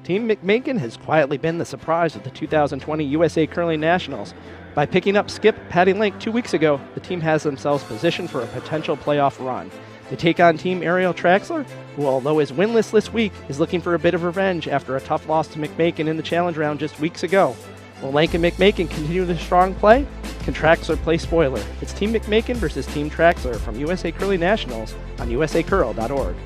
Team McMakin has quietly been the surprise of the 2020 USA Curling Nationals. By picking up skip Patty Link 2 weeks ago, the team has themselves positioned for a potential playoff run. They take on Team Ariel Traxler, who, although is winless this week, is looking for a bit of revenge after a tough loss to McMakin in the challenge round just weeks ago. Will Lank and McMakin continue their strong play? Can Traxler play spoiler? It's Team McMakin versus Team Traxler from USA Curling Nationals on usacurl.org.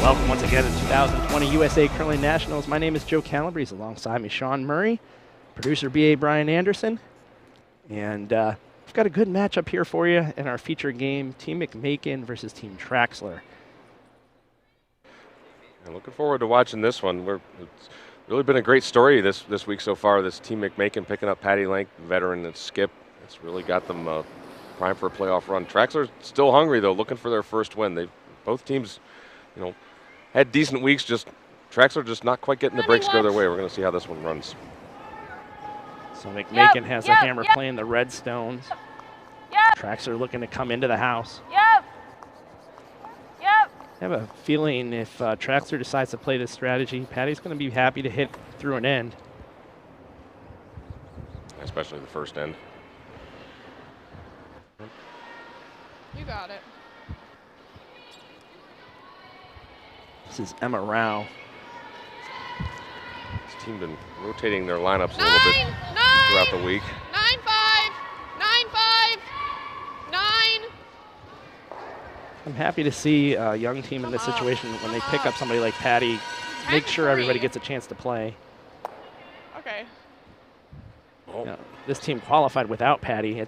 Welcome once again to 2020 USA Curling Nationals. My name is Joe Calabrese. Alongside me, Sean Murray, producer B.A. Brian Anderson. And we've got a good matchup here for you in our feature game, Team McMakin versus Team Traxler. I'm looking forward to watching this one. It's really been a great story this week so far. This Team McMakin picking up Patty Lank, veteran and skip. It's really got them primed for a playoff run. Traxler's still hungry though, looking for their first win. Both teams, had decent weeks. Traxler just not quite getting the breaks go their way. We're going to see how this one runs. So McMakin has a hammer playing the red stones. Traxler looking to come into the house. I have a feeling if Traxler decides to play this strategy, Patty's going to be happy to hit through an end. Especially the first end. You got it. This is Emma Rao. This team been rotating their lineups a little bit throughout the week. 9-5, 9-5, 9. I'm happy to see a young team in this situation when they pick up somebody like Patty, make sure everybody gets a chance to play. Okay. Oh. This team qualified without Patty.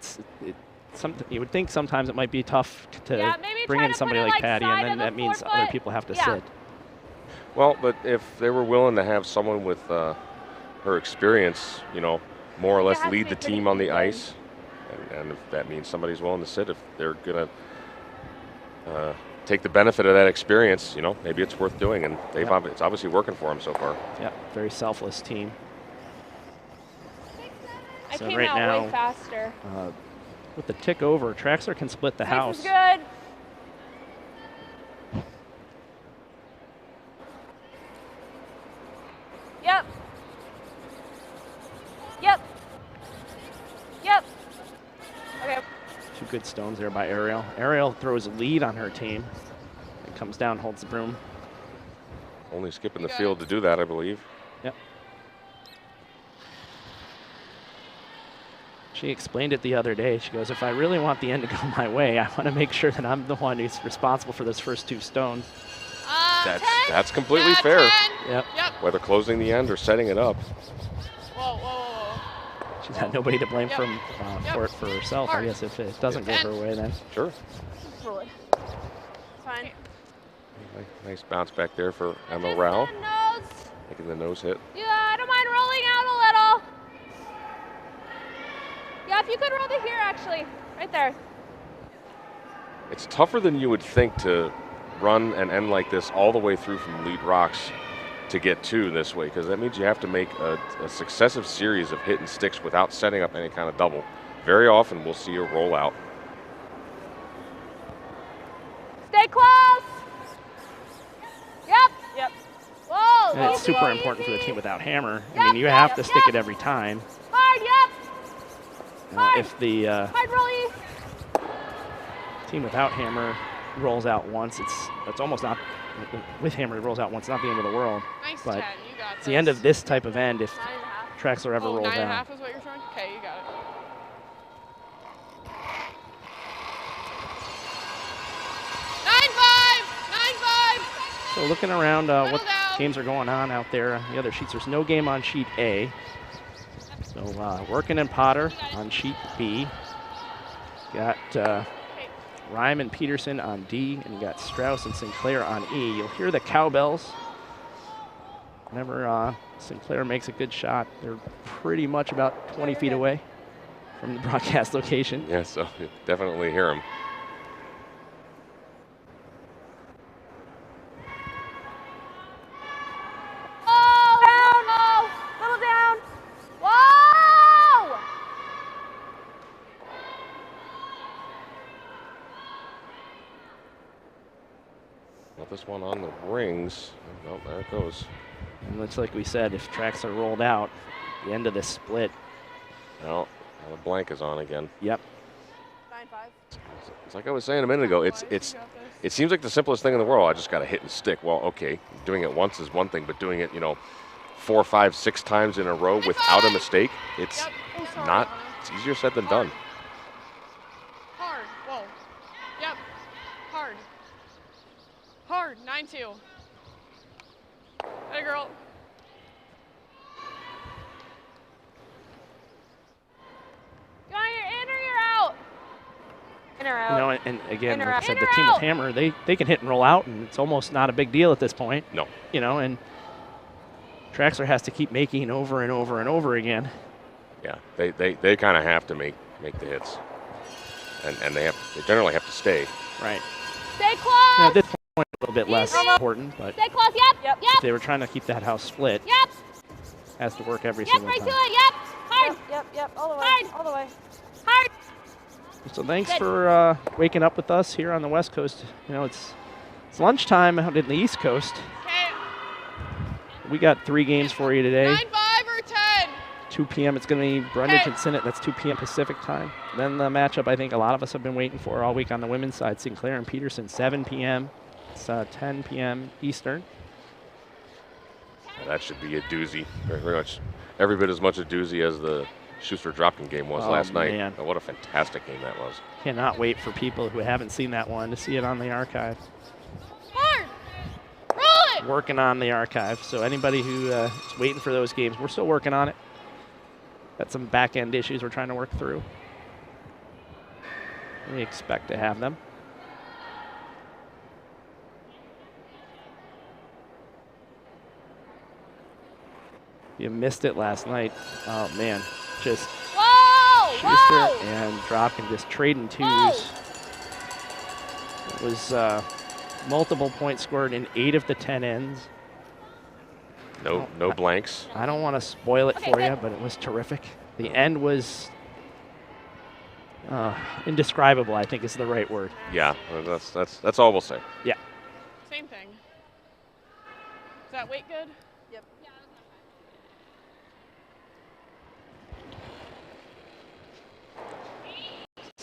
You would think sometimes it might be tough to bring in somebody like Patty, and then that means other people have to sit. Well, but if they were willing to have someone with her experience, more or less lead the team on the ice, and if that means somebody's willing to sit, if they're going to take the benefit of that experience, maybe it's worth doing, and it's obviously working for them so far. Yeah, very selfless team. I so came right out now, way faster. with the tick over, Traxler can split the house. This is good. Yep. Okay. Two good stones there by Ariel. Ariel throws a lead on her team. And comes down, holds the broom. Only skipping the field to do that, I believe. Yep. She explained it the other day. She goes, if I really want the end to go my way, I want to make sure that I'm the one who's responsible for those first two stones. That's completely fair. Yep. Whether closing the end or setting it up. Whoa. She's had nobody to blame for it for herself, I guess, if it doesn't go her way then. Sure. It's fine. Nice bounce back there for Emma Rao. Making the nose hit. Yeah, I don't mind rolling out a little. Yeah, if you could roll to here, actually. Right there. It's tougher than you would think to run and end like this all the way through from lead rocks to get two this way, because that means you have to make a successive series of hit and sticks without setting up any kind of double. Very often we'll see a rollout. Stay close. Yep. Whoa. And it's super important for the team without hammer. I mean, you have to stick it every time. Hard, If the Hard, Rolly. team without hammer rolls out once, it's almost not, with hammer it rolls out once, not the end of the world. Nice but 10, you got it's the end of this type of end if 9.5. Traxler ever rolls out. 9.5 is what you're throwing? Okay, you got it. So looking around what games are going on out there, the other sheets, there's no game on sheet A. So Working and Potter on sheet B. Got Ryman Peterson on D, and you got Strauss and Sinclair on E. You'll hear the cowbells whenever Sinclair makes a good shot. They're pretty much about 20 feet away from the broadcast location. Yeah, so you definitely hear them. This one on the rings. Oh, there it goes. And it's like we said, if Traxler rolled out, the end of this split. Well, the blank is on again. Yep. 9-5. It's like I was saying a minute ago. It seems like the simplest thing in the world. I just got to hit and stick. Well, okay, doing it once is one thing, but doing it, 4, 5, 6 times in a row without a mistake, it's not. It's easier said than done. Hard. Whoa. Yep. Hard. Hard. 9-2. Hey, girl. You want your in or you're out? In or out? And again, like I said, the team with Hammer, they can hit and roll out, and it's almost not a big deal at this point. No. And Traxler has to keep making over and over and over again. Yeah, they kind of have to make the hits, and they generally have to stay. Right. Stay close. At this point, a little bit less important, but Stay close. Yep. if they were trying to keep that house split, Yep. has to work every Yep. single Right time. to it. Yep. Hard. Yep. All the way. Hard. All the way. Hard. So thanks Good. for waking up with us here on the West Coast. It's lunchtime out in the East Coast. Okay. We got 3 games for you today. 9-5 or 10. 2 p.m. It's going to be Brundage and Sinnott. That's 2 p.m. Pacific time. Then the matchup I think a lot of us have been waiting for all week on the women's side, Sinclair and Peterson, 7 p.m. It's 10 p.m. Eastern. That should be a doozy. Very much, every bit as much a doozy as the Schuster-Dropkin game was last night. Man. Oh, what a fantastic game that was. Cannot wait for people who haven't seen that one to see it on the archive. Hard. Roll it. Working on the archive. So anybody who is waiting for those games, we're still working on it. Got some back-end issues we're trying to work through. We expect to have them. You missed it last night. Oh, man. Just Whoa. Schuster and Dropkin just trading twos. It was multiple points scored in 8 of the 10 ends. No blanks. I don't want to spoil it for you, but it was terrific. The end was indescribable, I think is the right word. Yeah, that's all we'll say. Yeah. Same thing. Is that weight good? Yep.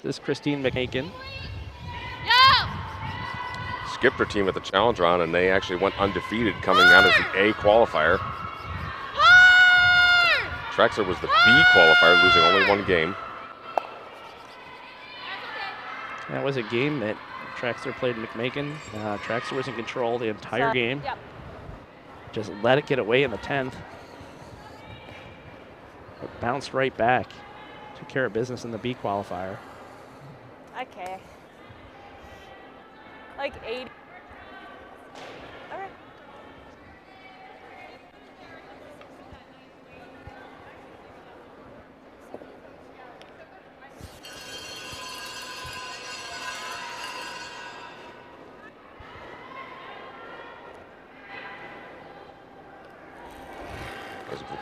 This is Christine McMakin. Yeah. Skipped her team at the challenge round, and they actually went undefeated coming out as the A qualifier. Hard. Traxler was the B qualifier, losing only 1 game. That was a game that Traxler played McMakin. Traxler was in control the entire game. Yep. Just let it get away in the 10th. But bounced right back. Took care of business in the B qualifier. Okay. Like 80. All right.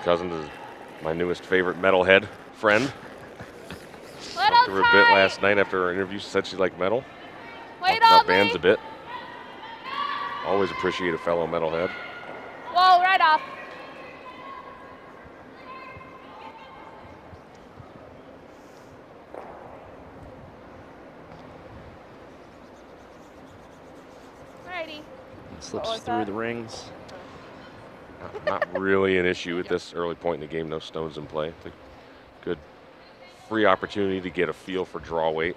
Cousins is my newest favorite metalhead friend. Little Talked to her a bit tight. last night after her interview. She said she liked metal. Wait Talked about on bands me. a bit. Always appreciate a fellow metalhead. Whoa, right off. Alrighty. Slips was through that? the rings. Not really an issue at this early point in the game. No stones in play. It's a good free opportunity to get a feel for draw weight.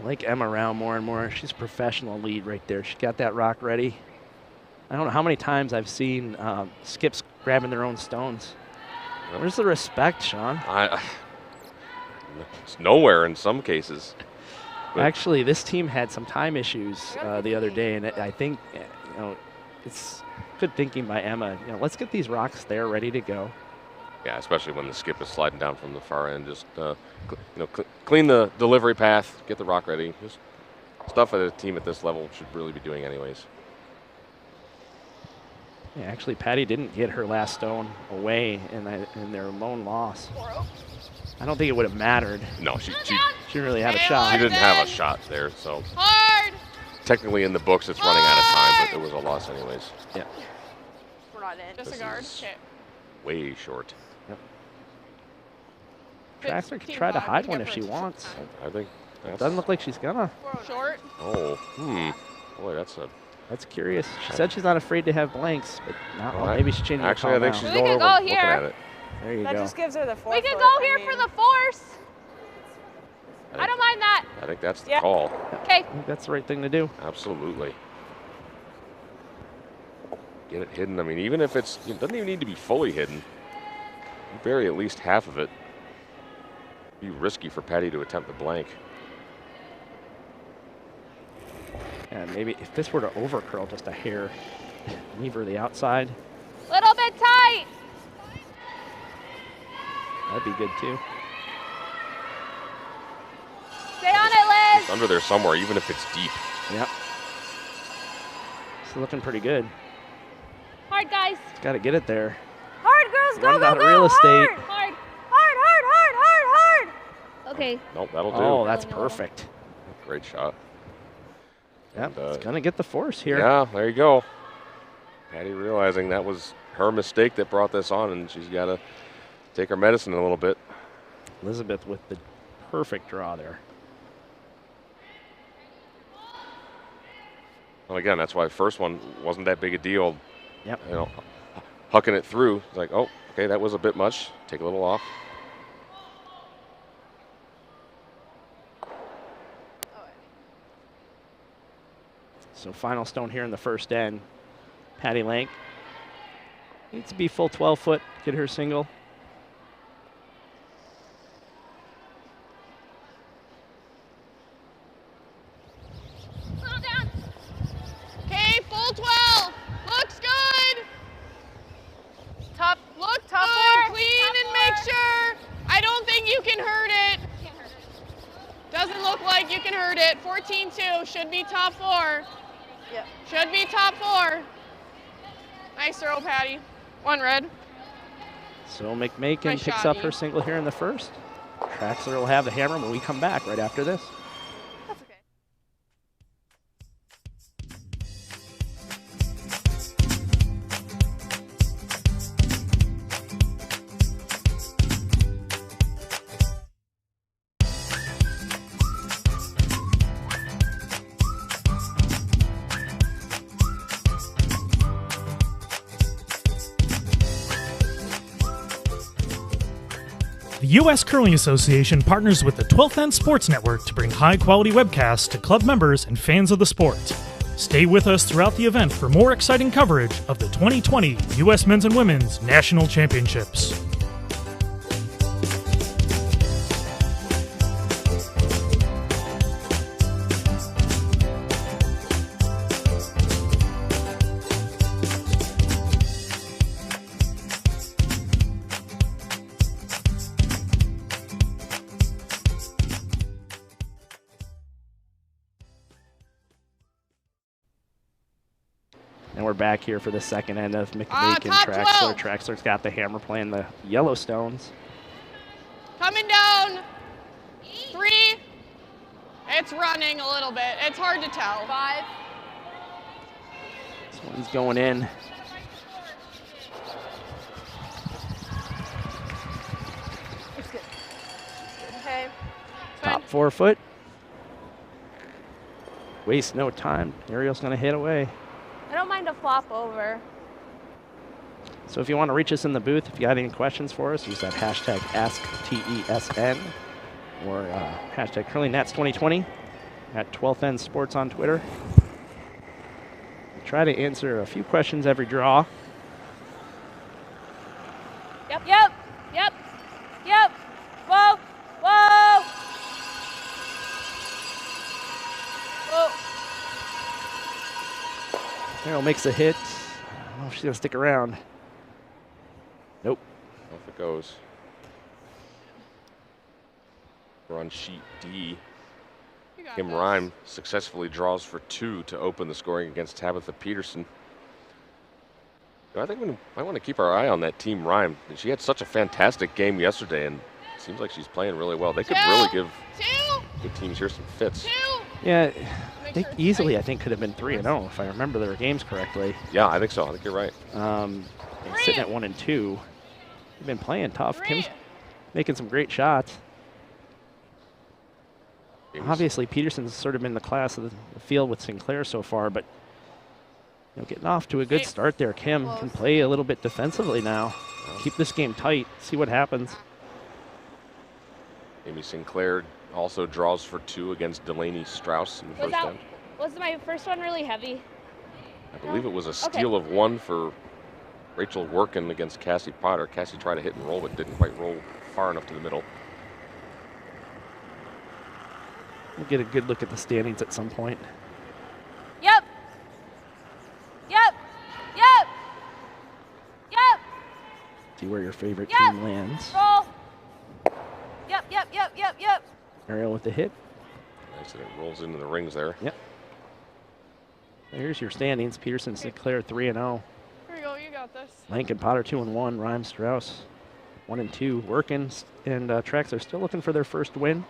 I like Emma Rao more and more. She's a professional lead right there. She's got that rock ready. I don't know how many times I've seen skips grabbing their own stones. Where's the respect, Sean? It's nowhere in some cases. But Actually, this team had some time issues the other day, and I think it's good thinking by Emma. Let's get these rocks there ready to go. yeah, especially when the skip is sliding down from the far end, just clean the delivery path, get the rock ready. Just stuff that a team at this level should really be doing anyways. Yeah, actually, Patty didn't get her last stone away in their lone loss. I don't think it would have mattered. No, she didn't really have a shot. didn't have a shot there, so Hard. technically in the books it's running out of time, but it was a loss anyways. Yeah. We're not in. Disregard. is- Okay. Way short. Traxler could 15 try to five, hide we one can if get she first. wants. I think that's Doesn't look like she's gonna. Short. Boy, that's a That's curious. She said she's not afraid to have blanks, but now Well, maybe she's changing her actually I call think now. she's We going could over go looking here. at it. There you That go. just gives her the 4 We could foot. go here for the force. I don't mind that. I think that's the Yeah. call. Okay. I think that's the right thing to do. Absolutely. Get it hidden. I mean, even if it doesn't even need to be fully hidden. You bury at least half of it. Be risky for Patty to attempt the blank. And maybe if this were to overcurl just a hair, leave her the outside, Little bit tight. that'd be good too. Stay on it, It's Liz. under there somewhere, even if it's deep. Yep. It's looking pretty good. Hard, guys. Got to get it there. Hard, girls, go, Running go, out of go. real estate. Hard. Hard. Hard, hard, hard, hard, hard. Okay. Nope, that'll do. Oh, that's Really well. perfect. Great shot. Yep, And, it's gonna get the force here. Yeah, there you go. Patty realizing that was her mistake that brought this on, and she's got to take her medicine a little bit. Elizabeth with the perfect draw there. Well, again, that's why the first one wasn't that big a deal. Yep. Hucking it through. It's like, oh, okay, that was a bit much. Take a little off. So final stone here in the first end. Patty Lank needs to be full 12 foot, get her single. Little down. Okay, full 12. Looks good. Tough. Look Tough good. four. Clean Tough and make four. sure. I don't think you can hurt it. Doesn't look like you can hurt it. 14-2 should be top 4. Yep. Should be top 4. Nice throw, Patty. One red. So McMakin Nice picks shot, up E. her single here in the first. Traxler will have the hammer when we come back right after this. That's okay. The U.S. Curling Association partners with the 12th End Sports Network to bring high-quality webcasts to club members and fans of the sport. Stay with us throughout the event for more exciting coverage of the 2020 U.S. Men's and Women's National Championships. And we're back here for the second end of McMakin top Traxler. 12. Traxler's got the hammer playing the Yellowstones. Coming down. 3. It's running a little bit. It's hard to tell. 5. This one's going in. It's good. Okay. Top 4 foot. Waste no time. Ariel's going to hit away. I don't mind a flop over. So if you want to reach us in the booth, if you got any questions for us, use that hashtag AskTESN or hashtag CurlingNats2020 at 12th End Sports on Twitter. Try to answer a few questions every draw. Yep. Carroll makes a hit. I don't know if she's going to stick around. Nope. Off it goes. We're on sheet D. You got Kim this. Rhyme successfully draws for 2 to open the scoring against Tabitha Peterson. I think we might want to keep our eye on that team Rhyme. She had such a fantastic game yesterday, and it seems like she's playing really well. They could really give good teams here some fits. Yeah, they easily, I think, could have been 3-0 if I remember their games correctly. Yeah, I think so. I think you're right. Sitting at 1-2. They've been playing tough. Kim's making some great shots. Obviously, Peterson's sort of been the class of the field with Sinclair so far, but getting off to a good start there. Kim can play a little bit defensively now. Keep this game tight. See what happens. Amy Sinclair also draws for 2 against Delaney Strauss in the first round. Was my first one really heavy? I believe it was a steal of 1 for Rachel Workin against Cassie Potter. Cassie tried to hit and roll, but didn't quite roll far enough to the middle. We'll get a good look at the standings at some point. Yep. Yep. Yep. Yep. See where your favorite Yep. team lands. Roll. Yep, yep, yep, yep, yep. Ariel with the hit. Nice, and it rolls into the rings there. Yep. Here's your standings. Peterson, Sinclair 3-0. Here you go. You got this. Lankin Potter 2-1. Rhyme Strauss 1-2. Workin and Traxler still looking for their first win.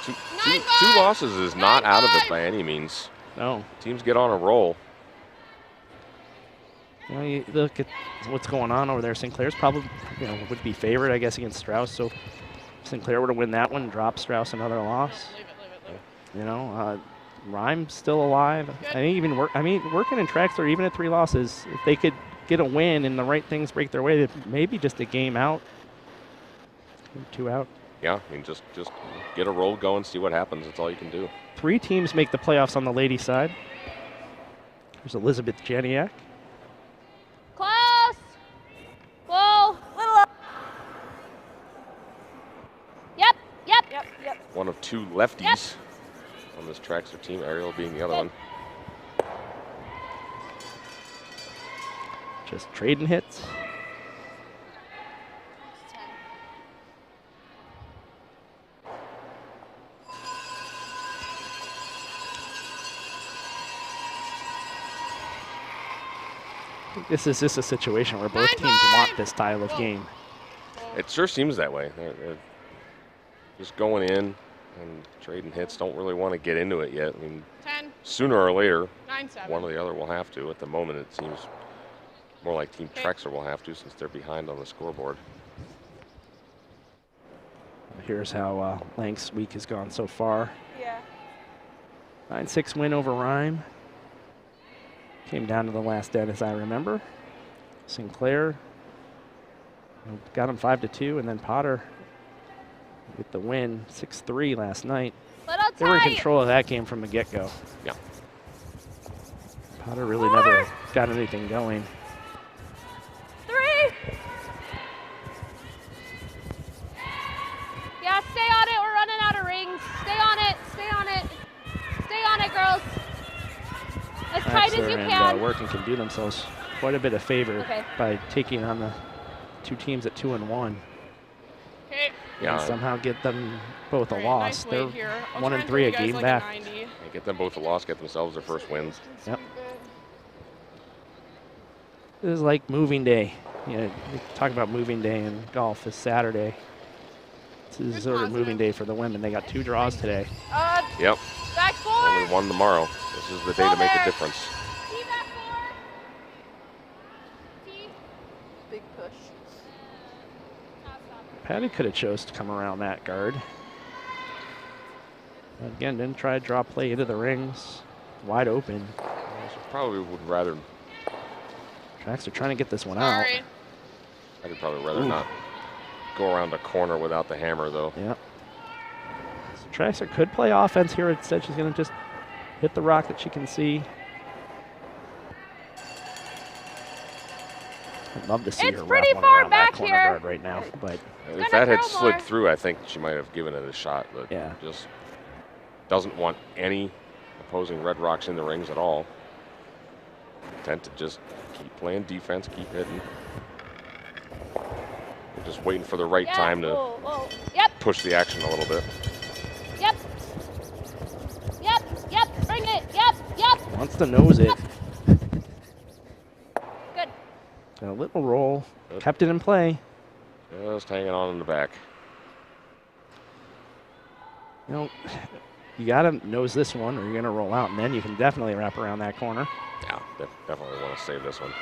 Two losses is not out of it by any means. No. Teams get on a roll. You look at what's going on over there. Sinclair's probably would be favored, I guess, against Strauss. So Sinclair were to win that one, drop Strauss another loss. Leave it. Rhyme's still alive. Good. I think even Workin and Traxler, even at 3 losses, if they could get a win and the right things break their way, maybe just a game out, 2 out. Yeah, I mean, just get a roll going, see what happens. That's all you can do. 3 teams make the playoffs on the ladies' side. There's Elizabeth Janiak. Close. Whoa. Little up. Yep, yep. Yep, yep. One of 2 lefties on this Traxler team, Ariel being the other one. Just trading hits. This is just a situation where both teams want this style of game. It sure seems that way. They're just going in and trading hits. Don't really want to get into it yet. I mean, 10, sooner or later, 9, 7. one or the other will have to. At the moment, it seems more like Team Traxler will have to since they're behind on the scoreboard. Here's how Lank's week has gone so far. Yeah. 9-6 win over Rhyme. Came down to the last dead, as I remember. Sinclair got him 5-2, and then Potter with the win 6-3 last night. Little They were in tight. control of that game from the get-go. Yeah. Potter really never got anything going. 3. Yeah, stay on it. We're running out of rings. Stay on it. Stay on it. Stay on it, girls. As tight as you Traxler can. and Workin can do themselves quite a bit of favor Okay. by taking on the 2 teams at 2-1. Okay. Yeah, And somehow get them both a Great, loss. nice They're lead here. I'll 1 try and and 3 throw a you guys game like back. 90. get them both a loss, get themselves their first wins. Yep. This is like moving day. We talk about moving day in golf this Saturday. This is Good sort of positive. moving day for the women. They got 2 draws today. Yep, Back only 4. 1 tomorrow. This is the day to make a difference. T back 4. T. Big push. Patty could have chose to come around that guard. But again, didn't try to draw play into the rings. Wide open. So probably would rather, Traxler trying to get this one out. Sorry. I'd probably rather not go around a corner without the hammer, though. Yep. So Traxler could play offense here. Instead, she's going to just hit the rock that she can see. I'd love to see It's her pretty wrap one far around that back corner here. guard right now. But If Gonna that had throw slid more. through, I think she might have given it a shot, but Yeah. just doesn't want any opposing Red Rocks in the rings at all. Intent to just keep playing defense, keep hitting. We're just waiting for the right time to push the action a little bit. Yep. Bring it. Yep. Wants to nose it. Good. A little roll. Kept it in play. Just hanging on in the back. You know, you got to nose this one or you're going to roll out, and then you can definitely wrap around that corner. Yeah, definitely want to save this one.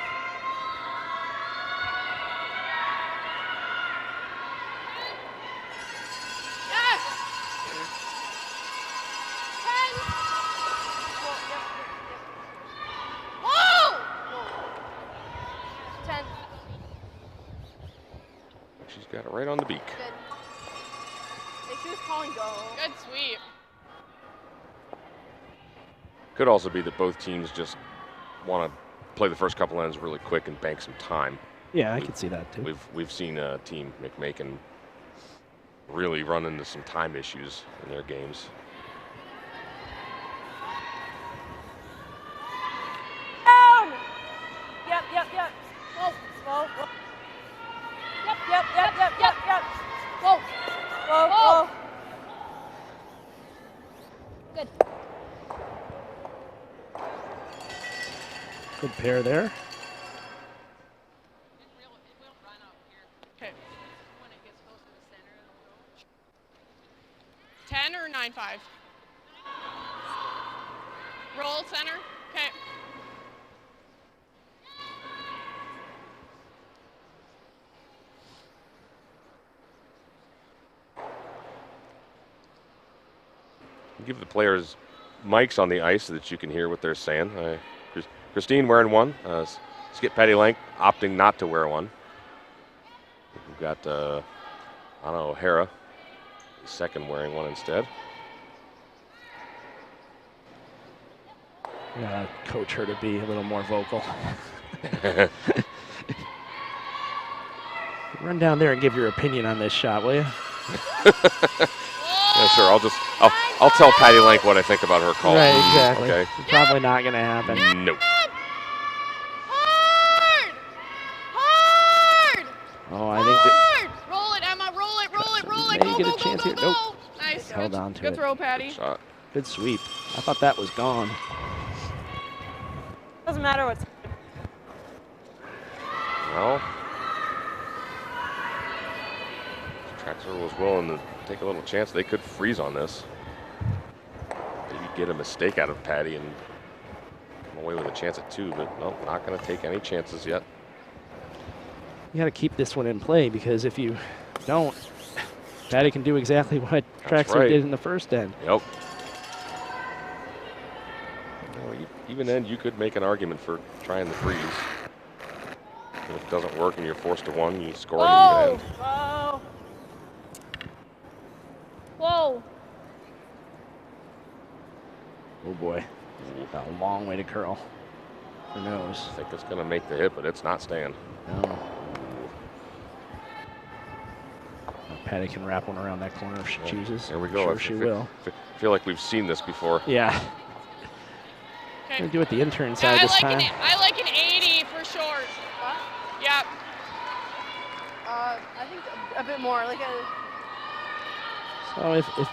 She's got it right on the beak. Good. She was calling go. Good sweep. Could also be that both teams just want to play the first couple ends really quick and bank some time. Yeah, I could see that too. We've seen Team McMakin really run into some time issues in their games. Down! Yep. Whoa. Yep. Whoa. Good. Good pair there. Okay. 10 or 9-5? Roll center. Okay. Give the players mics on the ice so that you can hear what they're saying. Christine wearing one. Skip Patty Lank opting not to wear one. We've got Anna O'Hara, second, wearing one instead. Yeah, coach her to be a little more vocal. Run down there and give your opinion on this shot, will you? Yeah, sure. I'll tell Patty Lank what I think about her call. Right, exactly. Okay. It's probably not going to happen. Nope. Hard! Oh, I think that Roll it, Emma. Roll it. Maybe get a chance here. Nope. Nice. Held on to Good it. throw, Patty. Good shot. good sweep. I thought that was gone. Doesn't matter what's. Well, Traxler was willing to take a little chance. They could freeze on this. Maybe get a mistake out of Patty and come away with a chance at 2, but no, not going to take any chances yet. You got to keep this one in play, because if you don't, Patty can do exactly what Traxler did in the first end. Yep. Well, even then, you could make an argument for trying the freeze. And if it doesn't work and you're forced to 1, you score at even end. Whoa! Whoa. Oh boy, got a long way to curl. Who knows? I think it's going to make the hit, but it's not staying. No. Patty can wrap one around that corner if she chooses. There we go. Sure, she will. I feel like we've seen this before. Yeah. Okay. Gonna do it the intern side this time. I like an 80 for short. What? Yep. I think a bit more, like a. So if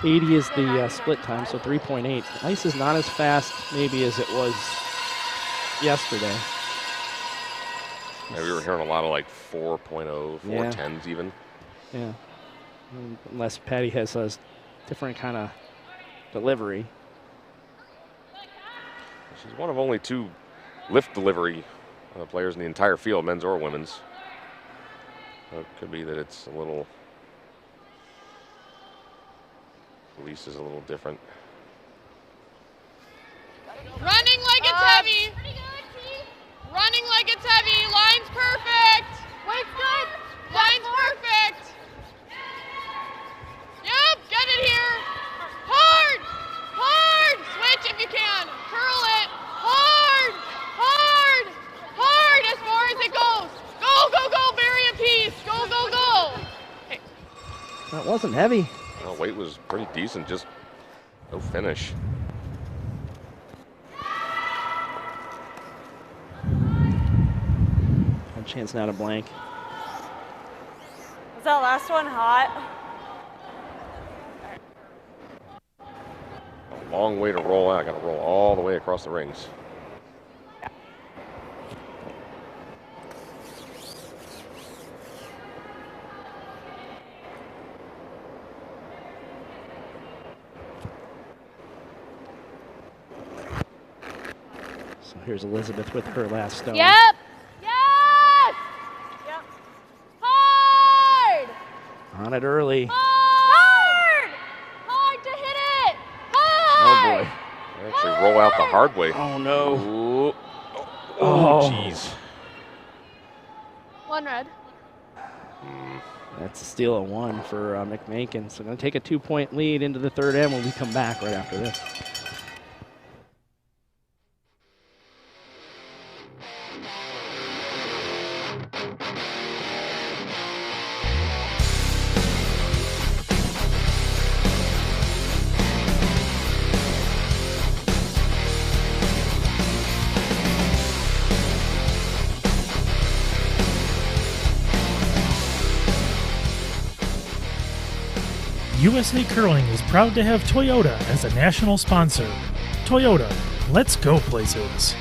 80 is the split time, so 3.8. Ice is not as fast maybe as it was yesterday. Yeah, we were hearing a lot of like 4.0, 4.10s even. Yeah. Unless Patty has a different kind of delivery. She's one of only 2 lift delivery players in the entire field, men's or women's. So it could be that it's a little, release is a little different. Running like it's heavy. Running like it's heavy. Line's perfect. Wait's good. Line's perfect. Yep, get it here. Hard. Hard. Switch if you can. Curl it. Hard. Hard. Hard as far as it goes. Go, go, go. Bury a piece. Go, go, go. Okay. That wasn't heavy. Well, weight was pretty decent, just no finish. Chance now to blank. Was that last one hot? A long way to roll out. Got to roll all the way across the rings. So here's Elizabeth with her last stone. Yep. Yes. Yep. Hard. On it early. Hard. Hard to hit it. Oh Hard. boy. They actually roll out the hard way. Oh no. Ooh. Oh. Jeez. One red. That's a steal of 1 for McMakin. So going to take a 2-point lead into the third end when we come back right after this. USA Curling is proud to have Toyota as a national sponsor. Toyota, let's go places.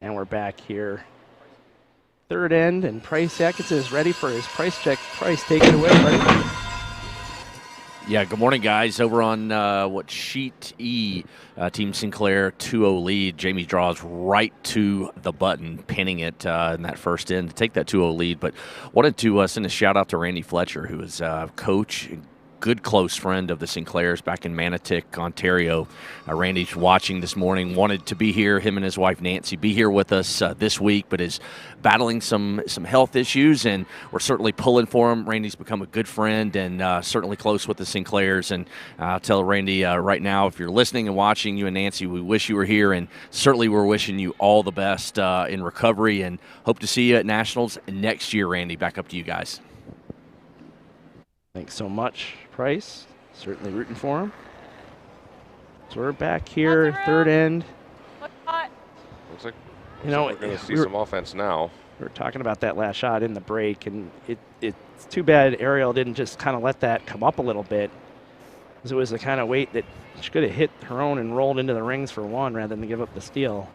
And we're back here. Third end, and Price Atkins is ready for his price check. Price, take it away, buddy. Yeah, good morning, guys. Over on Sheet E, Team Sinclair 2-0 lead. Jamie draws right to the button, pinning it in that first end to take that 2-0 lead. But wanted to send a shout-out to Randy Fletcher, who is coach, good close friend of the Sinclairs back in Manotick, Ontario. Randy's watching this morning, wanted to be here, him and his wife Nancy, be here with us this week, but is battling some health issues, and we're certainly pulling for him. Randy's become a good friend and certainly close with the Sinclairs, and I'll tell Randy right now, if you're listening and watching, you and Nancy, we wish you were here, and certainly we're wishing you all the best in recovery, and hope to see you at Nationals next year, Randy. Back up to you guys. Thanks so much, Price. Certainly rooting for him. So we're back here, third end. Look hot. Looks like You know, we're going to see some offense now. We were talking about that last shot in the break, and it's too bad Ariel didn't just kind of let that come up a little bit, because it was the kind of weight that she could have hit her own and rolled into the rings for 1 rather than give up the steal.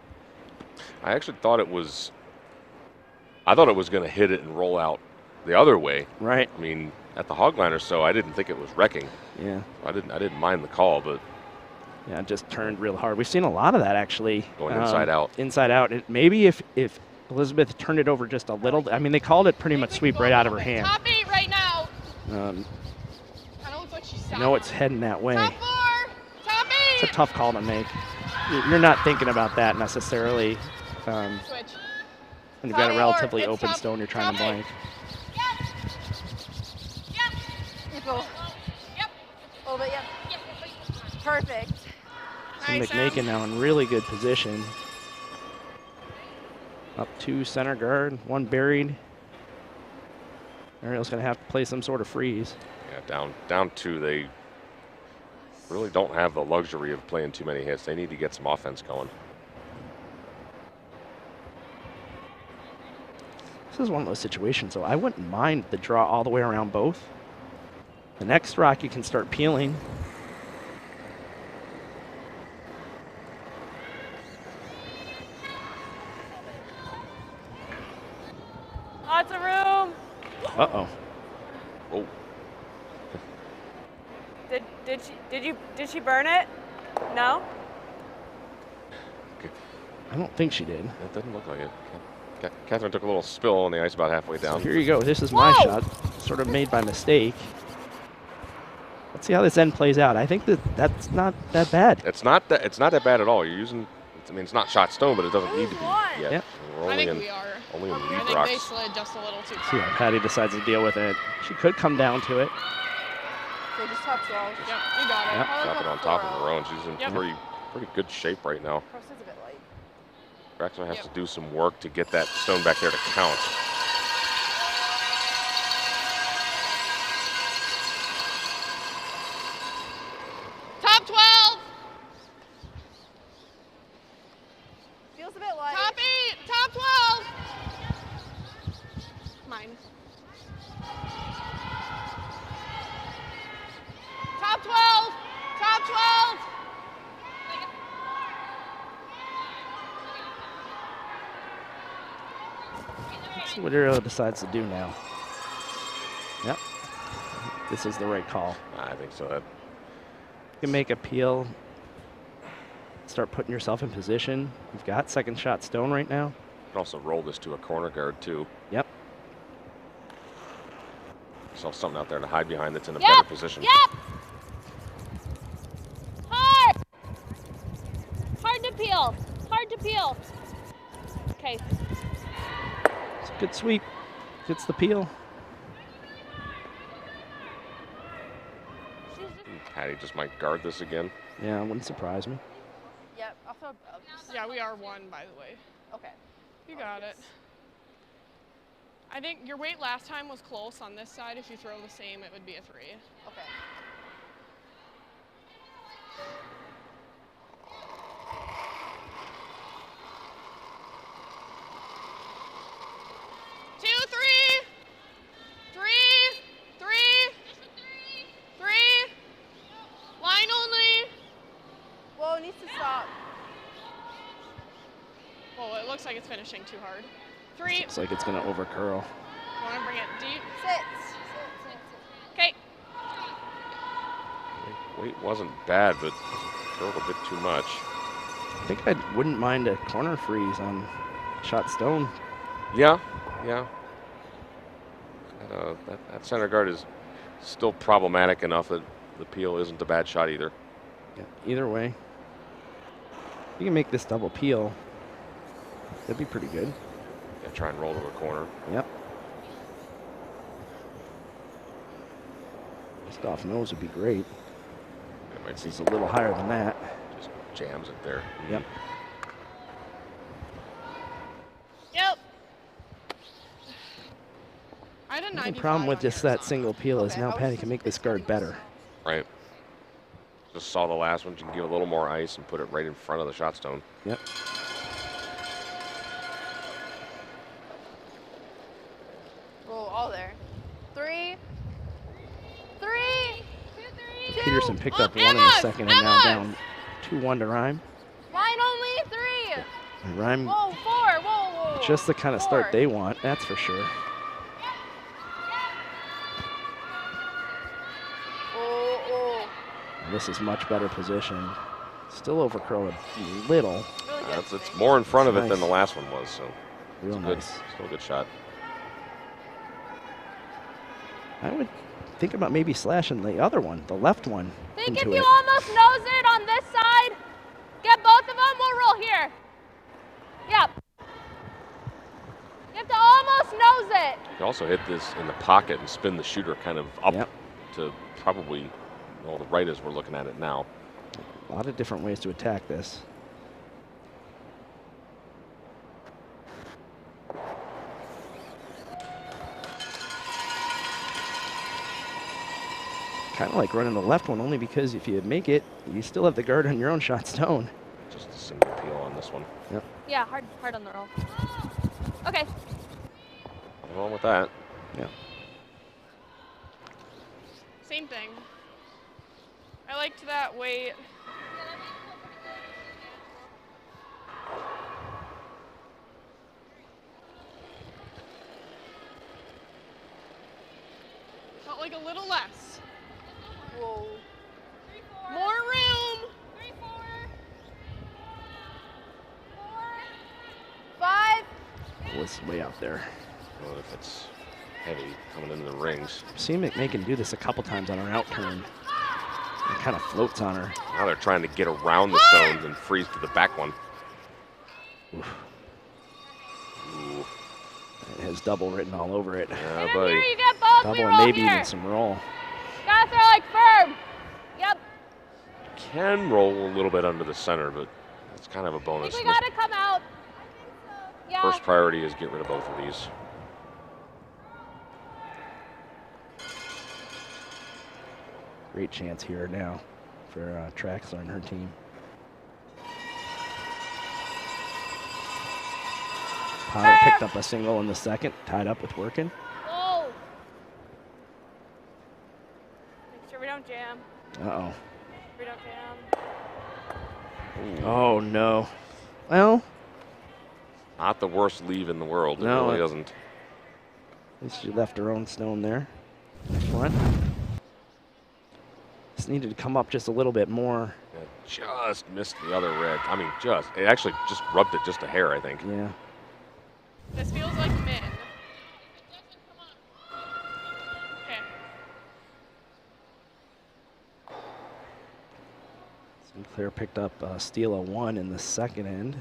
I actually thought it was going to hit it and roll out the other way. Right. I mean, at the hogliner, so I didn't think it was wrecking. Yeah. I didn't mind the call, but Yeah, it just turned real hard. We've seen a lot of that, actually. Going inside out. Inside out. Maybe if Elizabeth turned it over just a little. I mean, they called it pretty much sweep right out of her hand. Top 8 right now. Um, Kind of looks like she's you know it's heading that way. Top 4. Top 8. It's a tough call to make. You're not thinking about that necessarily Switch. when you've got a Top relatively four. open It's stone you're trying to top blank. Go. Yep. A little bit, yep. Perfect. So Nice, McMakin now in really good position. Up 2 center guard, 1 buried. Ariel's going to have to play some sort of freeze. yeah, down 2. They really don't have the luxury of playing too many hits. They need to get some offense going. This is one of those situations, though. I wouldn't mind the draw all the way around both. The next rock you can start peeling. Lots of room. Uh-oh. Oh, Did she burn it? No? I don't think she did. it doesn't look like it. Catherine took a little spill on the ice about halfway down. Here you go. This is my Whoa! shot, sort of made by mistake. Let's see how this end plays out. I think that's not that bad. It's not that bad at all. You're using. I mean, it's not shot stone, but it doesn't need to be One. yet. Yep. We're I only think we are. only in I lead think they rocks. slid just a little too See how far. Patty decides to deal with it. She could come down to it. So just top 12. Yep, you got it. Yep. Drop it on top of her own. She's in Yep. pretty good shape right now. Cross is a bit light. Traxler has Yep. to do some work to get that stone back there to count. Top 12. Feels a bit light. Top 8. Top 12. Mine. Top 12. Top 12. Let's see what Arrow decides to do now. Yep. This is the right call. I think so. That You can make a peel. Start putting yourself in position. You've got second shot stone right now. you can also roll this to a corner guard too. Yep. Saw something out there to hide behind that's in a Yep. better position. Yep. Hard. Hard to peel. Hard to peel. Okay. It's a good sweep. Gets the peel. She's just Patty just might guard this again. Yeah, it wouldn't surprise me. Yep, I'll throw. Yeah, we are 1, by the way. Okay. You got it. I think your weight last time was close on this side. If you throw the same, it would be a 3. Okay. Two, 3. 3. 3. 3. Line only. Whoa, needs to stop. Well, it looks like it's finishing too hard. 3. Looks like it's going to over curl. Want to bring it deep? Sit. Okay. Weight wasn't bad, but curled a bit too much. I think I wouldn't mind a corner freeze on shot stone. Yeah. That center guard is still problematic enough that the peel isn't a bad shot either. Yeah, either way. You can make this double peel. That'd be pretty good. Yeah, try and roll to a corner. Yep. Just off nose would be great. It might This be is a little higher than that. just jams it there. Yep. Yep. I had a The 95 problem with on just yours that on single peel is Okay, now I was Patty just can make this guard better. Right. Just saw the last one. You can give a little more ice and put it right in front of the shot stone. Yep. Whoa, all there. 3. 3. 2, 3. Peterson picked up one in the Emma's! second and now Emma's! down 2-1 to Rhyme. Line only 3. And Rhyme, Whoa, 4. Whoa. just the kind of start 4. they want, that's for sure. Oh. This is much better position. Still over curl a little. Really good. It's more in front of it Nice. than the last one was, so Real good, nice. still a good shot. Oh. I would think about maybe slashing the other one, the left one, think if into you it. almost nose it on this side, get both of them, we'll roll here. Yep. You have to almost nose it. You can also hit this in the pocket and spin the shooter kind of up Yep. to probably the right as we're looking at it now. A lot of different ways to attack this. Kind of like running the left one, only because if you make it, you still have the guard on your own shot stone. Just a single peel on this one. Yeah, hard on the roll. Okay. Nothing wrong with that. Yeah. Same thing. I liked that weight. Felt like a little less. Whoa. More room. 3, 4. 5. It was way out there. Well, if it's heavy coming into the rings. I've seen McMakin do this a couple times on her out turn. It kind of floats on her. Now they're trying to get around the stones and freeze to the back one. Oof. has double written all over it. Yeah, Get in buddy. here, you get balls, we Double roll and maybe here. even some roll. Gotta throw like firm. Yep. Can roll a little bit under the center, but it's kind of a I bonus. think we gotta come out. Yeah. First priority is get rid of both of these. Great chance here now for Traxler and her team. Potter picked up a single in the second, tied up with Workin. Whoa. Make sure we don't jam. Uh-oh. We don't jam. Oh, no. Well, Not the worst leave in the world. It No, really isn't. at least she left her own stone there. Front. Just needed to come up just a little bit more. Yeah, just missed the other red. I mean, it actually just rubbed it just a hair, I think. Yeah. This feels like min. Okay. Sinclair picked up steal a 1 in the second end.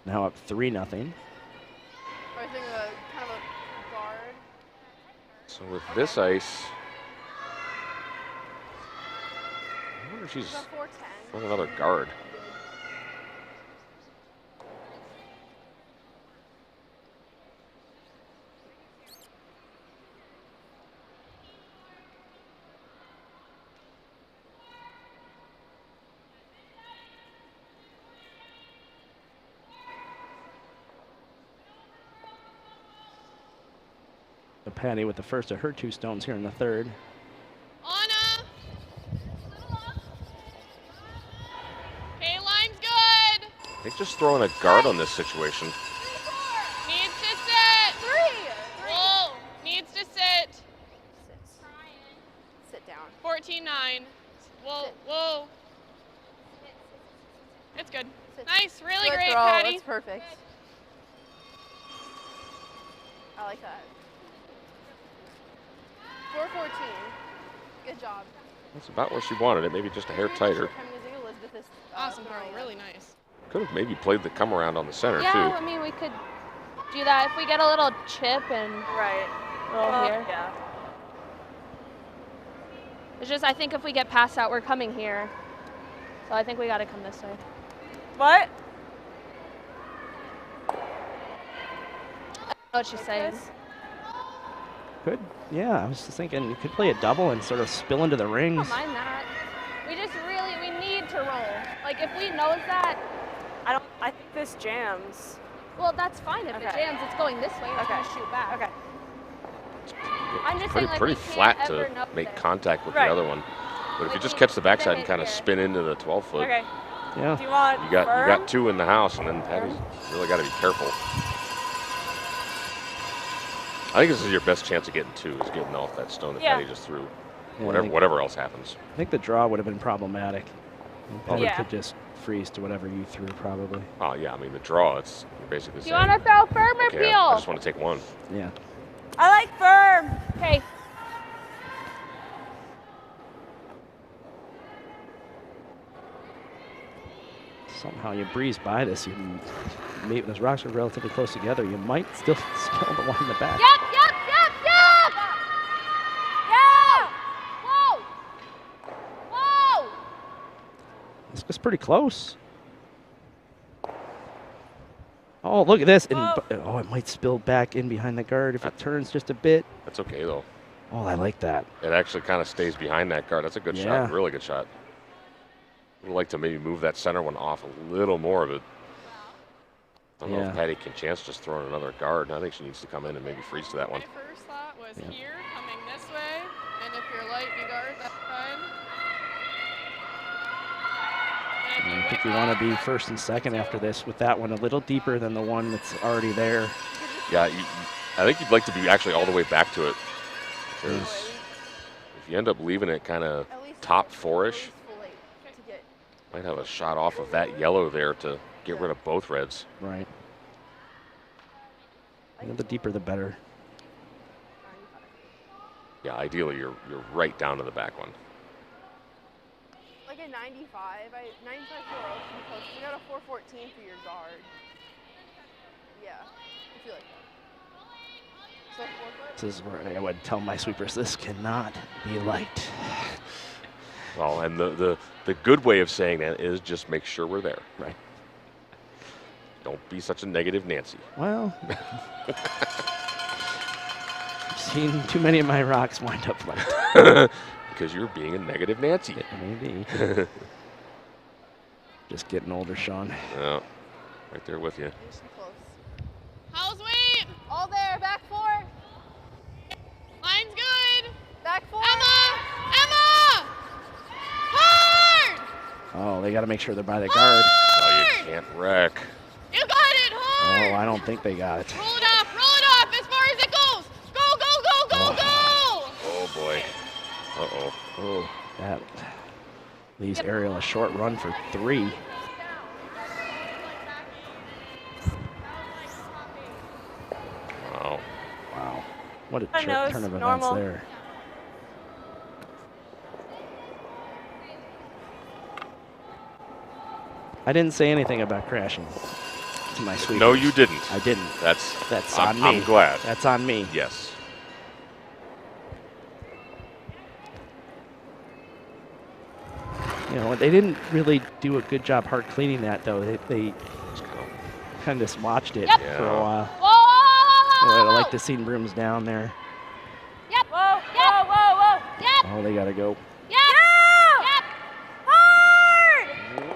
Now up 3-0. I think kind of a guard. So with this ice, I wonder if she's About 410. throwing another guard. So Patty with the first of her 2 stones here in the third. Anna. Okay, line's good. I think just throwing a guard on this situation. Needs to sit. 3. Whoa. Needs to sit. Sit down. 14-9. Whoa, Sit. whoa. It's good. Sit. Nice, really Good great, throw. Patty. That's perfect. I like that. 414. Good job. That's about where she wanted it, maybe just a hair tighter. Elizabeth is Awesome throw, throwing it. really nice. Could have maybe played the come around on the center, Yeah, too. I mean, we could do that if we get a little chip and Right. roll here. Yeah. It's just, I think if we get past that, we're coming here. So I think we gotta come this way. What? I don't know what she's saying. Could, yeah, I was just thinking you could play a double and sort of spill into the I rings. don't mind that. We just really, we need to roll. Like, if we knows that, I think this jams. well, that's fine. If it Okay. jams, it's going this way. It's Okay. gonna shoot back. Okay. I'm just Pretty, saying, like, pretty we flat can't ever to know make there. contact with Right. the other one. But if you Like, just we catch the backside and limit kind of here. spin into the 12-foot, Okay. Yeah. Do you want you got firm? 2 in the house, and then Patty's really got to be careful. I think this is your best chance of getting 2, is getting off that stone that Yeah. Patty just threw. Yeah, Whatever else happens. I think the draw would have been problematic. And Patty Yeah. could just freeze to whatever you threw, probably. Oh yeah, I mean the draw. It's you're basically Do you saying. want to throw firm or Okay, peel? I just want to take 1. Yeah. I like firm. Okay. Somehow you breeze by this. Maybe those rocks are relatively close together. You might still spill the one in the back. Yep. Yeah. Whoa. Whoa. This was pretty close. Oh, look at this. And, oh, it might spill back in behind the guard if it turns just a bit. That's okay though. Oh, I like that. It actually kind of stays behind that guard. That's a good Yeah. shot. Really good shot. Would like to maybe move that center one off a little more, but I don't know Yeah. if Patty can chance just throwing another guard. I think she needs to come in and maybe freeze to that one. My first thought was Yeah. here, coming this way, and if you're light, you guard, that's fine. And if I you think whip you want up, to be first and second after this with that one a little deeper than the one that's already there. Yeah, I think you'd like to be actually all the way back to it. Because if you end up leaving it kind of At least top at 4-ish, least full 8 to get. might have a shot off of that yellow there to get rid of both reds. Right. The deeper the better. Yeah, ideally you're right down to the back one. Like a 95. 95 for us too close. You got a 414 for your guard. Yeah. I feel like that. So 4 foot? This is where I would tell my sweepers, this cannot be light. Well, and the good way of saying that is just make sure we're there. Right. Don't be such a negative Nancy. Well, I've seen too many of my rocks wind up light. Because you're being a negative Nancy. Maybe. Just getting older, Sean. Yeah, right there with you. There's some close. How's weight? All there, back 4. Line's good. Back 4. Emma! Emma! Hard! Oh, they got to make sure they're by the guard. Oh, you can't wreck. You got it, hard! Oh, I don't think they got it. Roll it off as far as it goes. Go, go, go, go, go! Oh, boy. Uh-oh. Oh, that leaves Ariel a short run for 3. Wow. Wow. What a I know, turn of it's events normal. there. I didn't say anything about crashing to my sweepers. No, you didn't. I didn't. That's on me. I'm glad. That's on me. Yes. You know, they didn't really do a good job hard cleaning that, though. They Just kind of watched it Yep. for a while. Whoa! I'd like to see brooms down there. Yep. Whoa, Yep. whoa, whoa, whoa. Yep. Oh, they got to go. Yep. Yep. Hard!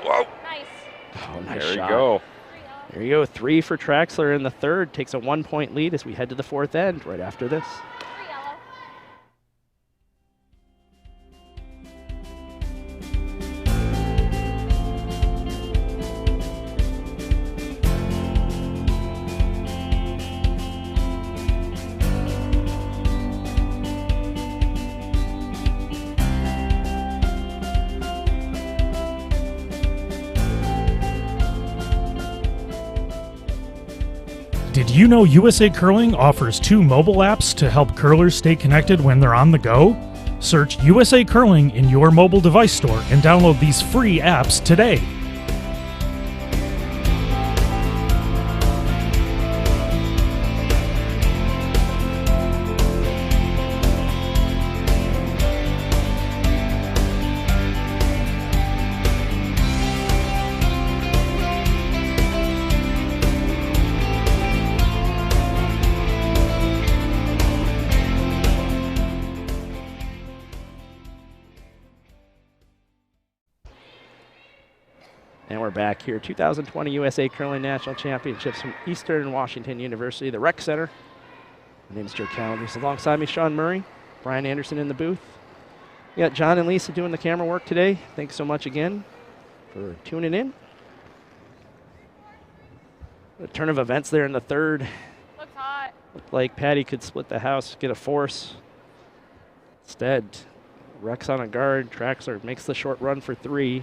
Whoa. Nice. Oh, nice There shot. you go. There you go. 3 for Traxler in the third. Takes a 1-point lead as we head to the 4th end right after this. 3 yellow. Did you know USA Curling offers 2 mobile apps to help curlers stay connected when they're on the go? Search USA Curling in your mobile device store and download these free apps today. And we're back here. 2020 USA Curling National Championships from Eastern Washington University, the Rec Center. My name is Joe Calabrese. Alongside me, Sean Murray, Brian Anderson in the booth. We got John and Lisa doing the camera work today. Thanks so much again for tuning in. A turn of events there in the third. Looks hot. Looked like Patty could split the house, get a force. Instead, Rex on a guard. Traxler makes the short run for 3.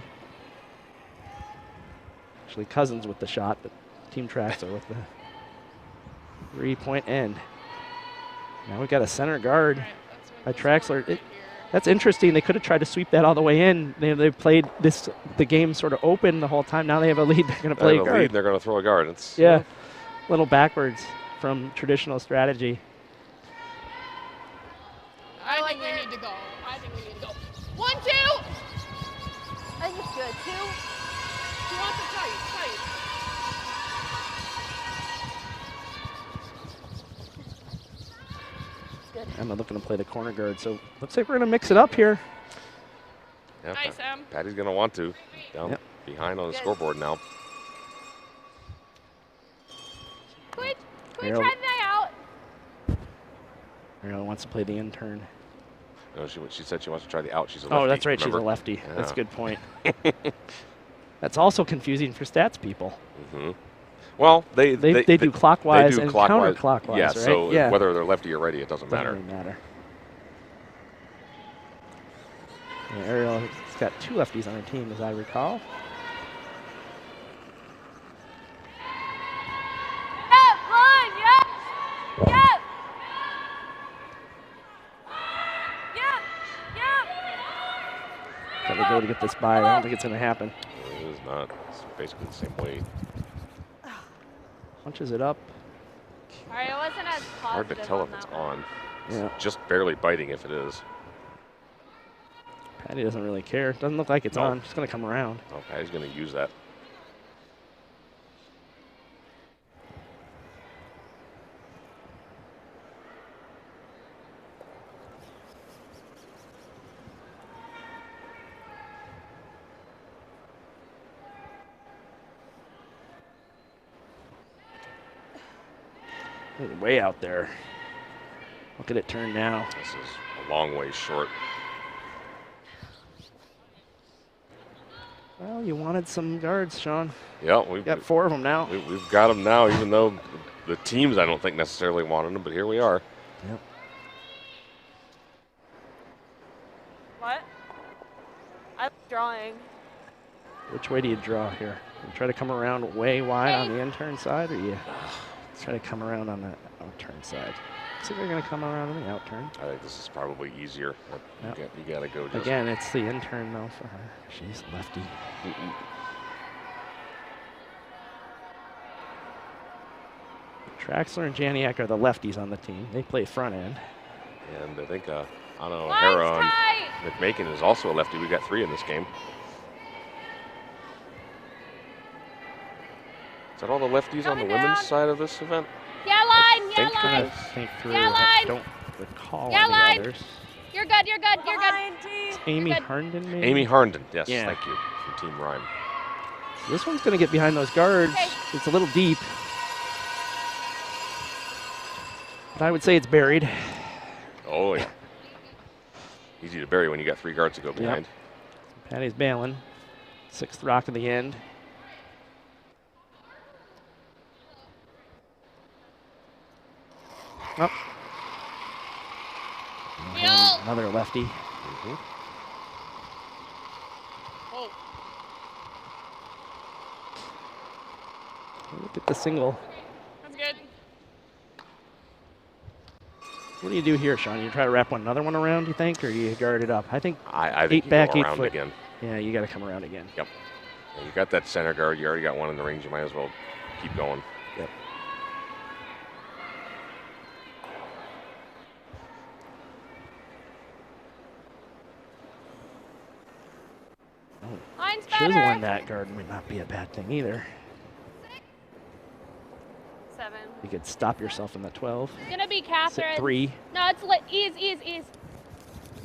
Actually, Cousins with the shot, but Team Traxler with the 3-point end. Now we've got a center guard by Traxler. That's interesting. They could have tried to sweep that all the way in. They've played the game sort of open the whole time. Now they have a lead. They're going to play a guard. They're going to throw a guard. It's, yeah, a little backwards from traditional strategy. I think we need to go. 1, 2. I think it's good. 2. She wants it tight. Emma looking to play the corner guard, so looks like we're going to mix it up here. yeah, Nice, Em. Patty's going to want to. Down Yep. behind on the Good. scoreboard now. Quit Ariel- trying that out. Ariel wants to play the intern. No, she said she wants to try the out. She's a lefty. Oh, that's right. remember? She's a lefty. That's a Yeah. good point. That's also confusing for stats people. Mm-hmm. Well, they do clockwise they do and clockwise. counterclockwise, Yeah, right? so Yeah. whether they're lefty or righty, it doesn't Doesn't matter. really matter. Yeah, Ariel has got 2 lefties on her team, as I recall. Yep. Run. Yep. Yep. Yep. Yep. Got to go to get this by. I don't think it's going to happen. It is not. It's basically the same weight. Punches it up. All right, it wasn't a has Hard to positive tell on if it's that one. on. Yeah. It's just barely biting if it is. Patty doesn't really care. Doesn't look like it's No. on. Just going to come around. Oh, Patty's going to use that. Way out there. Look at it turn now. This is a long way short. Well, you wanted some guards, Sean. Yeah, we've Got 4 of them now. we've got them now, even though the teams I don't think necessarily wanted them, but here we are. Yep. What? I'm drawing. Which way do you draw here? You try to come around way wide on the intern side, or you try to come around on the outturn side? Looks like they're going to come around on the outturn. I think this is probably easier. Yep. You got to go just. Again, it's the intern, though, for her. She's lefty. Traxler and Janiak are the lefties on the team. They play front end. And I think, I don't know, Line's O'Hara on tight. McMakin is also a lefty. We got 3 in this game. Is that all the lefties on the Coming women's down. side of this event? Yeah, line. Yeah, think I'm line. trying to think through. Yeah, I line. don't recall Yeah, any line. others. You're good. You're good. You're good. Behind T. Amy good. Herndon, maybe? Amy Harnden, yes, Yeah. thank you, from Team Rhyme. This one's going to get behind those guards. Okay. It's a little deep. But I would say it's buried. Oh, yeah. Easy to bury when you got 3 guards to go behind. Patty's bailing. 6th rock of the end. Oh. Wheel. Another lefty. Mhm. Oh, Look at the single. that's good. What do you do here, Sean? You try to wrap another one around, you think, or do you guard it up? I think I think 8 you back, go 8 around foot. again. Yeah, you got to come around again. Yep. And you got that center guard. You already got one in the range. You might as well keep going. Yep. Line's better. Chiseling that guard might not be a bad thing either. 7. You could stop yourself in the 12. It's gonna be Sit Catherine. 3. No, it's ease.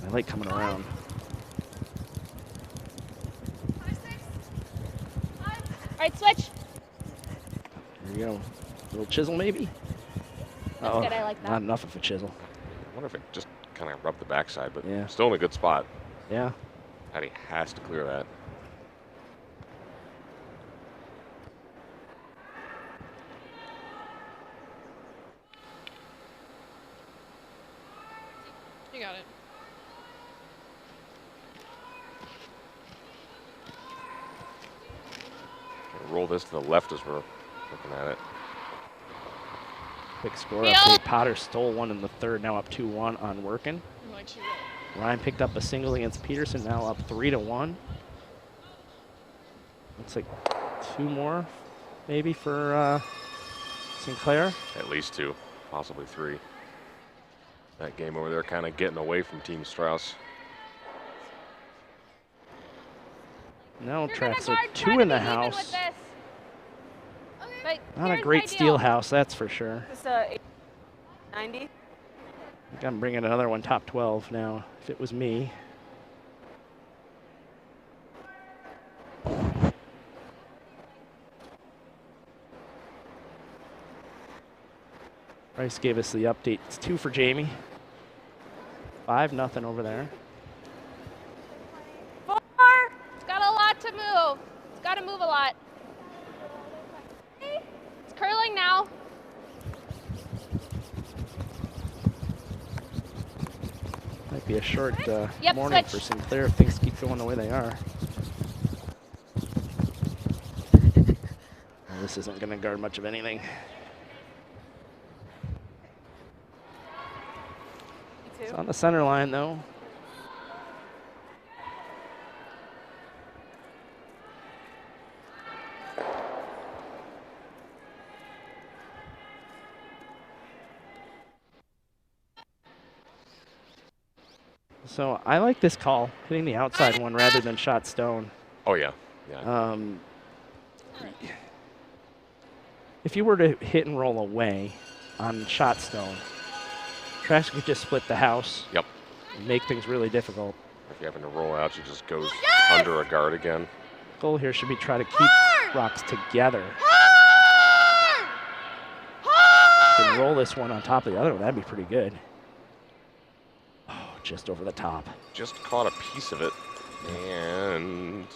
I like coming around. All right, switch. There you go. Little chisel, maybe? That's Uh-oh, good, I like that. Not enough of a chisel. I wonder if it just kind of rubbed the backside, but Yeah. still in a good spot. Yeah. Patty has to clear that. You got it. Roll this to the left as we're looking at it. Quick score Yep. update. Potter stole one in the 3rd, now up 2-1 on working. Like she will. Ryan picked up a single against Peterson, now up 3-1. Looks like 2 more, maybe, for Sinclair. At least 2, possibly 3. That game over there kind of getting away from Team Strauss. No You're gonna Traxler, guard 2 try in to the be even with house. this. But Not a here's great my steel deal. house, that's for sure. Just 90. I think I'm bringing another one top 12 now, if it was me. Bryce gave us the update. It's 2 for Jamie. 5-0 over there. 4. It's got a lot to move. It's got to move a lot. It's curling now. Might be a short Yep, morning switch. for Sinclair if things keep going the way they are. Well, this isn't going to guard much of anything. It's on the center line, though. So I like this call, hitting the outside one rather than shot stone. Oh, yeah. Yeah. If you were to hit and roll away on shot stone, Traxler could just split the house. Yep. And make things really difficult. If you're having to roll out, she just goes under a guard again. Goal here should be try to keep rocks together. You can roll this one on top of the other one. That'd be pretty good. Oh, just over the top. Just caught a piece of it. And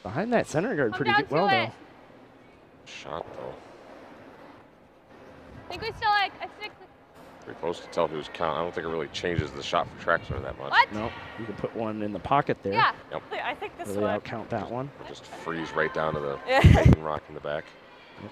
behind that center guard pretty good. Well, though. Shot, though. I think we still like, I think. Pretty close to tell who's count. I don't think it really changes the shot for Traxler that much. What? No, you can put one in the pocket there. Yeah. Yep. I think this Really one. out count that one. Or just freeze right down to the hanging rock in the back. Yep.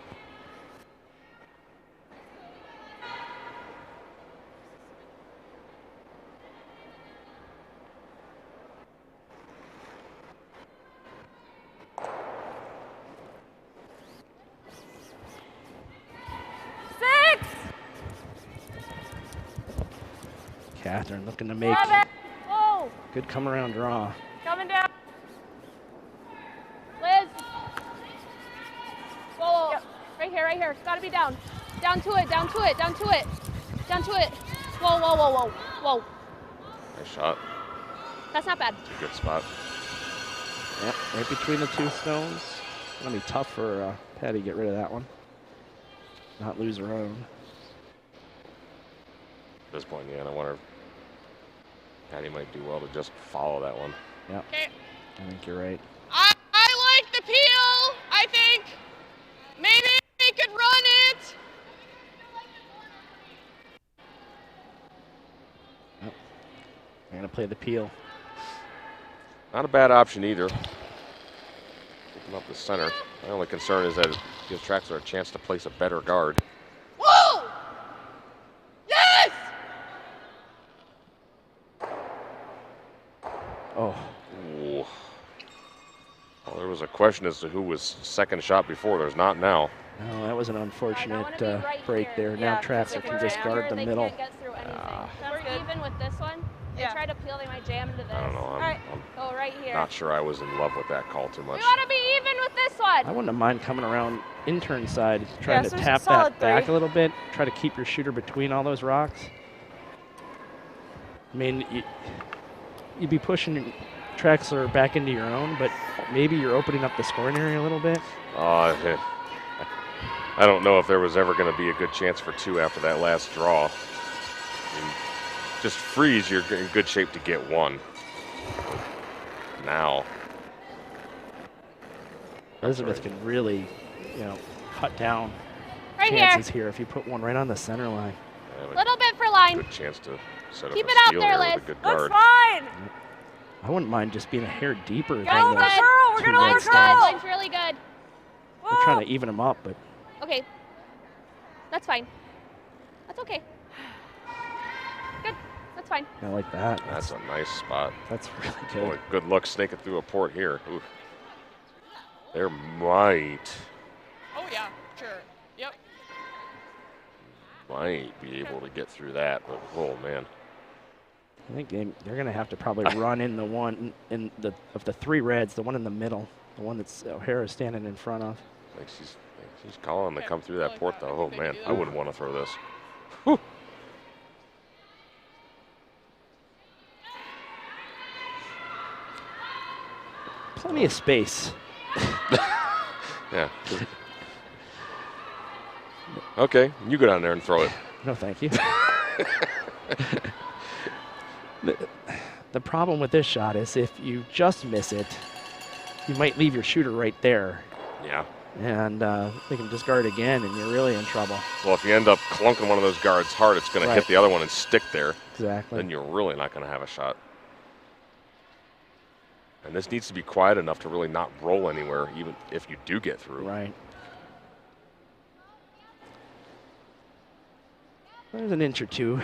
Catherine looking to make Whoa. good come around draw. Coming down. Liz. Whoa. Yep. Right here, right here. It's got to be down. Down to it, down to it, down to it. Down to it. Whoa, whoa, whoa, whoa. Whoa. Nice shot. That's not bad. It's a good spot. Yep, right between the two stones. It's going to be tough for Patty to get rid of that one. Not lose her own. At this point, yeah, I wonder if Patty might do well to just follow that one. Yep. Okay. I think you're right. I like the peel. I think maybe we could run it. Yep. We're going to play the peel. Not a bad option either. Picking up the center. My only concern is that it gives Traxler a chance to place a better guard. Whoa! Yes! Oh. Ooh. Well, there was a question as to who was second shot before. There's not now. No, that was an unfortunate right break here. there. Now Yeah, Traxler can just guard the they middle. Can't get through anything. That's We're good. even with this one. They Yeah. try to peel, they might jam into this. I don't know. I'm Go right here. not sure I was in love with that call too We much. want to be even with this one. I wouldn't have mind coming around intern side, trying Yeah, to so tap solid that back three. a little bit, try to keep your shooter between all those rocks. I mean, you'd be pushing Traxler back into your own, but maybe you're opening up the scoring area a little bit. I don't know if there was ever going to be a good chance for two after that last draw. I mean, just freeze, you're in good shape to get one. Now. Elizabeth can really, cut down Right chances here if you put one right on the center line. Little bit for line. Good chance to set Keep up a it out steal there, here Liz. with a good Looks guard. fine. I wouldn't mind just being a hair deeper than Go, those the girl. We're two gonna red let stones. her go. Line's really good. We're trying to even them up, but Okay. That's fine. That's okay. Good. That's fine. I like that. That's a nice spot. That's really good. Boy, good luck snaking through a port here. Ooh. There might Oh yeah, sure. Yep. be able to get through that, but oh man. I think they're going to have to probably run in the one of the three reds, the one in the middle, the one that's O'Hara's standing in front of. Like she's calling to come through that port though. Oh man, I wouldn't want to throw this. Plenty of space. Yeah. Okay, you go down there and throw it. No, thank you. The problem with this shot is if you just miss it, you might leave your shooter right there. Yeah. And they can just guard again, and you're really in trouble. Well, if you end up clunking one of those guards hard, it's going to hit the other one and stick there. Exactly. Then you're really not going to have a shot. And this needs to be quiet enough to really not roll anywhere, even if you do get through. Right. There's an inch or two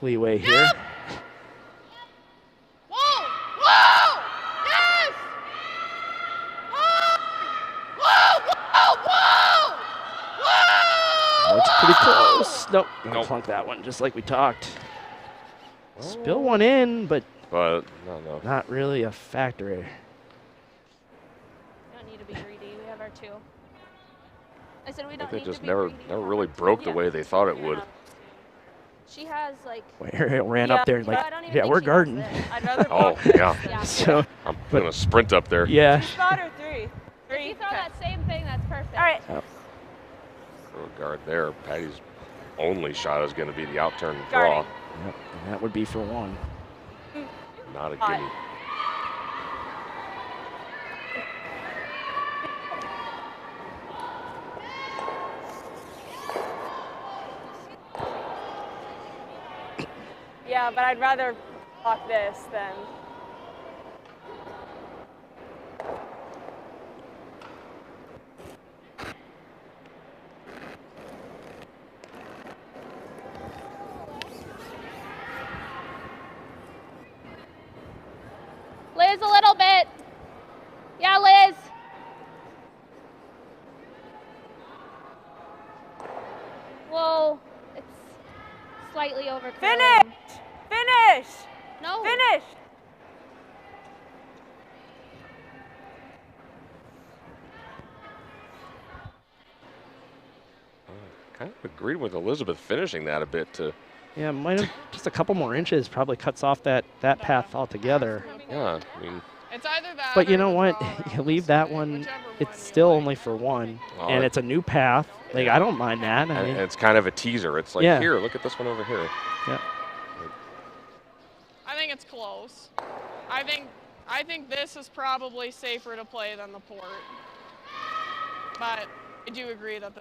leeway here. Whoa! Whoa! Yes! Whoa! Whoa! Whoa! Whoa! Oh, it's pretty close. Nope. Nope. Clunk that one, just like we talked. Spill one in, but no. not really a factor. You don't need to be greedy. We have our 2. I said we don't They need just to be never greedy. really broke the way they thought it would. She has like. Ariel ran up there like, I don't even yeah, think we're she has guarding. this. I'd rather Oh, block yeah. this than- So, I'm doing a sprint up there. yeah. 2 spot or 3? If 3. you throw that same thing, that's perfect. All right. Throw a guard there. Patty's only shot is going to be the outturn draw. Guarding. Yep, and that would be for 1. Not a Hot. gimme. Yeah, but I'd rather block this than. Liz, a little bit. Yeah, Liz. Whoa, it's slightly over. Finish! Finish! No. Finish! Kind of agreed with Elizabeth finishing that a bit to. Yeah, might have just a couple more inches probably cuts off that path altogether. Yeah, I mean, It's either that. But you or know the what? draw You route, leave that so one, whichever it's one you still like. only for 1. Oh, And it- it's a new path. Like, I don't mind that. I and mean, it's kind of a teaser. It's like, Yeah. here, look at this one over here. yeah. I think it's close. I think this is probably safer to play than the port. But I do agree that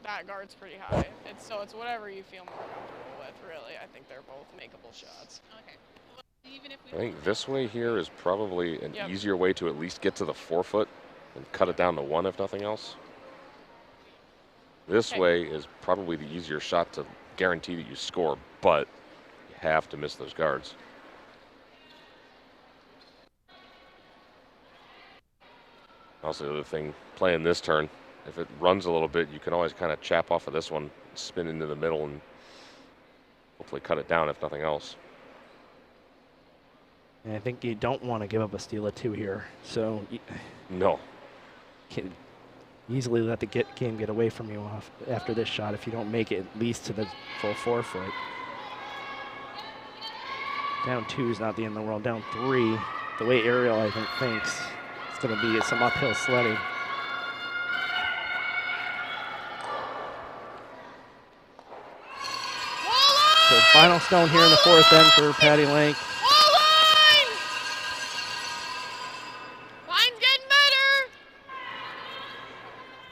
that guard's pretty high. It's whatever you feel more comfortable with, really. I think they're both makeable shots. Okay. I think this way here is probably an Yep. easier way to at least get to the 4-foot and cut it down to 1 if nothing else. This Okay. way is probably the easier shot to guarantee that you score, but you have to miss those guards. Also, the other thing, playing this turn, if it runs a little bit, you can always kind of chap off of this one, spin into the middle, and hopefully cut it down if nothing else. And I think you don't want to give up a steal of 2 here. So you No. can easily let the game get away from you after this shot if you don't make it at least to the full 4-foot. Down 2 is not the end of the world. Down 3, the way Ariel, I think, thinks, it's going to be some uphill sledding. So final stone here in the 4th end for Patty Link. Wall line! Line's getting better.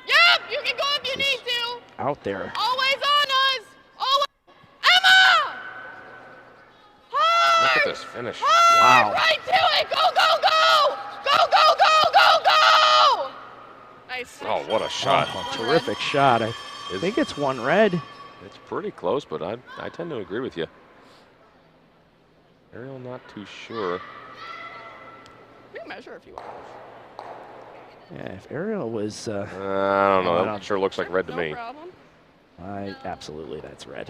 Yep, you can go if you need to. Out there. Always on us. Always. Emma! Hard! Look at this finish. Wow. Right to it. Go, go, go! Go, go, go, go, go! Nice. Oh, what a shot. Oh, terrific shot. I think it's 1 red. It's pretty close, but I tend to agree with you. Ariel, not too sure. We can measure if you want. Yeah, if Ariel was, I don't know. I That don't- sure looks like red to No me. problem. absolutely, that's red.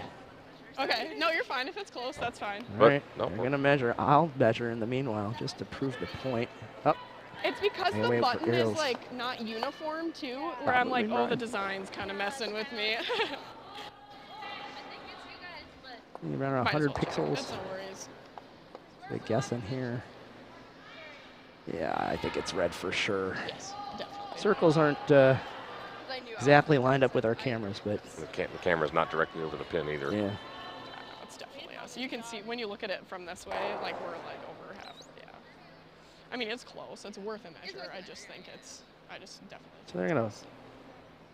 Okay. No, you're fine. If it's close, that's fine. All But, right, no, we're going to measure. I'll measure in the meanwhile, just to prove the point. Oh, It's because Hang the away for button is Ariel's. like not uniform too, where I'm like, Probably oh, the mine. design's kind of messing with me. around Might as 100 well check. pixels. That's no worries. They guess in here. Yeah, I think it's red for sure. Yes, definitely. Circles aren't exactly lined up with our cameras, but The camera's not directly over the pin either. yeah. That's definitely us. You can see when you look at it from this way, like we're like over half. Yeah. I mean, it's close. It's worth a measure. I just think I just definitely. So they're going to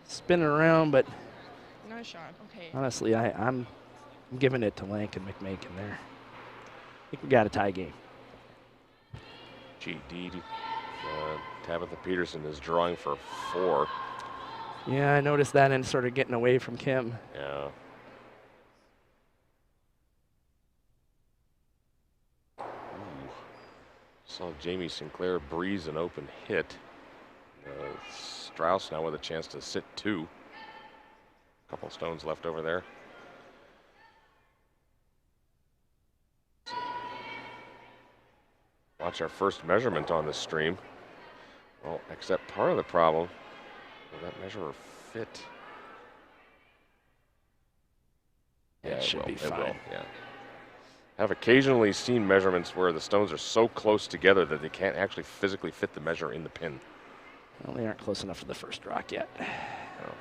spin it around, but Nice shot. Okay. honestly, I'm giving it to Lank and McMakin there. I think we got a tie game. GD. Tabitha Peterson is drawing for 4. Yeah, I noticed that and sort of getting away from Kim. Yeah. Ooh. Saw Jamie Sinclair breeze an open hit. Strauss now with a chance to sit 2. Couple stones left over there. Watch our first measurement on this stream. Well, except part of the problem, will that measurer fit? Yeah, It should be It will, fine. yeah. I've occasionally seen measurements where the stones are so close together that they can't actually physically fit the measure in the pin. Well, they aren't close enough for the first rock yet. Oh.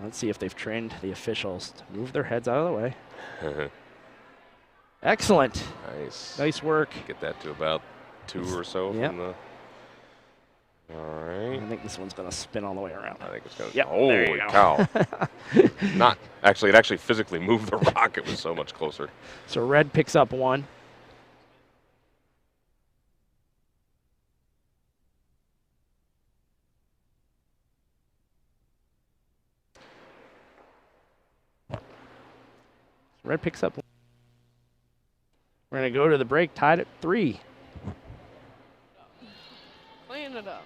Let's see if they've trained the officials to move their heads out of the way. Excellent. Nice. Nice work. Get that to about 2 or so Yep. from the. All right. I think this one's going to spin all the way around. I think it's going to. Yep, there Holy you go. cow. Not actually, it actually physically moved the rock. It was so much closer. So red picks up 1. Red picks up 1. We're going to go to the break, tied at 3. Clean it up.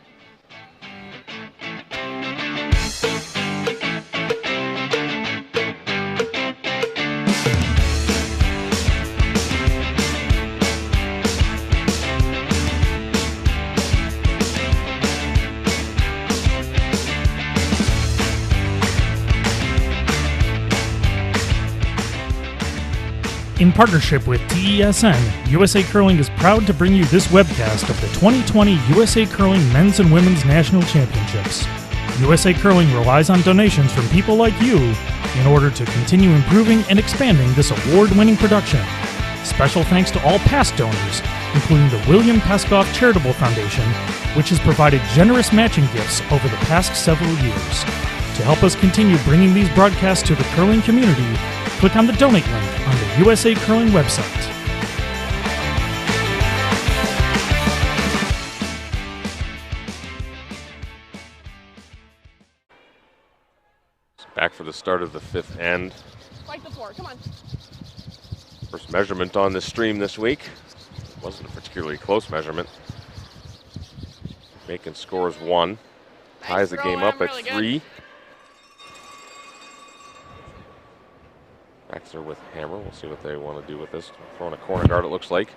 In partnership with TESN, USA Curling is proud to bring you this webcast of the 2020 USA Curling Men's and Women's National Championships. USA Curling relies on donations from people like you in order to continue improving and expanding this award-winning production. Special thanks to all past donors, including the William Paskoff Charitable Foundation, which has provided generous matching gifts over the past several years. To help us continue bringing these broadcasts to the curling community, click on the donate link on the USA Curling website. Back for the start of the 5th end. Like the 4. Come on. First measurement on this stream this week. Wasn't a particularly close measurement. McMakin scores 1. Ties the game up at 3. Traxler with hammer. We'll see what they want to do with this. Throwing a corner guard, it looks like.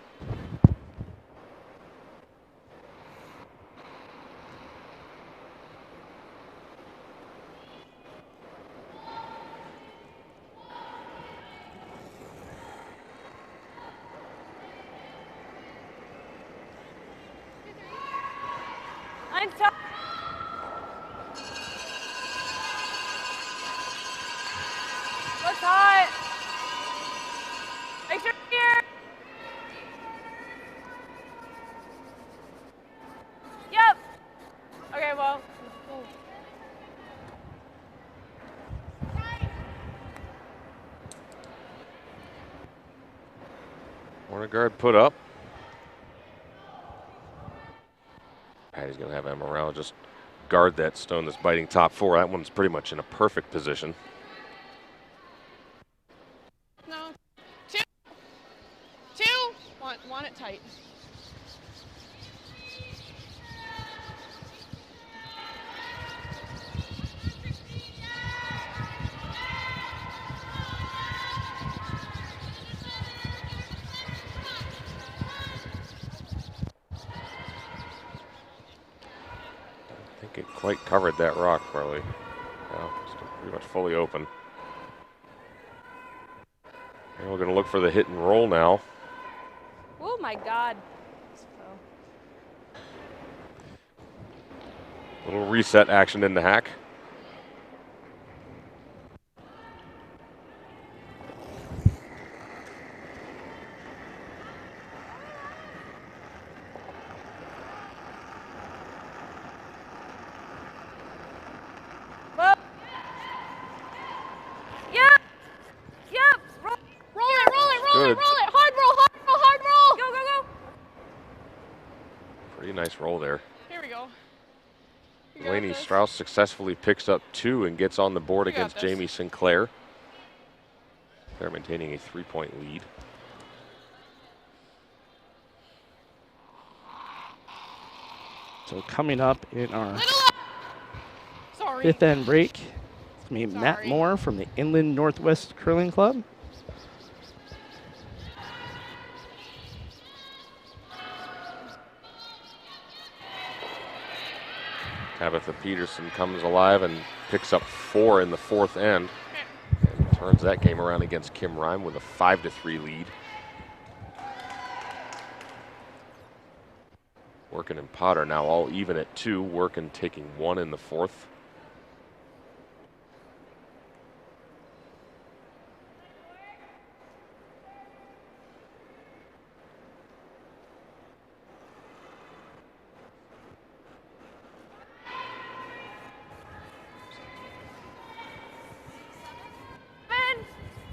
I'm tough. Looks hot. Make sure you're here. Yep. Okay, well. Corner guard put up. Patty's going to have Emma around. Just guard that stone that's biting top 4. That one's pretty much in a perfect position. No. 2. 2. Want it tight. I think it quite covered that rock, probably. Well, still pretty much fully open. And we're going to look for the hit and roll now. Oh my God. Little reset action in the hack. Well. Yep. Yep. Roll. Roll it, roll it, roll Good. it, roll it. Hard roll, hard roll, hard roll. Go, go, go. Pretty nice roll there. Here we go. You got Delaney this. Strauss successfully picks up 2 and gets on the board You got against this. Jamie Sinclair. They're maintaining a 3-point lead. So coming up in our Little up. Sorry. 5th end break, it's going to be Matt Sorry. Moore from the Inland Northwest Curling Club. Tabitha Peterson comes alive and picks up 4 in the 4th end and turns that game around against Kim Rhyme with a 5-3 lead. Workin and Potter now all even at 2. Workin taking 1 in the 4th.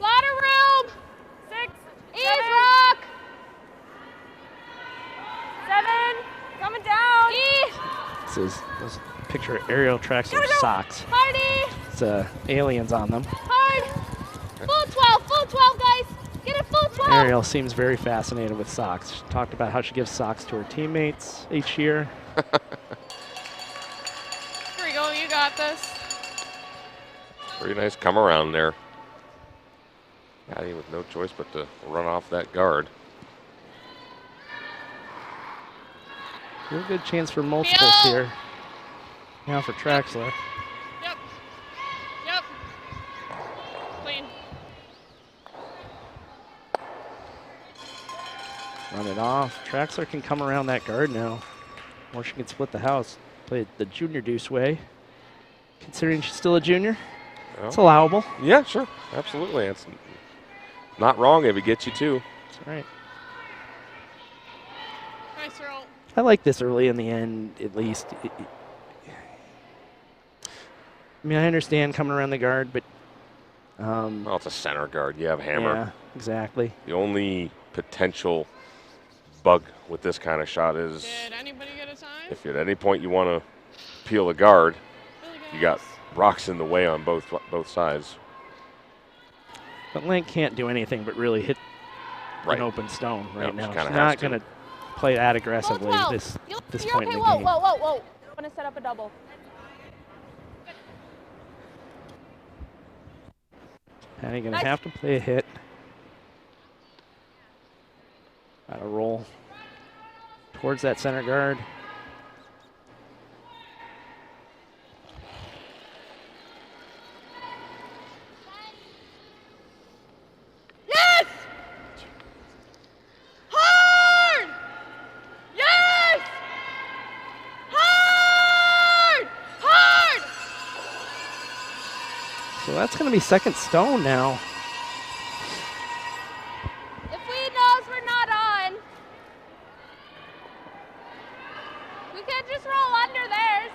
Lot of room. 6, Ease 7, rock. 7, coming down. Ease. This is a picture of aerial Traxler socks. Hardy. It's aliens on them. Hard. Full 12, guys. Get it full 12. Ariel seems very fascinated with socks. She talked about how she gives socks to her teammates each year. Here we go. You got this. Very nice come around there. Patty with no choice but to run off that guard. Real good chance for multiples here. Now for Traxler. Yep. Yep. Clean. Run it off. Traxler can come around that guard now. Or she can split the house. Play it the junior deuce way. Considering she's still a junior, it's allowable. Yeah, sure. Absolutely. It's not wrong if it gets you 2. That's right. Nice roll. I like this early in the end, at least. I mean, I understand coming around the guard, but... Well, it's a center guard. You have hammer. Yeah, exactly. The only potential bug with this kind of shot is Did anybody get a time? if at any point you want to peel a guard, Really good. you got rocks in the way on both sides. But Link can't do anything but really hit Right. an open stone right Yep, now. she She's kinda has not to. going to play that Full aggressively 12. this You're point okay. in the Whoa, game. whoa, whoa, whoa. I'm going to set up a double. Patty going to Nice. have to play a hit. Got to roll towards that center guard. Yes! Hard! Yes! Hard! Hard! So that's going to be second stone now. If we knows we're not on, we could just roll under theirs.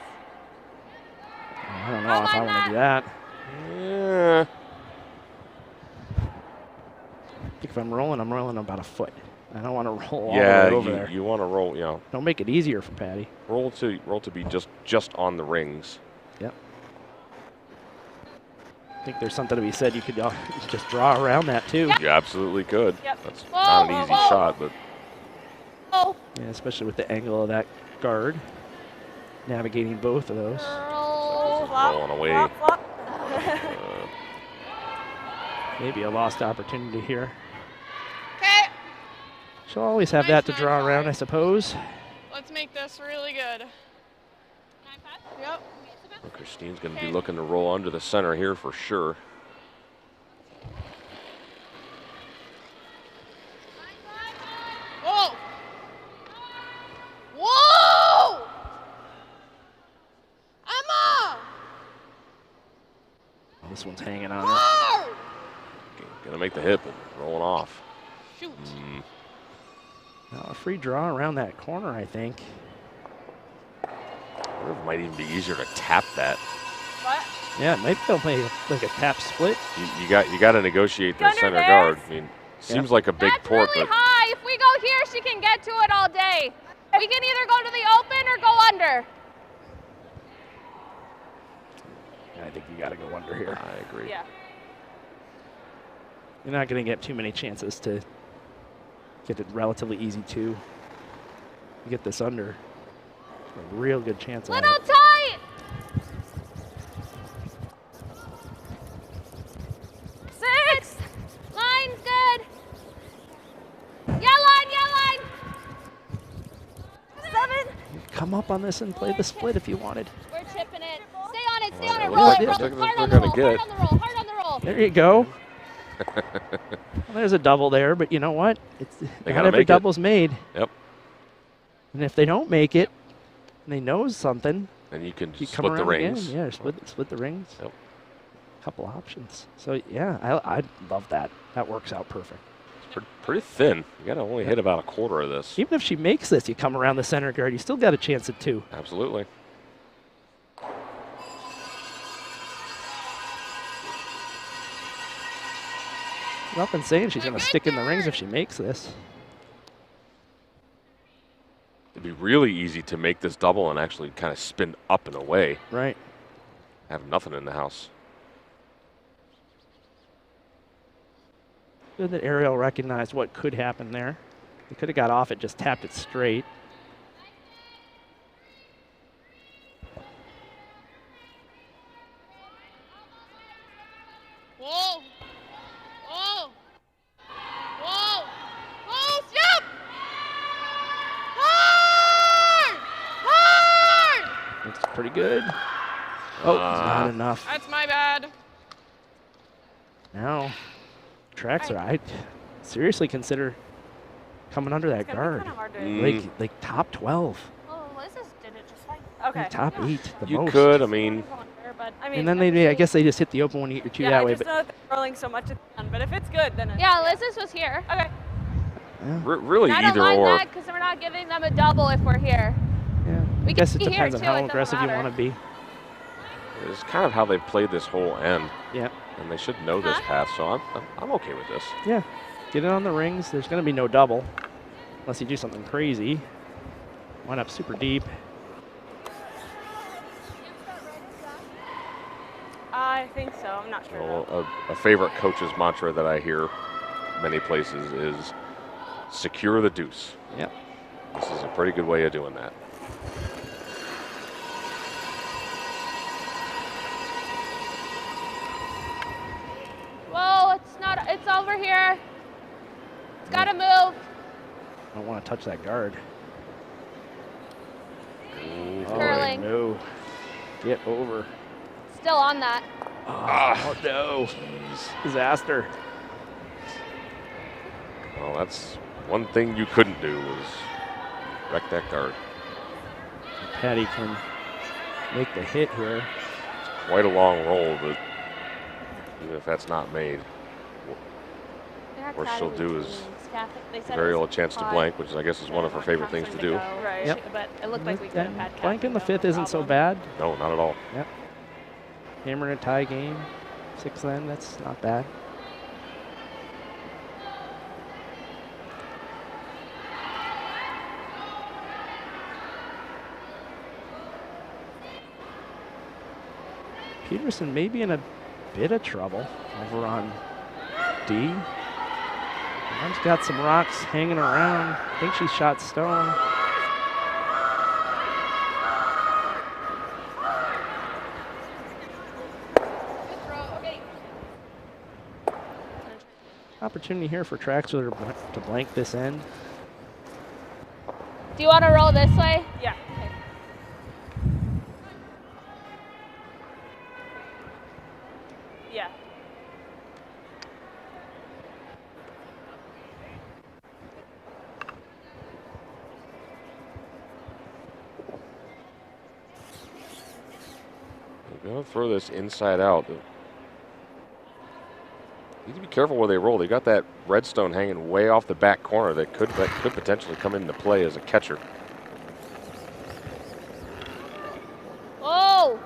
I don't know Don't if I mind want to do that. Yeah. I think if I'm rolling about a foot. I don't want to roll all Yeah, the way over there. you want to roll, Don't make it easier for Patty. roll to be just on the rings. Yep. I think there's something to be said. You could just draw around that too. You absolutely could. Yep. That's Whoa, not an whoa, easy whoa. shot, but Oh, Yeah, especially with the angle of that guard. Navigating both of those. girl. Flop, rolling away. flop, flop. Maybe a lost opportunity here. Okay, She'll always have that to draw around, I suppose. let's make this really good. Yep. Christine's going to be looking to roll under the center here for sure. Whoa! Whoa! Emma! This one's hanging on her. Hard! Going to make the hit, but rolling off. Shoot. Now a free draw around that corner, I think. I wonder if it might even be easier to tap that. What? Yeah, maybe they'll play like a tap split. You got to negotiate the Under center theirs. guard. I mean, seems like a big That's port, really but high. If we go here, she can get to it all day. We can either go to the open or go under. I think you got to go under here. I agree. Yeah. You're not going to get too many chances to get it relatively easy too. You get this under, a real good chance at Little it. tight. Six. Line's good. Yeah, line, yeah, line. 7. come up on this and play the split if you wanted. We're chipping it. Stay on it, stay on it. Well, Roll yeah, it, roll they're it. gonna- Hard on they're the roll, gonna hard get on the roll, hard on the roll. There you go. Well, there's a double there, but you know what? It's They not gotta every make it. double's made. Yep. And if they don't make it, and they know something, And you can you come split the around rings. again. Yeah, split the rings. Yep. Couple options. So yeah, I love that. That works out perfect. It's pretty thin. You got to only hit about a quarter of this. Even if she makes this, you come around the center guard, you still got a chance at 2. Absolutely. Nothing saying she's going to stick in the rings if she makes this. It'd be really easy to make this double and actually kind of spin up and away. Right. Have nothing in the house. Good that Ariel recognized what could happen there. They could have got off it, just tapped it straight. Whoa. Whoa. Whoa. Whoa, step! Hard! Hard! Looks pretty good. Oh, not Uh, enough. That's my bad. Now, Traxler, I'd seriously consider coming under that It's gonna be guard. kind of hard to. Like top 12, Oh, Liz did it just fine. Okay. top 8, the You most. could, I mean, But I mean, And then I guess they just hit the open one, you get your 2 yeah, that I way. just But know that they're rolling so much at the end. But if it's good, then it's Yeah, Liz's was here. okay. yeah, really And I don't either mind or. that because we're not giving them a double if we're here. yeah. We I guess it can be depends here on too, how it doesn't aggressive you matter. want to be. It's kind of how they've played this whole end, Yeah, and they should know this path. So I'm okay with this. yeah. Get it on the rings. There's going to be no double unless you do something crazy. Went up super deep. I think so. I'm not sure. Well, a favorite coach's mantra that I hear many places is secure the deuce. Yep. This is a pretty good way of doing that. Whoa, it's over here. It's got to move. I don't want to touch that guard. Curling. No. Get over. Still on that. Oh, no. Disaster. Well, that's one thing you couldn't do was wreck that guard. Patty can make the hit here. Quite a long roll, but even if that's not made, what she'll do is very little chance to blank, which I guess is one of her favorite things to do. Right. Yep. But it looked like we could have had Blank in the Catherine 5th go, no isn't so problem. bad. No, not at all. Yep. Hammer in a tie game. 6 then, that's not bad. Peterson may be in a bit of trouble over on D. Mom's got some rocks hanging around. I think she shot stone. Opportunity here for Traxler to blank this end. Do you want to roll this way? Yeah. Yeah. They're going to throw this inside out. Need to be careful where they roll. They got that redstone hanging way off the back corner that could potentially come into play as a catcher. Whoa.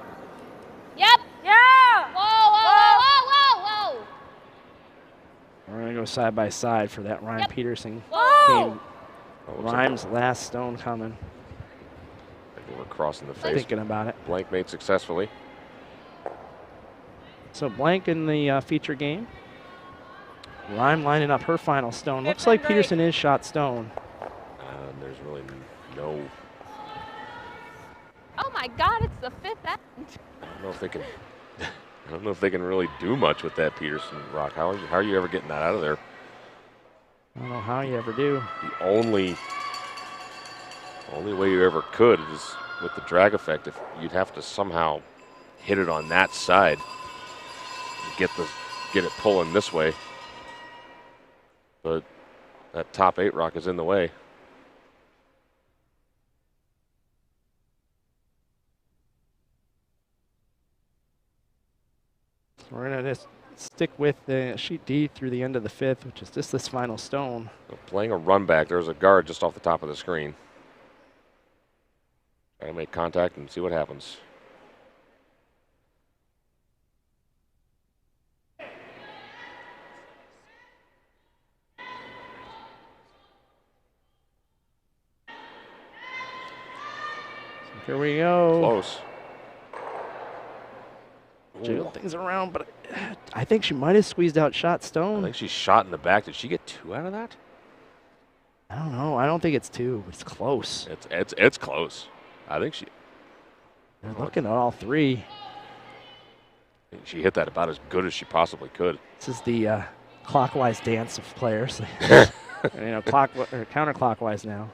Yep. Yeah. Whoa, whoa, whoa, whoa, whoa, We're going to go side by side for that Ryan Yep. Peterson whoa. game. Oh, looks like Rhymes last stone coming. they were crossing the face. Thinking about it. Blank made successfully. So blank in the feature game. Rhyme lining up her final stone. Fifth Looks like and Peterson is shot stone. There's really no. Oh my God, it's the 5th end. I don't know if they can. I don't know if they can really do much with that Peterson rock. How are you ever getting that out of there? I don't know how you ever do. The only Only way you ever could is with the drag effect. If you'd have to somehow hit it on that side, and get it pulling this way. But that top 8 rock is in the way. So we're going to just stick with the sheet D through the end of the 5th, which is just this final stone. So playing a run back, there's a guard just off the top of the screen. Try to make contact and see what happens. Here we go. Close. Jiggled things around, but I think she might have squeezed out shot I stone. think she shot in the back. Did she get 2 out of that? I don't know. I don't think it's 2, but it's close. It's close. I think They're looking at all 3. she hit that about as good as she possibly could. This is the clockwise dance of players. Counterclockwise now.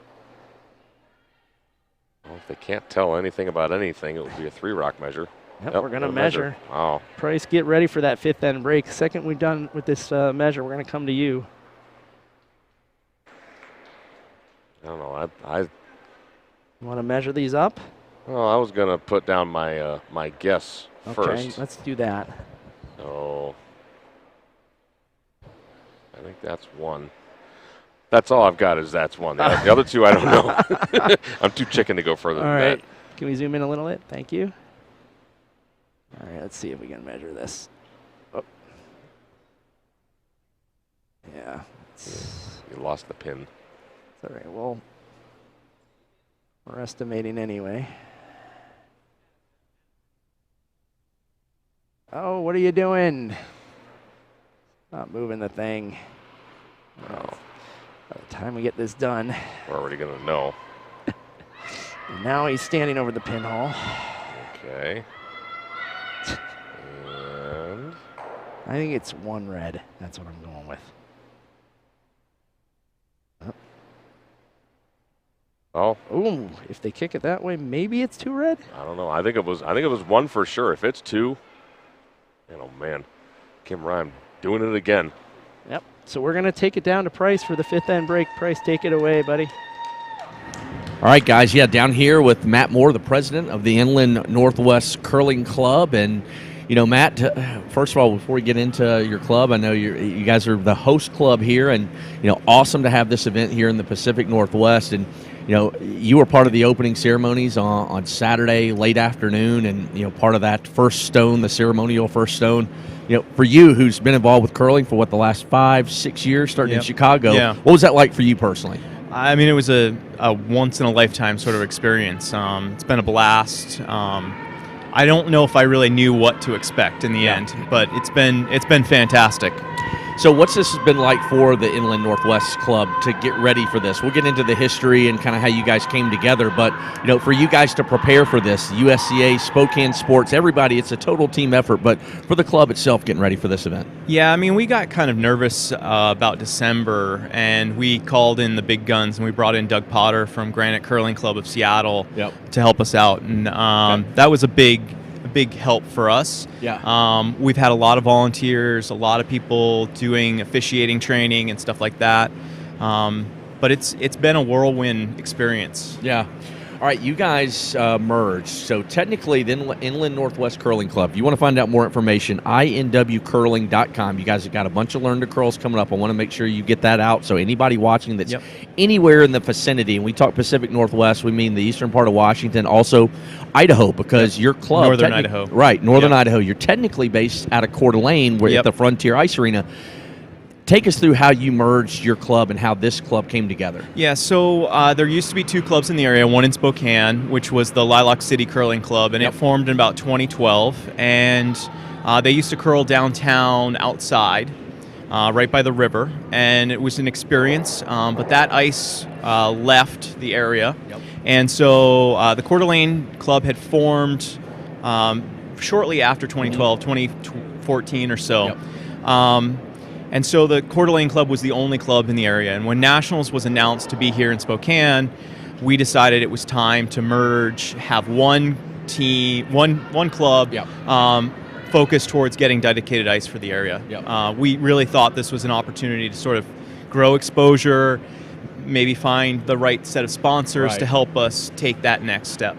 Well, if they can't tell anything about anything, it would be a 3 rock measure. Yep, we're going to measure. Wow. Price, get ready for that 5th end break. The second we're done with this measure, we're going to come to you. I don't know. I You want to measure these up? well, I was gonna put down my my guess Okay, first. let's do that. So I think that's 1. That's all I've got is that's 1. The other 2 I don't know. I'm too chicken to go further All than right. that. Can we zoom in a little bit? Thank you. All right, let's see if we can measure this. Oh. Yeah. You lost the pin. It's all right. Well, we're estimating anyway. Oh, what are you doing? Not moving the thing. No. By the time we get this done. We're already gonna know. And now he's standing over the pinhole. Okay. And I think it's 1 red. That's what I'm going with. oh, Ooh, if they kick it that way, maybe it's 2 red. I don't know. I think it was 1 for sure. If it's 2, oh man, Kim Ryan doing it again. Yep. So we're going to take it down to Price for the 5th end break. Price, take it away, buddy. All right, guys. Yeah, down here with Matt Moore, the president of the Inland Northwest Curling Club. And, you know, Matt, first of all, before we get into your club, I know you guys are the host club here. And, you know, awesome to have this event here in the Pacific Northwest. And, you know, you were part of the opening ceremonies on Saturday, late afternoon. And, you know, part of that first stone, the ceremonial first stone. You know, for you, who's been involved with curling for, the last 5-6 years, starting in Chicago, what was that like for you personally? I mean, it was a once-in-a-lifetime sort of experience. It's been a blast. I don't know if I really knew what to expect in the end, but it's been fantastic. So what's this been like for the Inland Northwest Club to get ready for this? We'll get into the history and kind of how you guys came together, but you know, for you guys to prepare for this, USCA, Spokane Sports, everybody, it's a total team effort, but for the club itself getting ready for this event. Yeah, I mean, we got kind of nervous about December, and we called in the big guns, and we brought in Doug Potter from Granite Curling Club of Seattle to help us out, and that was a big help for us. We've had a lot of volunteers, a lot of people doing officiating training and stuff like that. But it's been a whirlwind experience. Yeah. All right, you guys merged. So technically, the Inland Northwest Curling Club, if you want to find out more information, inwcurling.com. You guys have got a bunch of Learn to Curls coming up. I want to make sure you get that out. So anybody watching that's anywhere in the vicinity, and we talk Pacific Northwest, we mean the eastern part of Washington, also Idaho, because your club. Northern Idaho. Right, Northern Idaho. You're technically based out of Coeur d'Alene, where at the Frontier Ice Arena. Take us through how you merged your club and how this club came together. Yeah, so there used to be 2 clubs in the area, one in Spokane, which was the Lilac City Curling Club, and it formed in about 2012. And they used to curl downtown outside, right by the river, and it was an experience. But that ice left the area. And so the Coeur d'Alene Club had formed shortly after 2012, 2014 or so. And so the Coeur d'Alene Club was the only club in the area. And when Nationals was announced to be here in Spokane, we decided it was time to merge, have one team, one club, focused towards getting dedicated ice for the area. We really thought this was an opportunity to sort of grow exposure, maybe find the right set of sponsors to help us take that next step.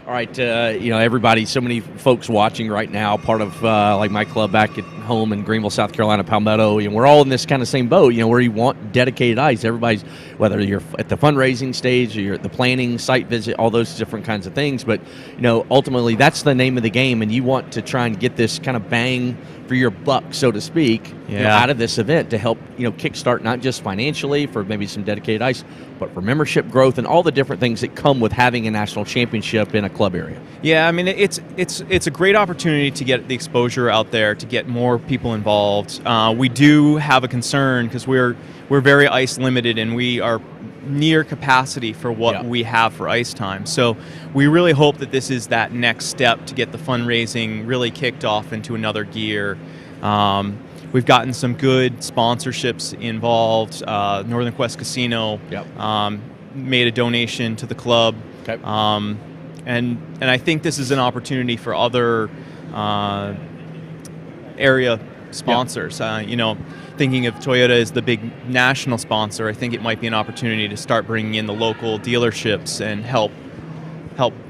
All right, everybody, so many folks watching right now, part of like my club back at home in Greenville, South Carolina, Palmetto, we're all in this kind of same boat, where you want dedicated ice. Everybody's, whether you're at the fundraising stage or you're at the planning, site visit, all those different kinds of things. But, ultimately that's the name of the game, and you want to try and get this kind of bang for your buck, so to speak, out of this event to help, kickstart not just financially for maybe some dedicated ice, but for membership growth and all the different things that come with having a national championship in a club area. Yeah, I mean, it's a great opportunity to get the exposure out there, to get more people involved. We do have a concern because we're very ice limited, and we are near capacity for what we have for ice time. So we really hope that this is that next step to get the fundraising really kicked off into another gear. We've gotten some good sponsorships involved. Northern Quest Casino made a donation to the club. And I think this is an opportunity for other area sponsors. Thinking of Toyota as the big national sponsor, I think it might be an opportunity to start bringing in the local dealerships and help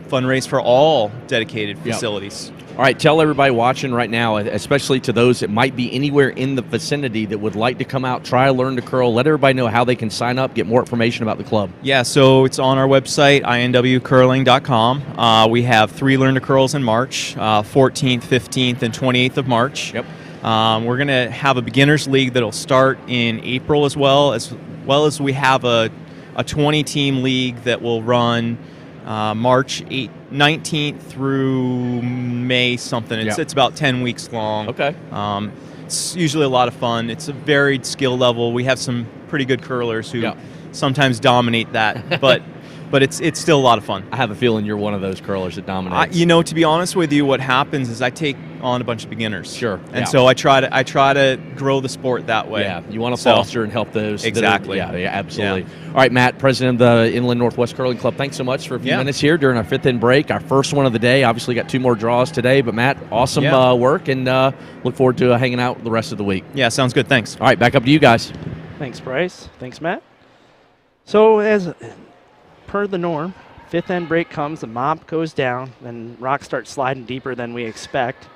fundraise for all dedicated facilities. All right, tell everybody watching right now, especially to those that might be anywhere in the vicinity that would like to come out, try Learn to Curl, let everybody know how they can sign up, get more information about the club. Yeah, so it's on our website, inwcurling.com. We have 3 Learn to Curls in March, 14th, 15th, and 28th of March. We're going to have a beginners league that'll start in April as well as we have a 20-team league that will run March 19th through May something. It's about 10 weeks long. It's usually a lot of fun. It's a varied skill level. We have some pretty good curlers who sometimes dominate that, but it's still a lot of fun. I have a feeling you're one of those curlers that dominates. To be honest with you, what happens is I take on a bunch of beginners. And so I try to grow the sport that way. You want to foster and help those. Exactly. Absolutely. All right, Matt, president of the Inland Northwest Curling Club, thanks so much for a few minutes here during our 5th inning break, our first one of the day. Obviously got 2 more draws today, but Matt, awesome work, and look forward to hanging out the rest of the week. Yeah, sounds good. Thanks. All right, back up to you guys. Thanks, Bryce. Thanks, Matt. So as per the norm, 5th end break comes, the mop goes down, then rocks start sliding deeper than we expect.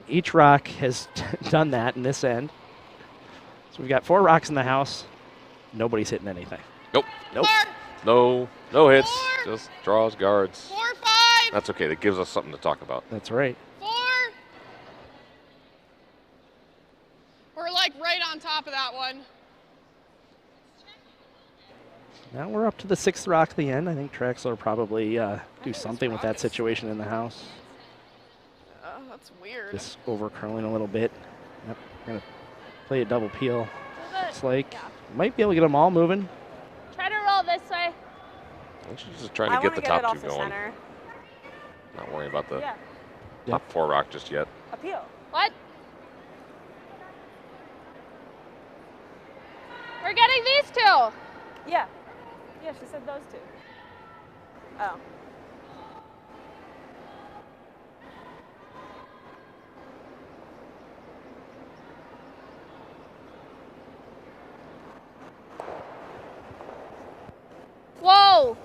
Each rock has done that in this end. So we've got 4 rocks in the house. Nobody's hitting anything. Nope. No hits. Just draws, guards. 4, 5. That's okay. That gives us something to talk about. That's right. 4. We're like right on top of that one. Now we're up to the 6th rock at the end. I think Traxler will probably do something with that situation in the house. That's weird. Just over curling a little bit. Yep, we're going to play a double peel. Looks like might be able to get them all moving. Try to roll this way. She's just trying to get the top 2 going. Center. Not worrying about the top 4 rock just yet. Appeal. What? We're getting these 2. Yeah. Yeah, she said those 2. Oh. Whoa.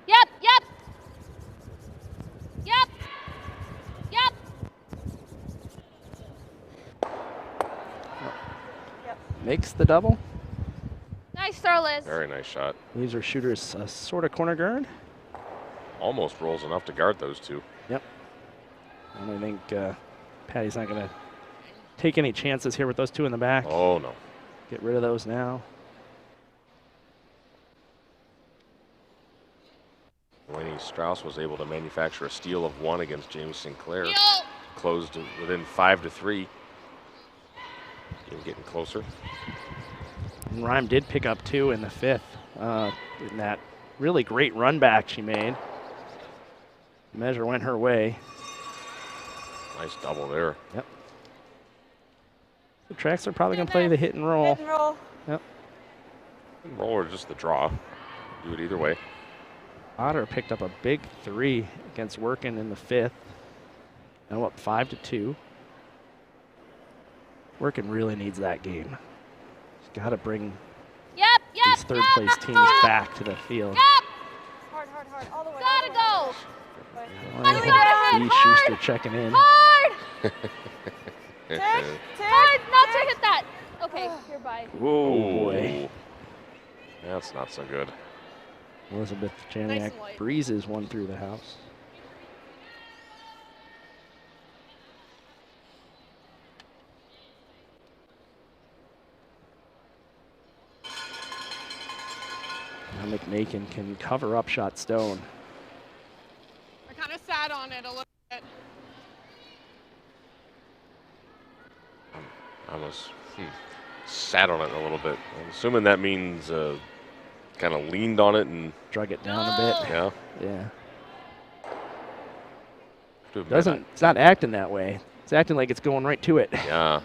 Yep. Makes the double. Nice throw, Liz. Very nice shot. Leaves her shooters sort of corner guard. Almost rolls enough to guard those 2. Yep. And I think Patty's not going to take any chances here with those 2 in the back. Oh, no. Get rid of those now. Laney Strauss was able to manufacture a steal of 1 against James Sinclair. Closed within 5-3. Getting closer. And Rhyme did pick up 2 in the 5th in that really great run back she made. Measure went her way. Nice double there. Yep. The Traxler probably going to play the hit and roll. Hit and roll. Yep. Roll or just the draw. Do it either way. Otter picked up a big 3 against Workin in the 5th. Now up 5-2. Workin really needs that game. He's got to bring these third-place teams back to the field. Hard, all the way. Gotta go. Schuster checking in. Hard. Tick. Hard. Not to hit that. Okay, you're by. Whoa, boy. That's not so good. Elizabeth Janiak Nice and light. breezes one through the house. Now McMakin can cover up shot Stone. I kind of sat on it a little bit. I almost sat on it a little bit. I'm assuming that means kind of leaned on it and Drug it down a bit. yeah. Yeah. To admit, Doesn't, it's not acting that way. It's acting like it's going right to it. Yeah.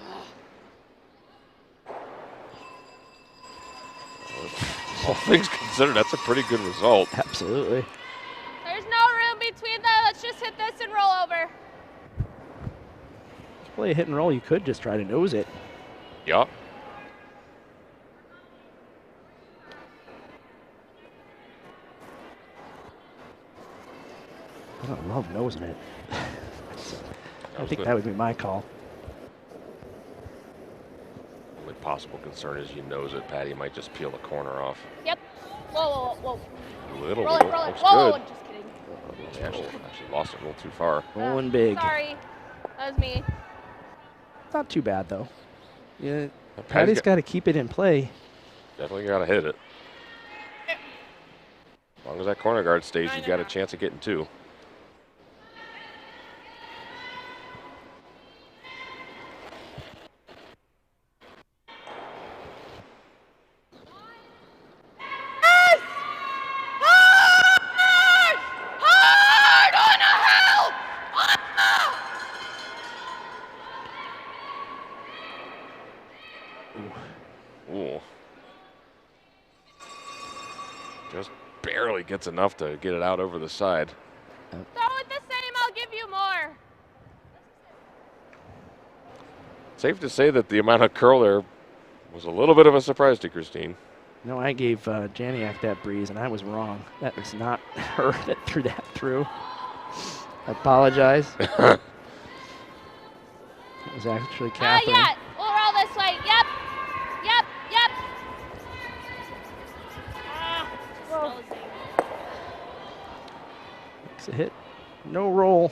All things considered, that's a pretty good result. Absolutely. There's no room between them. Let's just hit this and roll over. Play a hit and roll, you could just try to nose it. Yeah. I don't love nosing it. I think that would be my call. Only possible concern is you nose it, Patty. You might just peel the corner off. Yep. Whoa. A little Roll bit. it. Looks Whoa, good. just kidding. Actually lost it a little too far. Rolling big. Sorry. That was me. It's not too bad, though. Yeah, Patty's got to keep it in play. Definitely got to hit it. As long as that corner guard stays, you've got a chance of getting 2. Ooh. Just barely gets enough to get it out over the side. Throw it the same. I'll give you more. Safe to say that the amount of curl there was a little bit of a surprise to Christine. No, I gave Janiak that breeze, and I was wrong. That was not her that threw that through. I apologize. It was actually Catherine. Yeah. We'll roll this way. Yep. It's a hit. No roll.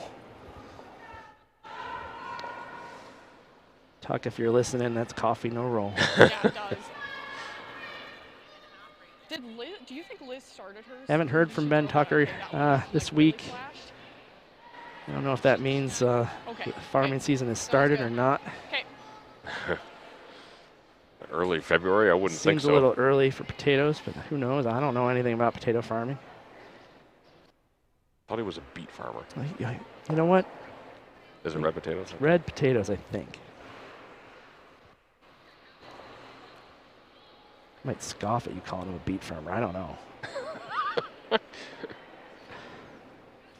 Tuck, if you're listening, that's coffee, no roll. Yeah, it does. Did Liz, do you think Liz started hers? Haven't heard from Ben Tucker this week. I don't know if that means the farming season has started or not. Okay. Early February, I wouldn't think Seems so. a little early for potatoes, but who knows? I don't know anything about potato farming. Thought he was a beet farmer. You know what? Is it red potatoes? Red potatoes, I think. Might scoff at you calling him a beet farmer. I don't know.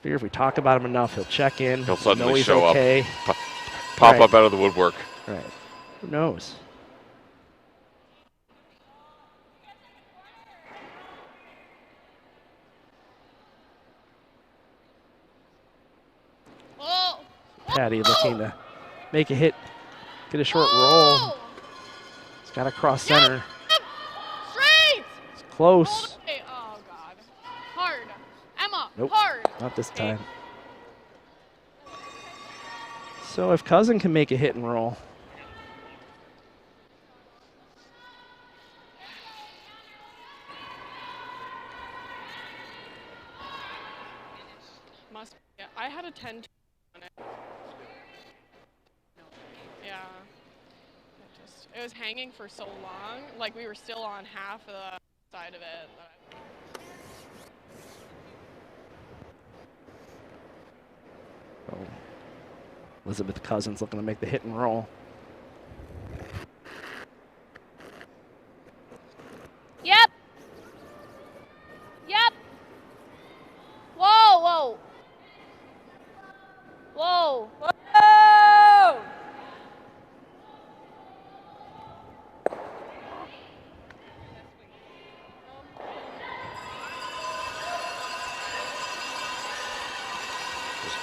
Figure if we talk about him enough, he'll check in. He'll suddenly know he's show okay. up. Pop Right. up out of the woodwork. Right. Who knows? Oh. Patty looking to make a hit, get a short roll. It's got to cross center. Straight. It's close. Hey, oh, God. Hard. Emma, Nope, hard. not this time. So if Cousin can make a hit and roll, Must. Yeah, I had a 10 on it. Yeah. It was hanging for so long. Like, we were still on half of the side of it. oh, Elizabeth Cousins looking to make the hit and roll. Yep.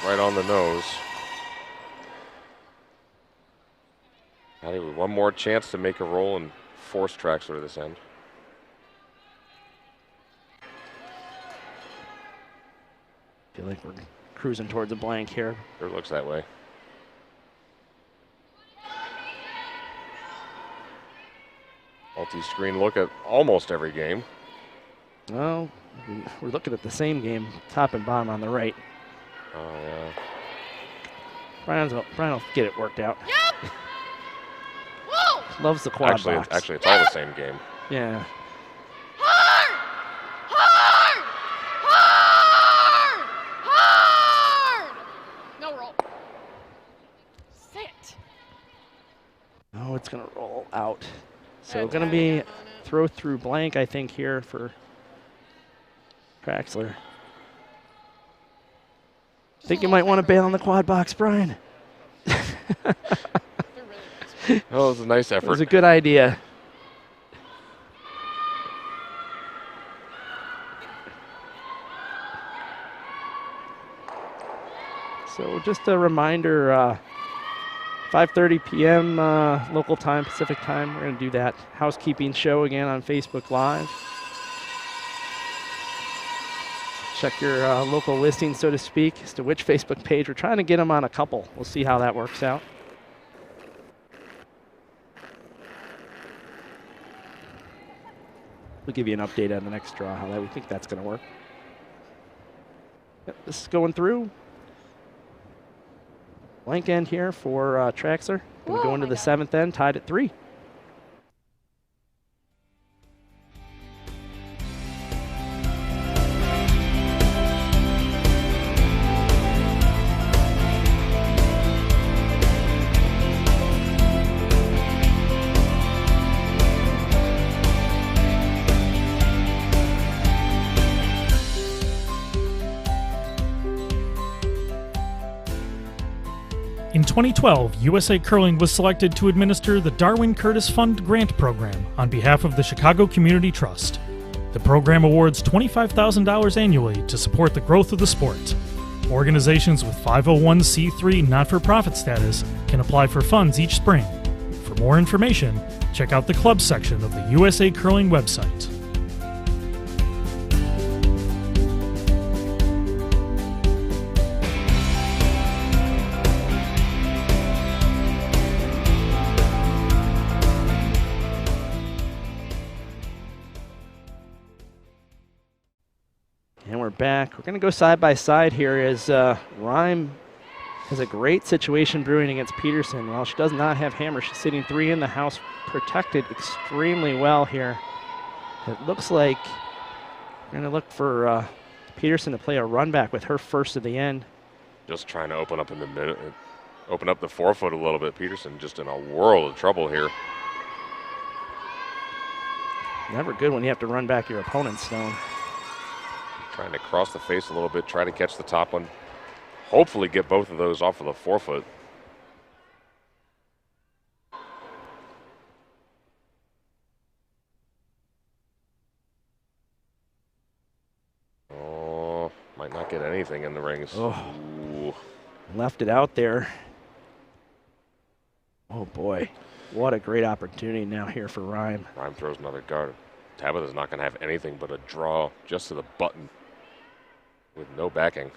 right on the nose. Patty with one more chance to make a roll and force Traxler to this end. Feel like we're cruising towards a blank here. Sure looks that way. Multi-screen look at almost every game. Well, we're looking at the same game, top and bottom on the right. Oh, yeah. Brian will get it worked out. Yep. Whoa. Loves the quad Actually, box. it's all the same game. Yeah. Hard. Hard. Hard. Hard. No roll. Sit. Oh, it's going to roll out. So That's going to right, be I'm on it. throw through blank, I think, here for Traxler. Think you might want to bail on the quad box, Brian. They're really nice. Oh, it was a nice It effort. was a good idea. So just a reminder, 5:30 p.m. Local time, Pacific time. We're going to do that housekeeping show again on Facebook Live. Check your local listing, so to speak, as to which Facebook page. We're trying to get them on a couple. We'll see how that works out. We'll give you an update on the next draw, how that we think that's going to work. Yep, this is going through. Blank end here for Traxler. Going to go Oh into my the God. 7th end, tied at 3. In 2012, USA Curling was selected to administer the Darwin Curtis Fund Grant Program on behalf of the Chicago Community Trust. The program awards $25,000 annually to support the growth of the sport. Organizations with 501c3 not-for-profit status can apply for funds each spring. For more information, check out the club section of the USA Curling website. And we're back. We're going to go side by side here as Rhyme has a great situation brewing against Peterson. While she does not have hammer, she's sitting 3 in the house, protected extremely well here. It looks like we're going to look for Peterson to play a run back with her first of the end. Just trying to open up in the middle, open up the forefoot a little bit. Peterson just in a world of trouble here. Never good when you have to run back your opponent's stone. Trying to cross the face a little bit, try to catch the top one. Hopefully get both of those off of the forefoot. Oh, might not get anything in the rings. Oh. Ooh. Left it out there. Oh boy, what a great opportunity now here for Rhyme. Rhyme throws another guard. Tabitha's not going to have anything but a draw just to the button with no backing.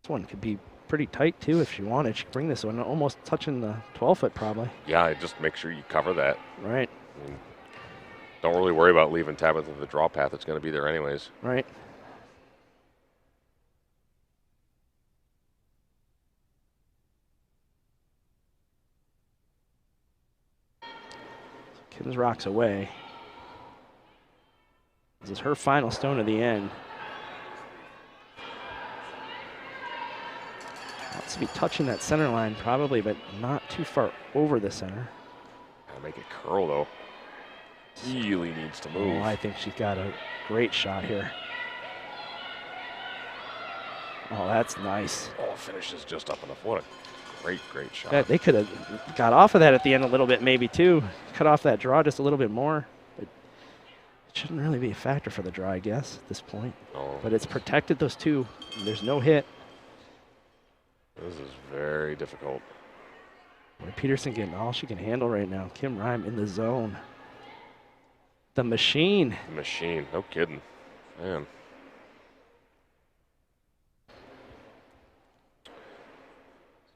This one could be pretty tight too if she wanted. She could bring this one almost touching the 12-foot probably. Yeah, just make sure you cover that. Right, I mean, don't really worry about leaving Tabitha the draw path. It's going to be there anyways. right. Kim's rocks away. This is her final stone of the end. Wants to be touching that center line probably, but not too far over the center. Gotta make it curl though. Really needs to move. Oh, I think she's got a great shot here. Oh, that's nice. Oh, finishes just up enough. What a Great shot. They could have got off of that at the end a little bit, maybe too. Cut off that draw just a little bit more. But it shouldn't really be a factor for the draw, I guess, at this point. Oh. But it's protected those two. There's no hit. This is very difficult. Boy, Peterson getting all she can handle right now. Kim Rime in the zone. The machine. The machine. No kidding. Man.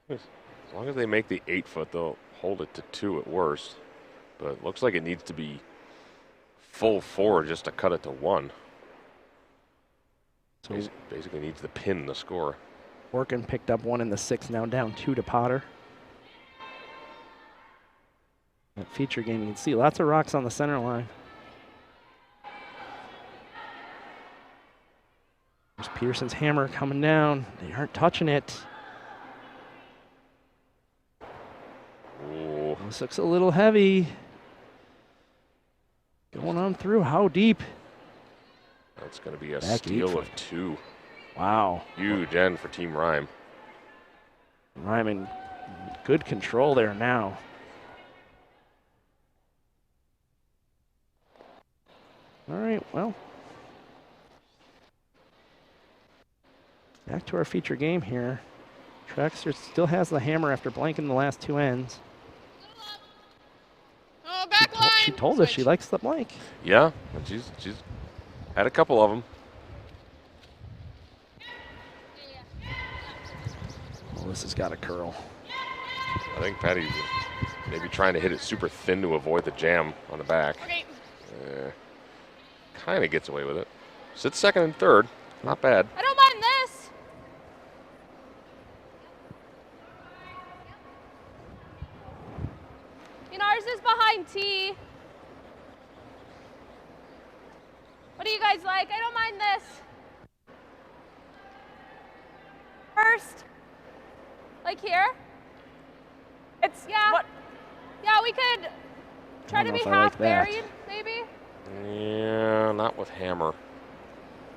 As long as they make the 8-foot, they'll hold it to 2 at worst. But it looks like it needs to be full 4 just to cut it to 1. So basically needs to pin the score. Orkin picked up 1 in the 6, now down 2 to Potter. That feature game, you can see lots of rocks on the center line. There's Peterson's hammer coming down. They aren't touching it. Ooh. This looks a little heavy. Going on through. How deep? That's going to be a Back steal of 2. Wow. Huge end for Team Rime. Rime in good control there now. All right, well. Back to our feature game here. Traxler still has the hammer after blanking the last 2 ends. Oh, back line. She told us she likes the blank. Yeah, and she's had a couple of them. Oh, this has got a curl. I think Patty's maybe trying to hit it super thin to avoid the jam on the back. Okay. Kind of gets away with it. Sits second and third. Not bad. I don't mind this. You know, ours is behind T. What do you guys like? I don't mind this. First, like here. It's Yeah. what? Yeah, we could try to know be if I half like that. buried, maybe. Yeah, not with hammer.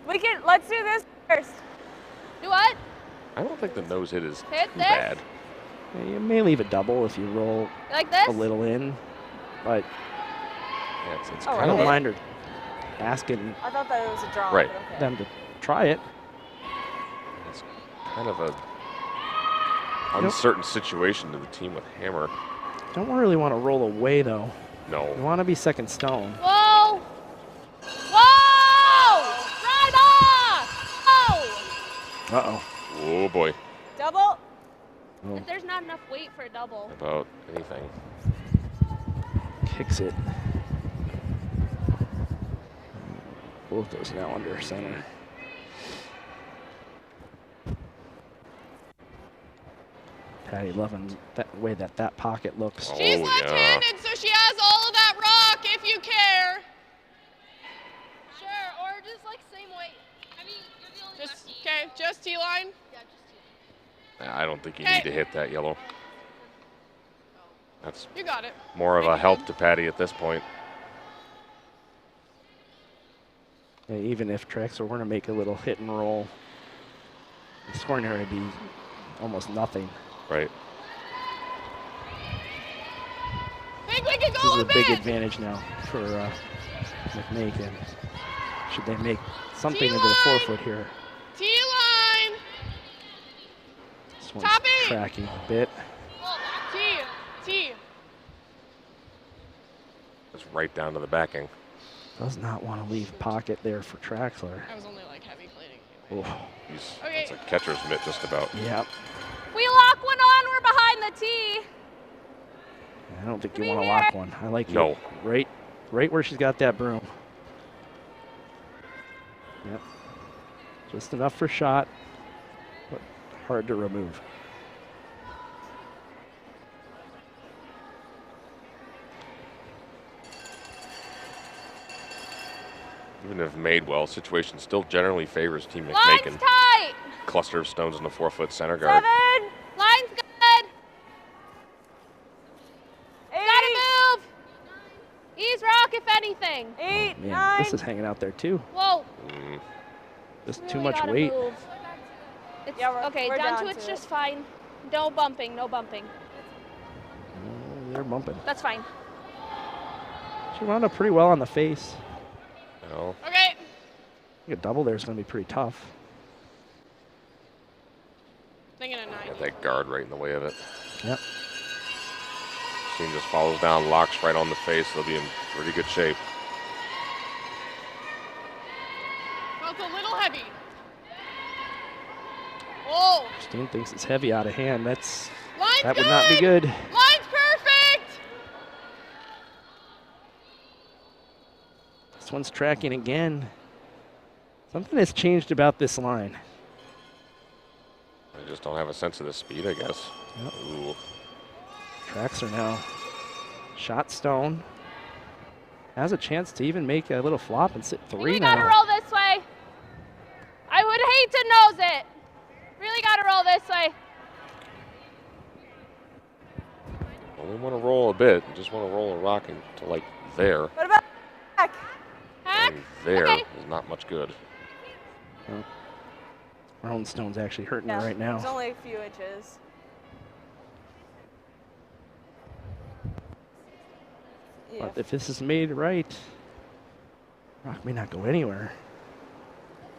Let's do this first. Do what? I don't think the nose hit is Hit too this? bad. Yeah, you may leave a double if you roll Like this? a little in, but Yeah, it's Oh, I kind don't of mind her asking I thought that was a draw. Right. but okay. them to try it. it's kind of a uncertain situation to the team with hammer. Don't really want to roll away though. You No. want to be second stone. Whoa! Whoa! Right off! Oh! Uh-oh. Oh boy. Double. Oh, There's not enough weight for a double. About anything. kicks it. Both those now under center. Patty loving that way that pocket looks. Oh, She's yeah. left-handed, so she has all of that rock if you care. Sure, or just like same weight. I mean, you're the only Just, lefty. okay, just T-line. Yeah, just you. I don't think you Okay. need to hit that yellow. That's You got it. more of a help to Patty at this point. Yeah, even if Traxler were to make a little hit and roll, the scoring area would be almost nothing. Right. Think we can This go is a a big bit. advantage now for McMakin. Should they make something into the T-line. 4-foot here? T-line. This one's Top eight. tracking a bit. T. It's right down to the backing. Does not want to leave pocket there for Traxler. I was only like heavy plating. Oh, Okay. It's a catcher's mitt just about. yep. We lock one on, we're behind the tee. I don't think you Come want to here. lock one. I like you. No. Right where she's got that broom. Yep. Just enough for shot, but hard to remove. Even if made well, situation still generally favors Team Line's McMakin. tight. Cluster of stones in the 4-foot center guard. 7. Line's good. Gotta 8. move. Ease rock if anything. 8, Man, 9. this is hanging out there too. Whoa. Just Really too much gotta weight. move. It's, Yeah, we're okay, down down to to it's it. just fine. No bumping, no bumping. They're bumping. That's fine. She wound up pretty well on the face. No. Okay. I think a double there is going to be pretty tough. Thinking a 90. Got that guard right in the way of it. Yep. Team just follows down, locks right on the face. They'll be in pretty good shape. Well, it's a little heavy. Oh. Christine thinks it's heavy out of hand. Line's That would not be good. Line's perfect. This one's tracking again. Something has changed about this line. They just don't have a sense of the speed, I guess. Yep. Ooh. Traxler now. Shot stone. Has a chance to even make a little flop and sit 3 Really now. gotta roll this way. I would hate to nose it. Really gotta roll this way. Only want to roll a bit. You just want to roll a rock to like there. What about back? Hack? And there Okay. is not much good. Rolling stone's actually hurting her Yeah, right now. It's only a few inches. Yeah. But if this is made right, rock may not go anywhere.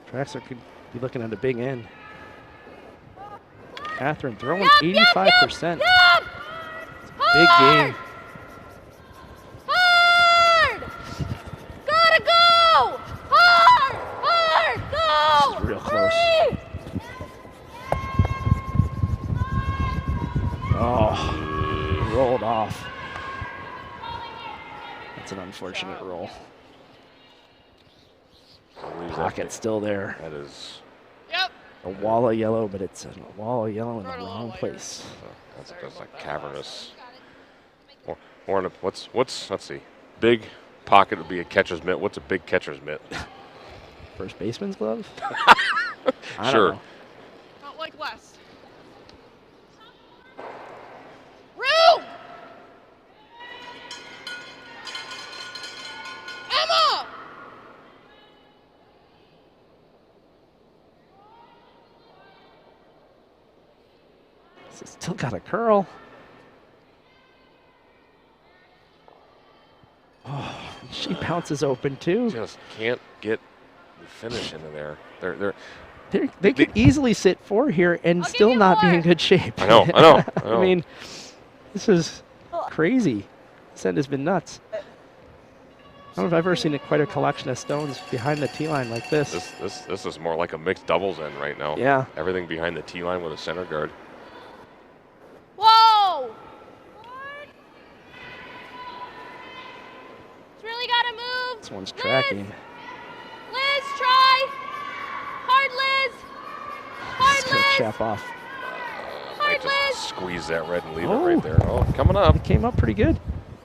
Traxler could be looking at a big end. Catherine throwing 85%. Yup! Big game. Hard! Gotta go! Hard! Hard! Go! This is real close. Hurry! Oh, rolled off. That's an unfortunate roll. Pocket's still there. That is. Yep. A wall of yellow, but it's a wall of yellow in the wrong place. That's like cavernous. Or in a, what's let's see. Big pocket would be a catcher's mitt. What's a big catcher's mitt? First baseman's glove? I don't Sure. know. Not like West. Room! Emma! This has still got a curl. Oh, she bounces open too. Just can't get the finish into there. They could easily sit 4 here and still not be in good shape. I know. I mean, this is crazy. This end has been nuts. I don't know if I've ever seen quite a collection of stones behind the tee line like this. This is more like a mixed doubles end right now. Yeah. Everything behind the tee line with a center guard. Whoa! It's really gotta move. This one's Liz! tracking. Liz, try. Hard, Liz. It's Hard, going to Liz. chap off. Might Hard, Liz. just squeeze that red and leave Oh. it right there. Oh, coming up. It came up pretty good.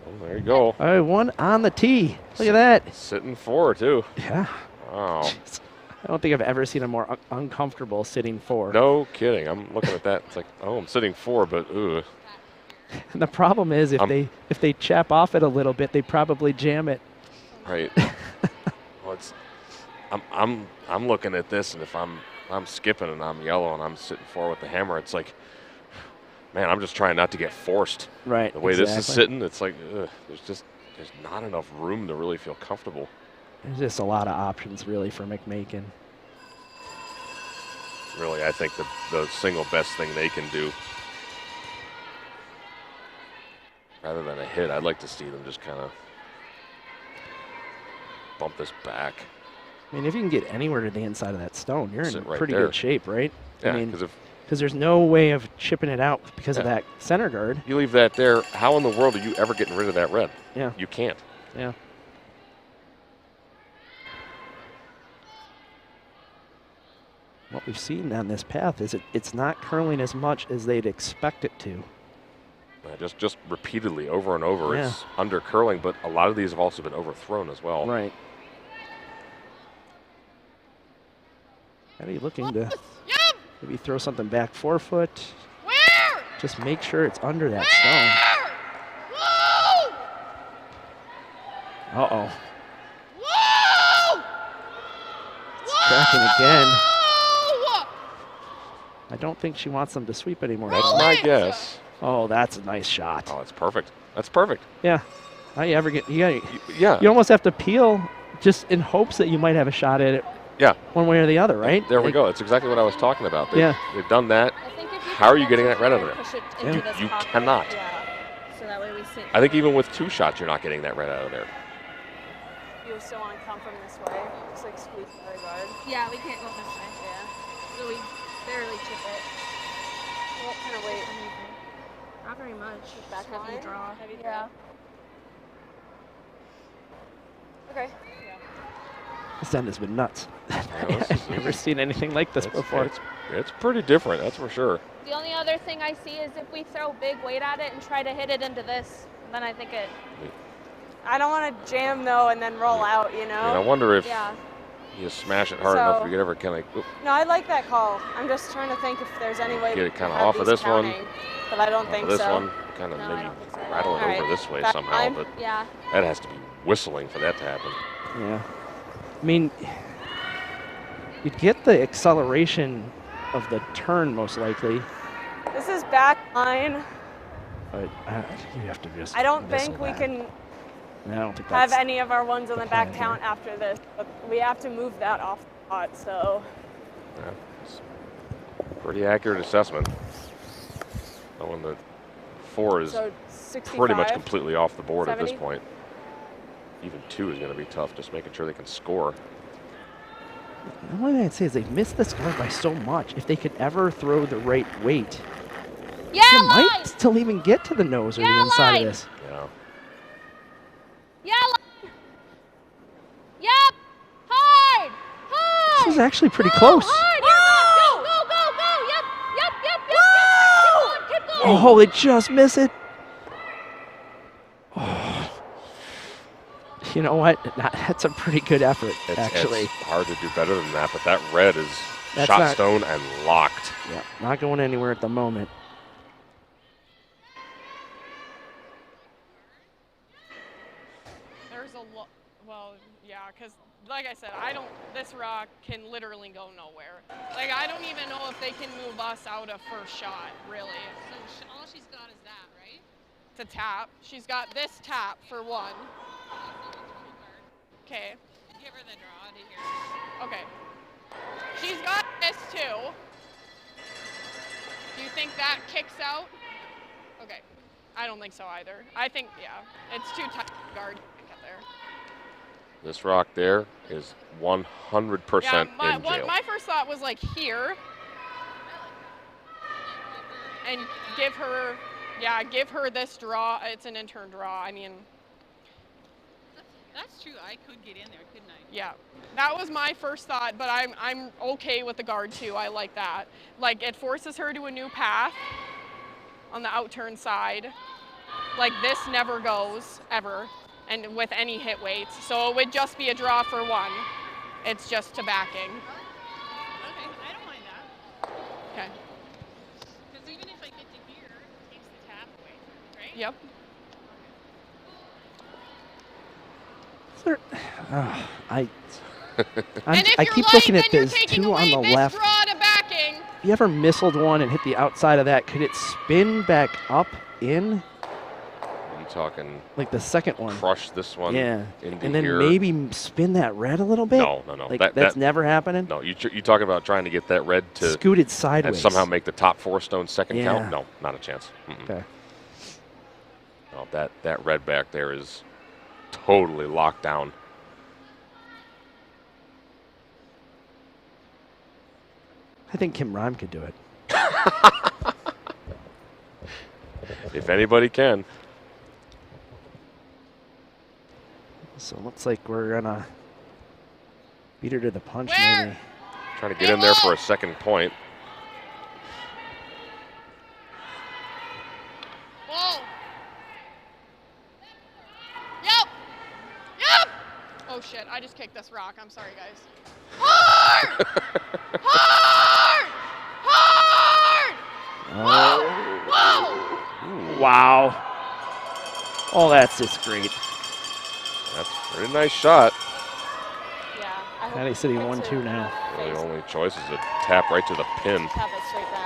Oh, there you go. All right, one on the tee. Look at that. Sitting 4 too. Yeah. Wow. Jeez. I don't think I've ever seen a more uncomfortable sitting 4. No kidding. I'm looking at that. It's like, oh, I'm sitting 4, but ooh. And the problem is if they chap off it a little bit, they probably jam it. Right. Well, it's, I'm looking at this, and if I'm skipping and I'm yellow and I'm sitting 4 with the hammer, it's like, man, I'm just trying not to get forced. Right. The way this is sitting, it's like, ugh, there's not enough room to really feel comfortable. There's just a lot of options really for McMakin. Really, I think the single best thing they can do, rather than a hit, I'd like to see them just kind of bump this back. I mean, if you can get anywhere to the inside of that stone, you're in Sit right pretty there. good shape, right? Yeah, I mean, because there's no way of chipping it out because of that center guard. you leave that there, how in the world are you ever getting rid of that red? Yeah. You can't. Yeah. What we've seen on this path is it's not curling as much as they'd expect it to. Just repeatedly, over and over, Yeah. it's under curling, but a lot of these have also been overthrown as well. Right. Are you looking to maybe throw something back 4 foot? Where? Just make sure it's under that stone. Whoa! Uh-oh. Whoa! It's cracking again. Whoa! I don't think she wants them to sweep anymore. That's my guess. Oh, that's a nice shot. Oh, that's perfect. That's perfect. Yeah. How you ever get? Yeah. You almost have to peel just in hopes that you might have a shot at it. Yeah. One way or the other, right? There we go. That's exactly what I was talking about. They've done that. I think if you How are you getting that red out of there? push it into this You pocket, cannot. Yeah. So that way we sit. I think even with 2 shots, you're not getting that red out of there. You still want to come from this way, just like squeeze the guard. Yeah, we can't go this way. Yeah. So we barely chip it. What kind of weight? Not very much. Back Heavy line? draw. Heavy Yeah. Okay. This end has been nuts. this I've never seen anything like this before. It's pretty different, that's for sure. The only other thing I see is if we throw big weight at it and try to hit it into this, then I think it. I don't want to jam though and then roll out, you know? And I wonder if Yeah. you smash it hard enough, you could ever kind of No, I like that call. I'm just trying to think if there's any way get we it can kind of have off of these this one, counting, but I don't think this so. one, kind of No, I maybe don't think so. rattle it All over right. this way Back somehow, line? but Yeah. that has to be whistling for that to happen. Yeah. I mean, you'd get the acceleration of the turn most likely, This is back line. but you have to just. I don't missile think we that. can I don't think have that's any of our ones on the the back plan count after this, but we have to move that off the spot, so. Yeah, it's pretty accurate assessment. Knowing that 4 is So 65. pretty much completely off the board at 70? this point. Even 2 is going to be tough, just making sure they can score. The only thing I'd say is they've missed this guard by so much. If they could ever throw the right weight, Yeah, they line. might still even get to the nose or Yeah, the inside line. of this. Yeah. Yeah, line. Yep. Hard. Hard. This is actually pretty Go close. Hard. Go, go, go, go. Yep. Keep going. Oh, they just miss it. Oh. You know what? That's a pretty good effort, actually. It's hard to do better than that, but that red is That's shot not- stone and locked. Yeah, not going anywhere at the moment. There's a lot. Well, yeah, because like I said, this rock can literally go nowhere. Like, I don't even know if they can move us out of first shot, really. So all she's got is that, right? To tap. She's got this tap for one. Okay. Give her the draw to hear. Okay. She's got this too. Do you think that kicks out? Okay. I don't think so either. I think, yeah, it's too tight to guard to get there. This rock there is 100% Yeah, in jail. my first thought was like here. And give her this draw. It's an intern draw. I mean, That's true. I could get in there, couldn't I? yeah, that was my first thought, but I'm okay with the guard too. I like that. Like, it forces her to a new path on the outturn side. Like, this never goes ever, and with any hit weights. So it would just be a draw for one. It's just to backing. Okay, I don't mind that. Okay. Because even if I get to here, it takes the tap away, right? Yep. I And if I you're keep light, looking at then you're this taking two on away the this left. draw to backing. If you ever missiled one and hit the outside of that, could it spin back up in? Are you talking Like the second one. crush this one Yeah. into And then here? maybe spin that red a little bit? No. Like that's never happening? No, you talking about trying to get that red to Scooted sideways. and somehow make the top 4 stone second Yeah. count? No, not a chance. Okay. No, that red back there is totally locked down. I think Kim Rhyme could do it. If anybody can. So it looks like we're gonna beat her to the punch Where? maybe. Trying to get in there for a second point. Whoa. Yep. Yep. Oh shit, I just kicked this rock. I'm sorry, guys. Hard! Hard! Hard! Oh. Whoa! Wow. Oh, that's just great. That's a pretty nice shot. Yeah. I hope Patty City it gets 1-2 her now. Really, face. only choice is to tap right to the pin. Tap it straight back.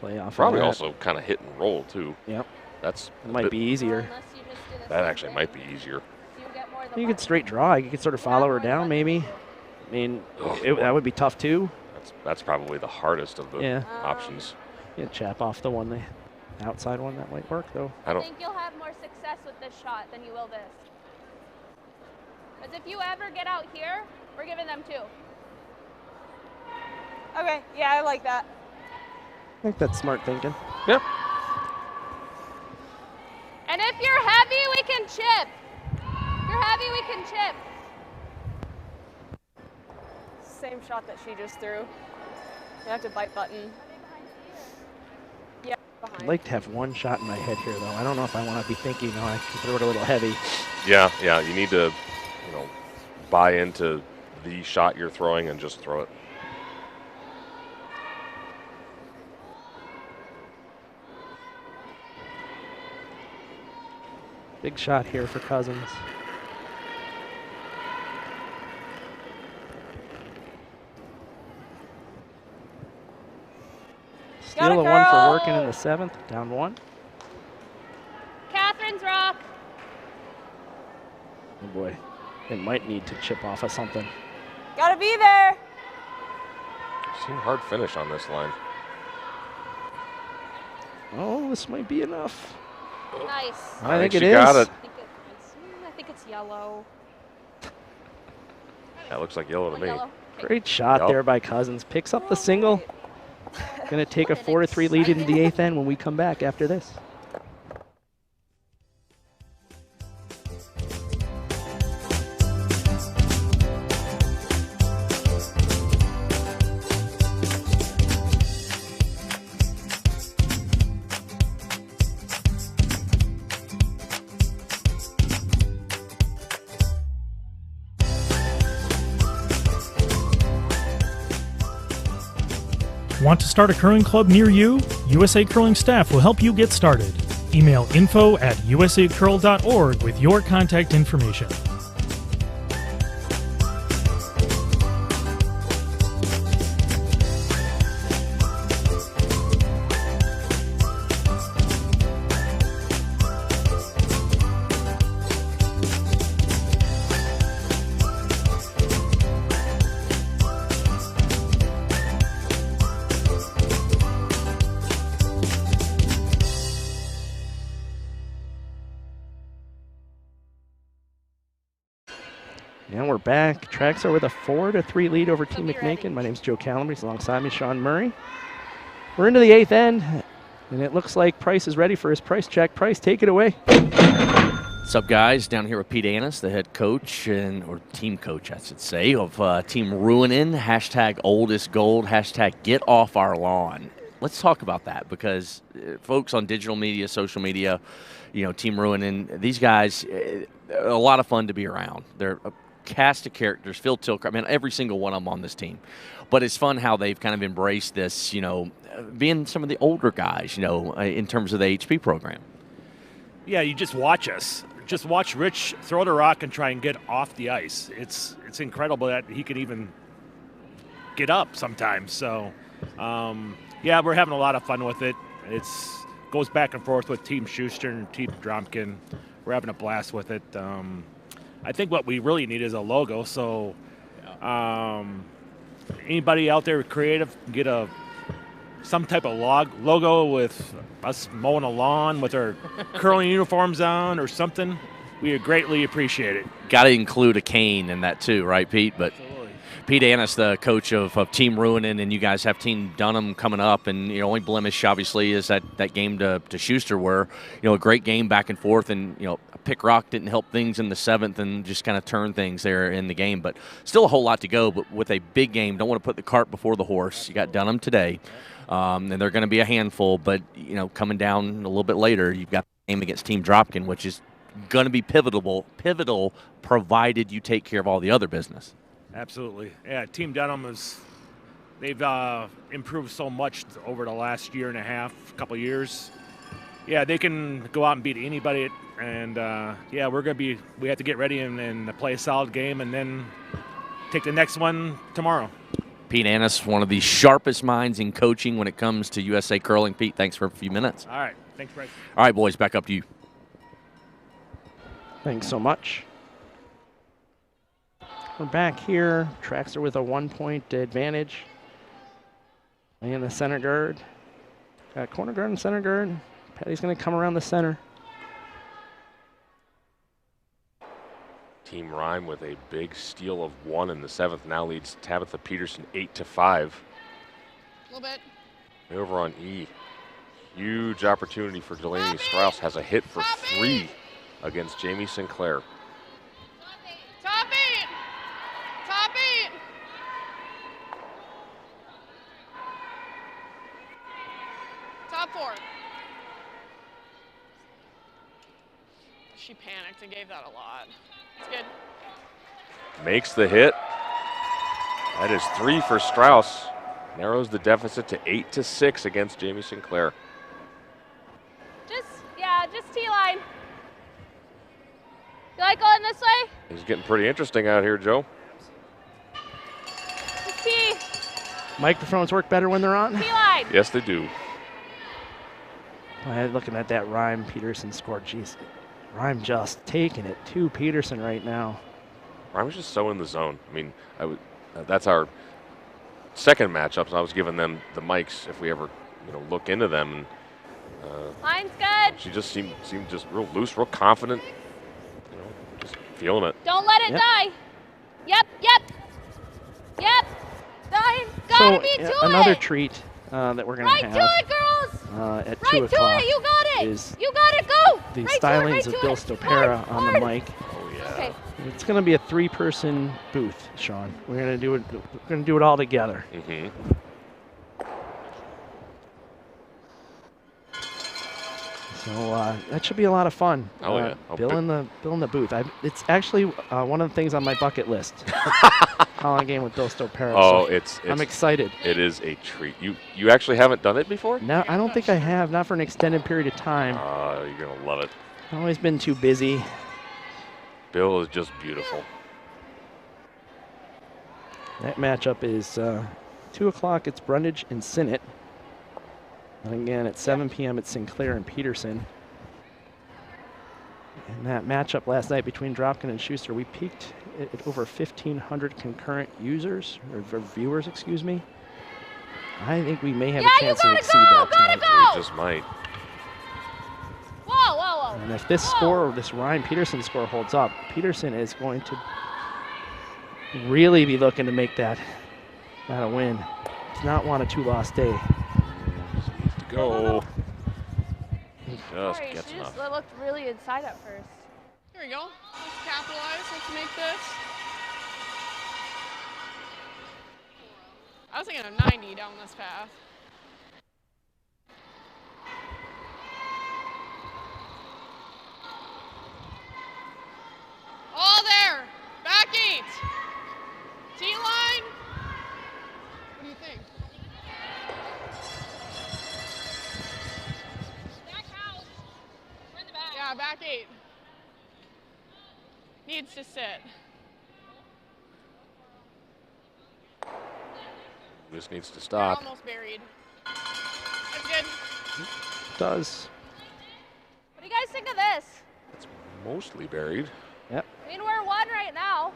playoff. Probably also kind of hit and roll too. Yep. That might be easier. That actually might be easier. You could straight draw. You could sort of follow her down, maybe. I mean, that would be tough too. That's probably the hardest of the options. Yeah, chap off the one, the outside one. That might work though. I think you'll have more success with this shot than you will this. Because if you ever get out here, we're giving them 2. Okay, yeah, I like that. I think that's smart thinking. Yep. And if you're heavy, we can chip. If you're heavy, we can chip. Same shot that she just threw. You have to bite button. Yeah, behind. I'd like to have one shot in my head here, though. I don't know if I want to be thinking, I can throw it a little heavy. Yeah. You need to, buy into the shot you're throwing and just throw it. Big shot here for Cousins. Steal a 1 for working in the 7th. Down 1. Catherine's rock. Oh boy. They might need to chip off of something. Gotta be there. Seen hard finish on this line. Oh, this might be enough. Nice. I think it she is. got it. I think it's yellow. That looks like yellow to me. Yellow. Great shot there by Cousins. Picks up the single. Going to take a 4-3 lead into the 8th end when we come back after this. Want to start a curling club near you? USA Curling staff will help you get started. Email info@usacurl.org with your contact information. And we're back. Traxler with a 4-3 lead over Team McMakin. My name's Joe Calabrese. Alongside me, Sean Murray. We're into the 8th end, and it looks like Price is ready for his price check. Price, take it away. What's up, guys? Down here with Pete Annis, the head coach, or team coach, I should say, of Team Ruinin, #OldestGold, #Get Off Our Lawn. Let's talk about that because folks on digital media, social media, Team Ruinin, these guys, a lot of fun to be around. They're a cast of characters. Phil Tilcott, every single one of them on this team. But it's fun how they've kind of embraced this, being some of the older guys, in terms of the HP program. Yeah, you just watch us. Just watch Rich throw the rock and try and get off the ice. It's incredible that he can even get up sometimes. So, yeah, we're having a lot of fun with it. It's goes back and forth with Team Schuster and Team Dromkin. We're having a blast with it. I think what we really need is a logo. So, anybody out there creative can get some type of logo with us mowing a lawn with our curling uniforms on or something. We would greatly appreciate it. Got to include a cane in that too, right, Pete? But absolutely. Pete Annis, the coach of Team Ruinin, and you guys have Team Dunham coming up, and only blemish obviously is that game to Schuster, where a great game back and forth, and a pick rock didn't help things in the 7th and just kind of turn things there in the game, but still a whole lot to go. But with a big game, don't want to put the cart before the horse. You got Dunham today, and they're going to be a handful, but coming down a little bit later, you've got the game against Team Dropkin, which is going to be pivotal provided you take care of all the other business. Absolutely. Yeah, Team Dunham they've improved so much over the last year and a half, couple years. Yeah, they can go out and beat anybody, and yeah, we have to get ready and play a solid game and then take the next one tomorrow. Pete Annis, one of the sharpest minds in coaching when it comes to USA curling. Pete, thanks for a few minutes. All right. Thanks, Bryce. All right, boys, back up to you. Thanks so much. We're back here. Traxler with a 1-point advantage. And the center guard. Got corner guard and center guard. Patty's going to come around the center. Team Rhyme with a big steal of 1 in the 7th now leads Tabitha Peterson 8-5. A little bit. Over on E. Huge opportunity for Delaney Strauss. Has a hit for 3 against Jamie Sinclair. Top 8. Top 8. Top 4. She panicked and gave that a lot. It's good. Makes the hit. That is 3 for Strauss. Narrows the deficit to 8-6 against Jamie Sinclair. Just T-line. You like going this way? It's getting pretty interesting out here, Joe. Just T. Microphones work better when they're on? T-line. Yes, they do. Looking at that Rhyme Peterson score, geez. Rhyme just taking it to Peterson right now. Rhyme's just so in the zone. I mean, that's our second matchup, so I was giving them the mics if we ever, look into them. And Line's good. she just seemed just real loose, real confident. Just feeling it. Don't let it die. Yep. Line. Gotta be to another it. treat that we're going Right to have to it, girls. at Right 2 to o'clock it. You got it. is You got it. Go. the Right stylings to of it, Bill right to it. Stopera on the Hard. mic. Oh yeah. Okay. It's going to be a 3-person booth, Sean. We're going to do it. We're going to do it all together. Mm-hmm. So that should be a lot of fun. Oh yeah. Bill in the booth. It's actually one of the things on my bucket list. Calling a game with Bill Stopera. Oh, so I'm excited. It is a treat. You actually haven't done it before? No, I don't think I have. Not for an extended period of time. You're gonna love it. I've always been too busy. Bill is just beautiful. That matchup is 2 o'clock. It's Brundage and Sinnott. And again, at 7 p.m., it's Sinclair and Peterson. And that matchup last night between Dropkin and Schuster, we peaked at over 1,500 concurrent users, or viewers, excuse me. I think we may have a chance to exceed that tonight. We just might. Whoa. And if this score, this Ryan Peterson score holds up, Peterson is going to really be looking to make that a win. Does not want a 2-loss day. Go. Just Sorry, gets she enough. just looked really inside at first. Here we go. Let's capitalize. Let's make this. I was thinking of 90 down this path. All there. Back 8. T-line. What do you think? Yeah, back 8. Needs to sit. This needs to You're stop. almost buried. That's good. Does. What do you guys think of this? It's mostly buried. Yep. I mean, we're 1 right now.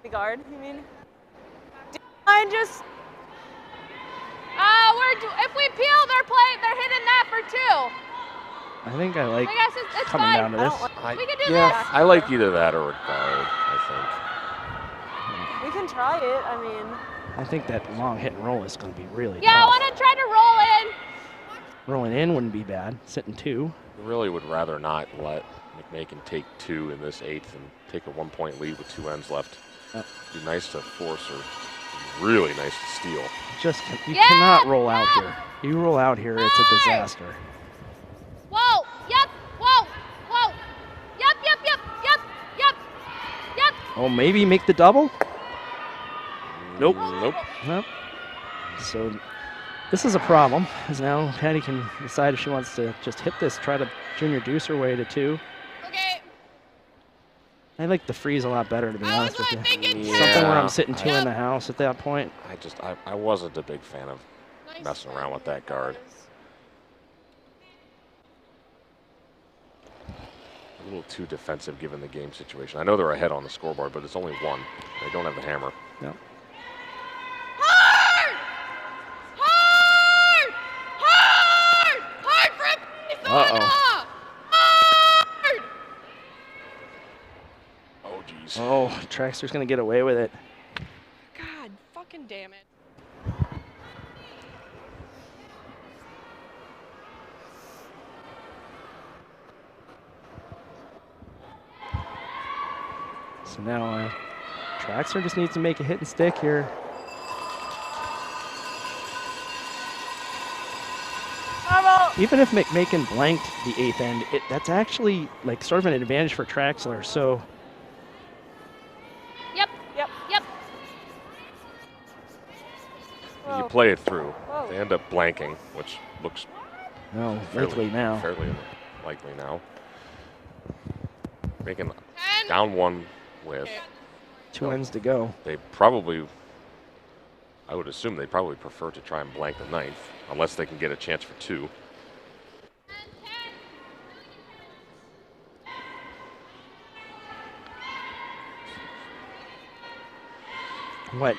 The guard, you mean? Line just. If we peel, they're hitting that for 2. I think I like I guess it's coming fine. down to this. We can do Yeah, this. I like either that or a guard, I We can try it. I mean. I think that long hit and roll is going to be really Yeah, I tough. want to try to roll in. Rolling in wouldn't be bad. Sitting 2. think. Really would rather not let McMakin take 2 in this 8th and take a 1-point lead with 2 ends left. Yep. Be nice to force her. Really nice to steal. You cannot roll out here. You roll out here, it's a disaster. Whoa. Yep. Whoa. Yep. Oh, maybe make the double? Nope. Nope. Nope. So this is a problem, because now Patty can decide if she wants to just hit this, try to junior deuce her way to 2. Okay. I like the freeze a lot better, to be honest with you. Yeah, Something where I'm sitting two in the house at that point. I wasn't a big fan of messing around with that guard. A little too defensive given the game situation. I know they're ahead on the scoreboard, but it's only one. They don't have the hammer. No. Hard for a Uh-oh. Hard! Oh, jeez. Oh, Traxler's going to get away with it. God, fucking damn it. So now Traxler just needs to make a hit and stick here. Even if McMakin blanked the 8th end, that's actually like sort of an advantage for Traxler. So Yep. You play it through. They end up blanking, which looks likely now. Fairly likely now. Making down one with 2 ends to go. They probably, I would assume they probably prefer to try and blank the 9th, unless they can get a chance for 2. What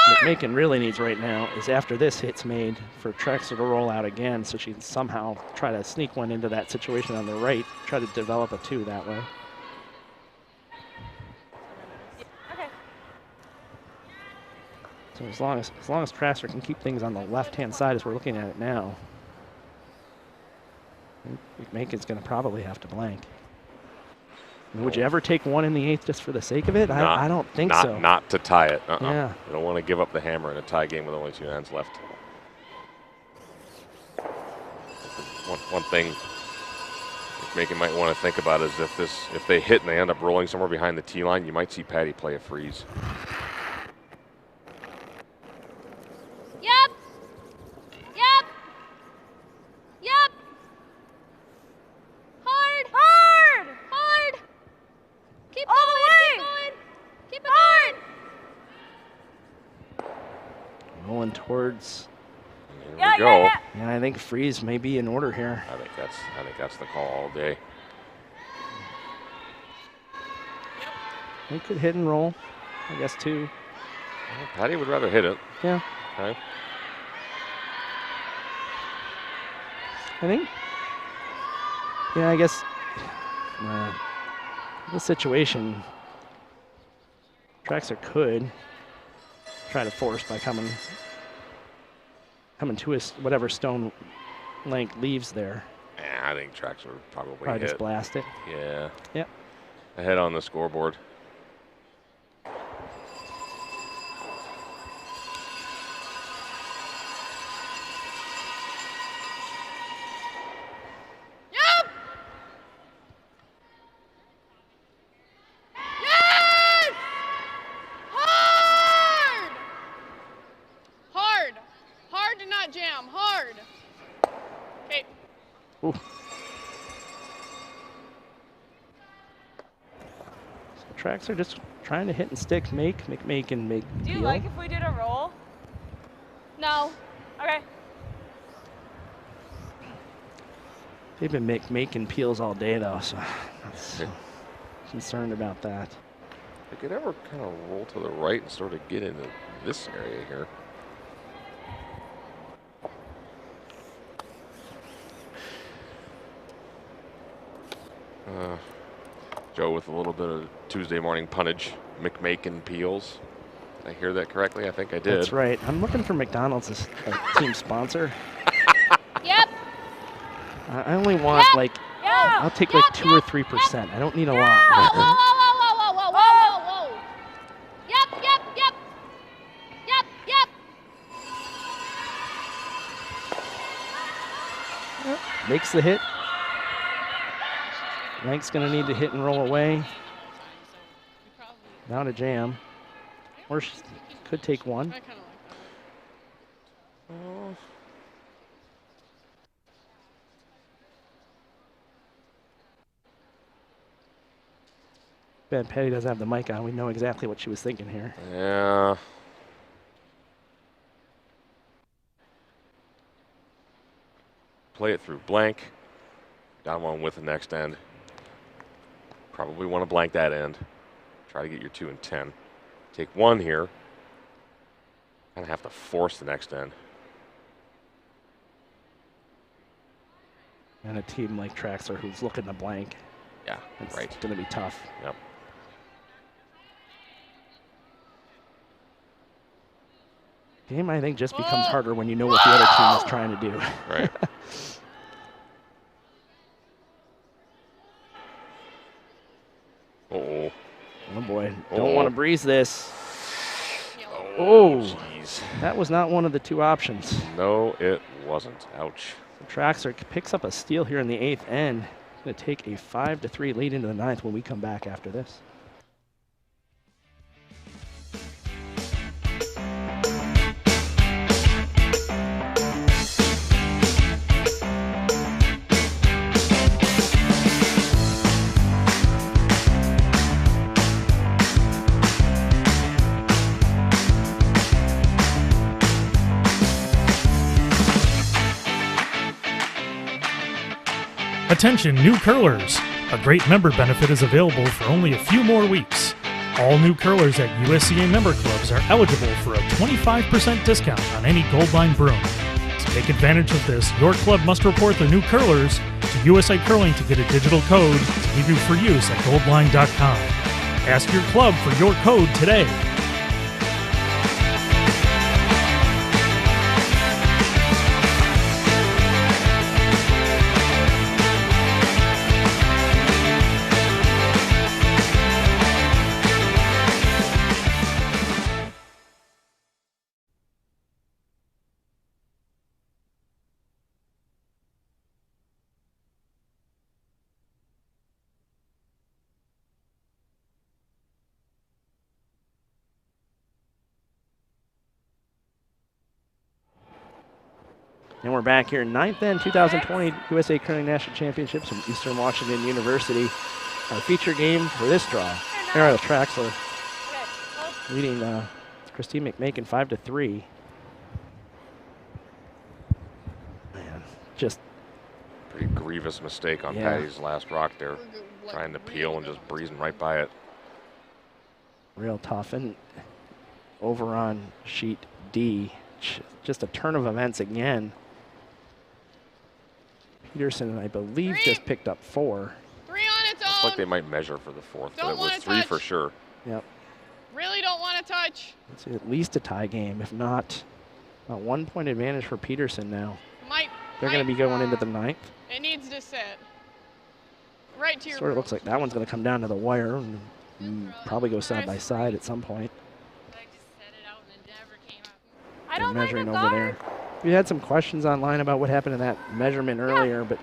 McMakin really needs right now is after this hit's made for Traxler to roll out again, so she can somehow try to sneak one into that situation on the right, try to develop a 2 that way. Okay. So as long as Traxler can keep things on the left-hand side as we're looking at it now, McMakin's going to probably have to blank. I mean, would you ever take 1 in the 8th just for the sake of it? I don't think so. Not to tie it. Yeah. You don't want to give up the hammer in a tie game with only 2 ends left. One thing McMakin might want to think about is if they hit and they end up rolling somewhere behind the tee line, you might see Patty play a freeze. Yep. Hard. Keep going. Keep it going. Rolling towards. Here we go. Yeah, I think freeze may be in order here. I think that's the call all day. He could hit and roll, I guess, too. Well, Patty would rather hit it. Yeah. Okay. I think. Yeah, I guess. The situation, Traxler could try to force by coming to his whatever stone length leaves there. I think Traxler would probably hit. Just blast it. Yeah. Yep. Ahead on the scoreboard. Traxler just trying to hit and stick, McMakin make. Do you like if we did a roll? No. Okay. They've been making peels all day though, so I'm concerned about that. They could ever kind of roll to the right and sort of get into this area here. Joe with a little bit of Tuesday morning punnage. McMakin peels. Did I hear that correctly? I think I did. That's right. I'm looking for McDonald's as a team sponsor. Yep. I only want I'll take like 2 or 3%. I don't need a lot. Whoa. Yep. Makes the hit. Lank's going to need to hit and roll away. Now a jam. Or she could take 1. Ben Petty doesn't have the mic on. We know exactly what she was thinking here. Yeah. Play it through blank. Down one with the next end. Probably want to blank that end. Try to get your 2 and 10. Take 1 here. Kind of have to force the next end. And a team like Traxler who's looking to blank. Yeah, it's right. going to be tough. Yep. Game, I think, just becomes harder when you know what the other team is trying to do. Right. Uh-oh. Oh, boy. Don't want to breeze this. Oh, jeez. That was not one of the 2 options. No, it wasn't. Ouch. Traxler picks up a steal here in the 8th end. Going to take a 5-3 lead into the 9th when we come back after this. Attention new curlers! A great member benefit is available for only a few more weeks. All new curlers at USCA member clubs are eligible for a 25% discount on any Goldline broom. To take advantage of this, your club must report their new curlers to USA Curling to get a digital code to give you for use at goldline.com. Ask your club for your code today. And we're back here, 9th end 2020 USA Curling National Championships from Eastern Washington University. Our feature game for this draw, Ariel Traxler leading Christine McMakin 5-3. Man, just pretty grievous mistake on Patty's last rock there, trying to peel and just breezing right by it. Real tough. And over on sheet D, just a turn of events again. Peterson, I believe, just picked up 4. 3 on its own. Looks like they might measure for the 4th, but it was 3 for sure. Yep. Really don't want to touch. It's at least a tie game, if not a 1-point advantage for Peterson now. They're going to be going into the 9th. It needs to sit. Right to your Sort of looks like that one's going to come down to the wire and probably go side by side at some point. I don't measuring mind over there. We had some questions online about what happened in that measurement earlier, but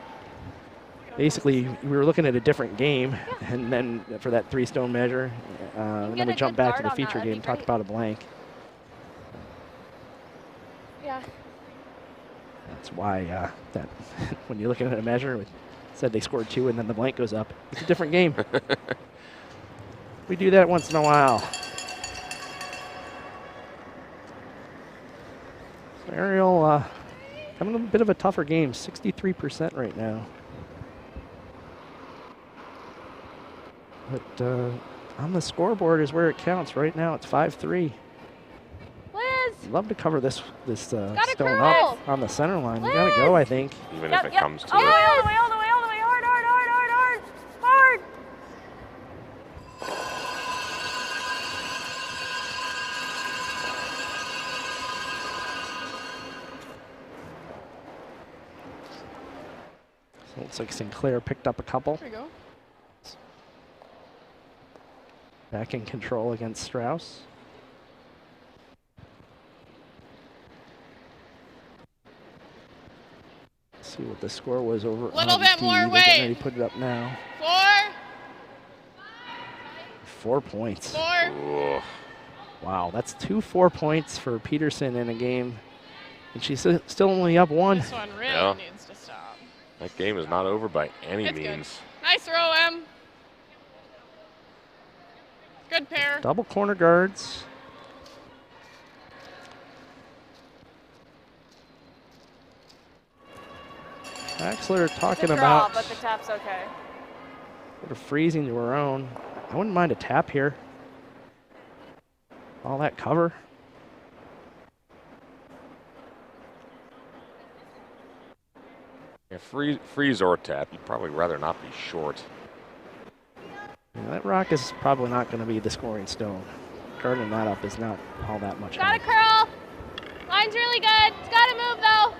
basically we were looking at a different game, and then for that 3-stone measure, then we jumped back to the feature game, talked about a blank. Yeah. That's why that when you're looking at a measure, it said they scored 2 and then the blank goes up. It's a different game. We do that once in a while. So Ariel having a bit of a tougher game, 63% right now. But on the scoreboard is where it counts. Right now it's 5-3. Liz! Love to cover this stone up on the center line. We gotta go, I think. Even if it comes to all it. the way, all the way, all the way, all the way. Hard, hard, hard, hard, hard, hard. So it looks like Sinclair picked up a couple. There we go. Back in control against Strauss. Let's see what the score was over. Little bit more They're getting weight. ready to put it up now. 4 points. 4. Ooh. Wow, that's 2 4-points for Peterson in a game, and she's still only up 1. This one really needs to stop. That game is not over by any It's means. good. Nice throw, Em. Good pair. Double corner guards. Traxler talking It's a draw, about but the tap's okay. sort of freezing to her own. I wouldn't mind a tap here. All that cover. Yeah, freeze or tap. You'd probably rather not be short. Yeah, that rock is probably not going to be the scoring stone. Turning that up is not all that much. Got to curl. Line's really good. It's got to move though.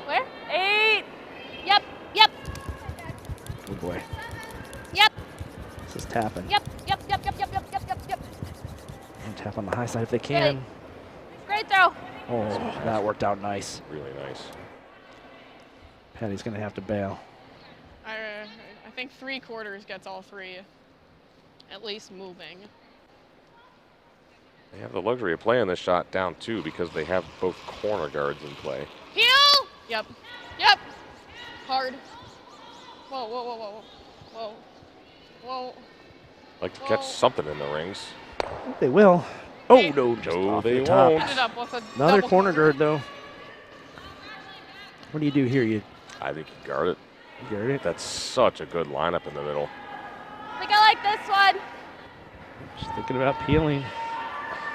Where? 8. Yep. Yep. Oh boy. Yep. This is tapping. Yep. Yep. Yep. Yep. Yep. Yep. Yep. Yep. Yep. And tap on the high side if they can. Great throw. Oh, that worked out nice. Really nice. Patty's going to have to bail. I think 3/4 gets all three at least moving. They have the luxury of playing this shot down too because they have both corner guards in play. Heel! Yep. Yep. Hard. Whoa, whoa, whoa, whoa. Whoa. Whoa. Like to catch something in the rings. They will. Oh, no, just No, off they the top. won't. Ended up with a Another double corner guard, though. What do you do here? You I think you guard it. guard it? That's such a good lineup in the middle. I think I like this one. Just thinking about peeling.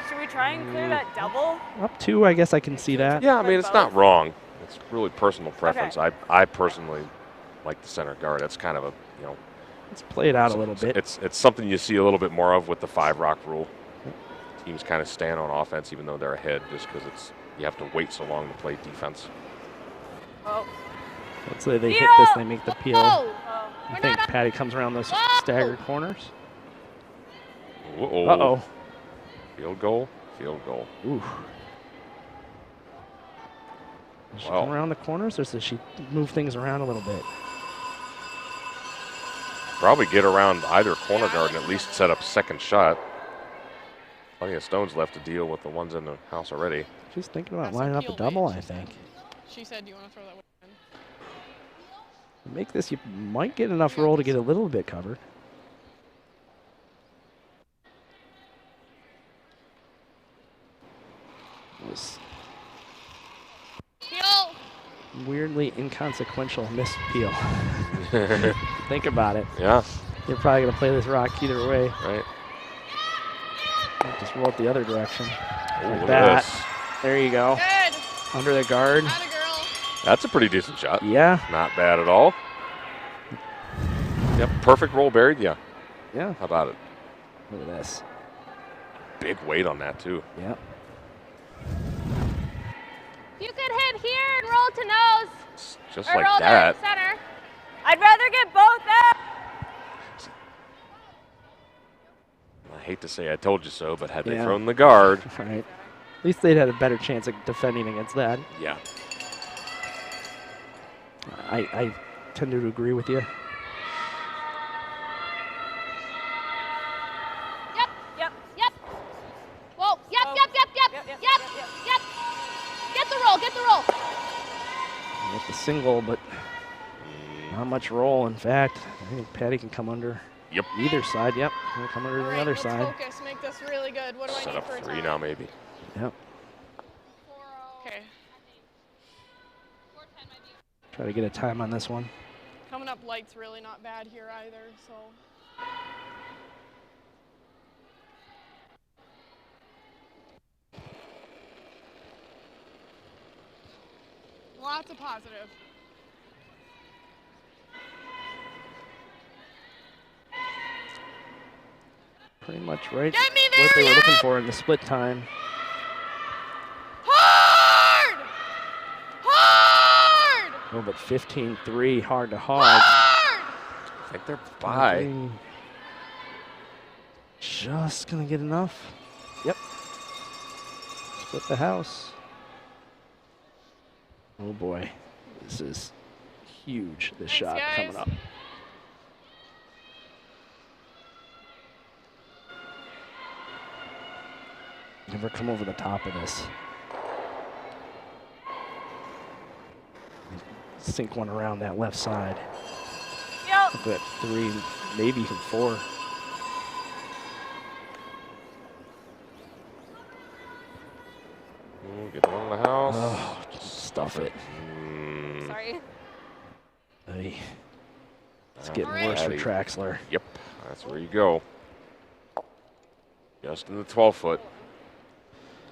Should we try and clear that double? Up 2, I guess I can see that. Yeah, I mean, it's not wrong. It's really personal preference. Okay. I personally like the center guard. That's kind of a, you know. Let's play it out a little bit. It's something you see a little bit more of with the 5-rock rule. Teams kind of stand on offense even though they're ahead just because you have to wait so long to play defense. Oh. Let's say they hit Peel! this, they make the peel. Whoa. I think Patty comes around those Whoa! staggered corners. Uh-oh. Uh-oh. Field goal, field goal. Ooh. Does she Wow. come around the corners, or does she move things around a little bit? Probably get around either corner guard and at least set up second shot. Plenty of stones left to deal with the ones in the house already. She's thinking about That's a lining up a peel double, bait, I she said. think. She said, "Do you want to throw that one in?" To make this, you might get enough roll to get a little bit covered. This Heel! weirdly inconsequential missed peel. Think about it. Yeah, You're probably going to play this rock either way. right. Just roll it the other direction. Ooh, Like look that. at this. There you go. Good! Under the guard. Atta girl! That's a pretty decent shot. Yeah. Not bad at all. Yep, perfect roll buried. Yeah. Yeah. How about it? Look at this. Big weight on that too. Yep. You could hit here and roll to nose. Just Or like roll that. there, center. I'd rather get both out. I hate to say I told you so, but had they Yeah. thrown the guard, Right. At least they'd had a better chance of defending against that. yeah. I tend to agree with you. Yep. Yep. Yep. Whoa. Yep. Oh. Yep. Yep. Yep. Yep, Yep. yep, Yep. yep, Yep. Get the roll. Get the roll. With the single, but not much roll. In fact, I think Patty can come under Yep. either side. Yep. He'll come under All the right, other let's side. focus. Make this really good. What do I Set need up for a 3 time? now, maybe. Yep. Okay. Try to get a time on this one. Coming up light's really not bad here either, so. Lots of positive. Pretty much right Get me there, what they were looking yeah! for in the split time. Hard! Hard! Oh, but 15-3, hard to hog. Hard! I think they're by. Just gonna get enough. Yep. Split the house. Oh boy, this is huge. This Thanks, shot guys. coming up. Never come over the top of this. Sink one around that left side. Yep. Up at 3, maybe even 4. Ooh, get one in the house. Oh, stuff it. Sorry. Ay. It's Ah, getting worse for Patty. Traxler. Yep, that's where you go. Just in the 12-foot.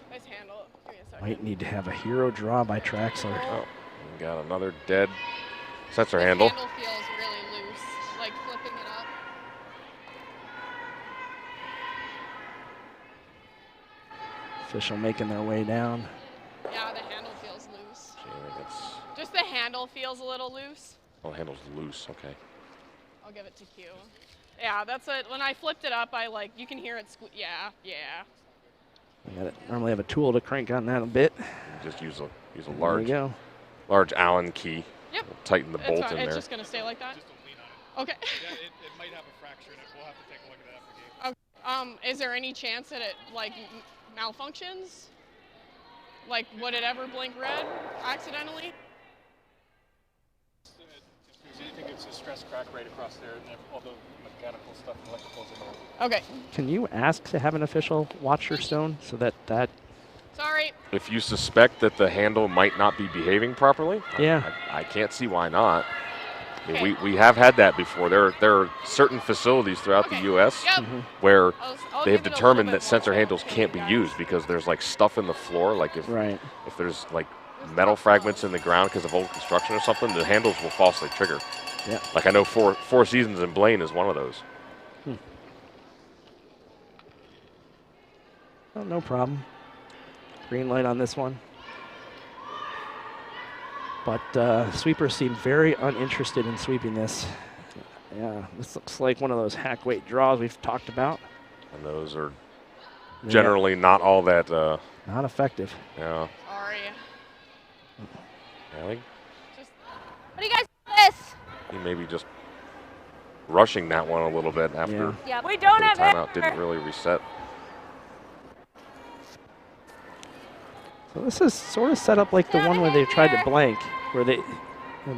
Nice handle. Give me a second. Might need to have a hero draw by Traxler. Oh, we got another dead sensor This handle. handle feels really loose, like flipping it up. Official making their way down. Yeah, the handle feels loose. Gee, I think it's, Just the handle feels a little loose. oh, the handle's loose. Okay. I'll give it to Q. Yeah, that's it. When I flipped it up, you can hear it yeah. I gotta normally have a tool to crank on that a bit. Just use a There you large go. Allen key. Yep. Tighten the bolt It's in It's there. just going to stay like that? Just don't lean on it. Okay. Yeah, it might have a fracture in it. We'll have to take a look at that for game. Is there any chance that it, malfunctions? Like, would it ever blink red accidentally? I think it's a stress crack right across there, and all the mechanical stuff and electricals in there. Okay. Can you ask to have an official watch your stone so that Sorry. If you suspect that the handle might not be behaving properly, Yeah. I can't see why not. I mean, we have had that before. There are certain facilities throughout the U.S. Yep. where I'll they have give it a determined little that bit sensor more handles can't be used because there's stuff in the floor. Like if there's metal fragments in the ground because of old construction or something, the handles will falsely trigger. Yeah. Like I know Four Seasons in Blaine is one of those. Oh, no problem. Green light on this one. But sweepers seem very uninterested in sweeping this. Yeah, this looks like one of those hack weight draws we've talked about. And those are generally not all that. Not effective. Yeah. Sorry. I think What do you guys call this? he may be just rushing that one a little bit after Yeah. We don't the have timeout it. didn't really reset. So this is sort of set up like the one where they tried to blank, where they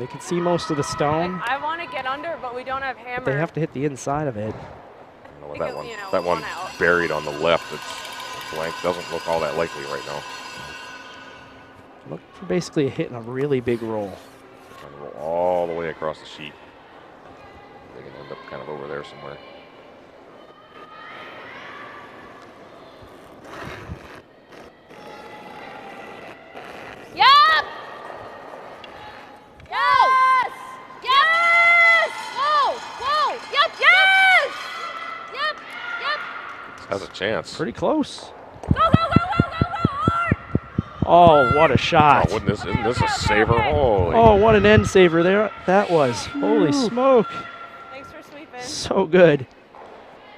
can see most of the stone. I want to get under, but we don't have hammer. They have to hit the inside of it. I don't know what Because, that one one out. buried on the left. It's blank. Doesn't look all that likely right now. Look for basically hitting a really big roll. Trying to roll all the way across the sheet. They can end up kind of over there somewhere. Yep! Yes! Yes! Whoa! Whoa! Yep! Yes! Yep! Yep! Has a chance. Pretty close. Go, go, go, go, go, go! Hard! Oh, what a shot. Oh, isn't this a saver? Holy. Oh, what an end saver there that was. Holy smoke. Thanks for sweeping. So good.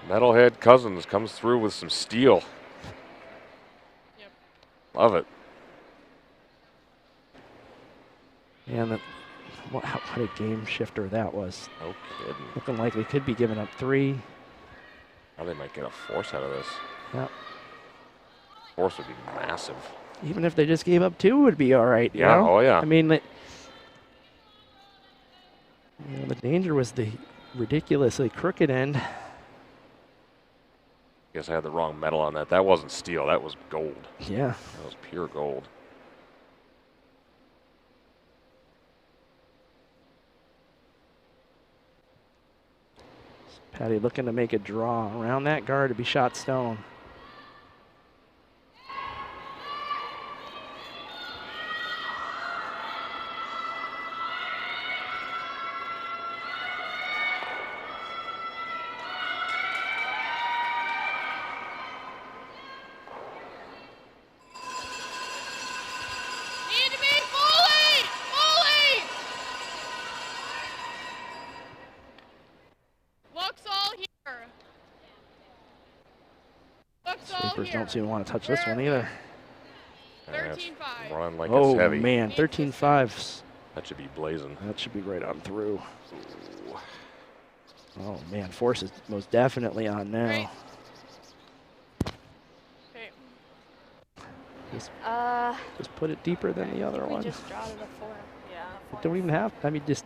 Metalhead Cousins comes through with some steel. Yep. Love it. And what a game shifter that was. No kidding. Looking like we could be giving up 3. Now they might get a force out of this. Yep. Force would be massive. Even if they just gave up 2, it would be all right. You Yeah, know? oh, yeah. I mean, the danger was the ridiculously crooked end. Guess I had the wrong metal on that. That wasn't steel. That was gold. Yeah. That was pure gold. Patty looking to make a draw around that guard to be shot stone. Need to be fully! Fully! Looks all here. Looks all Sweepers here. don't seem to want to touch this one either. 13-5. Running like Oh, it's heavy. man, 13-5. That should be blazing. That should be right on through. Oh, man, force is most definitely on now. Great. Okay. Just put it deeper than the other We one. just draw to the 4. Yeah. Don't even have, just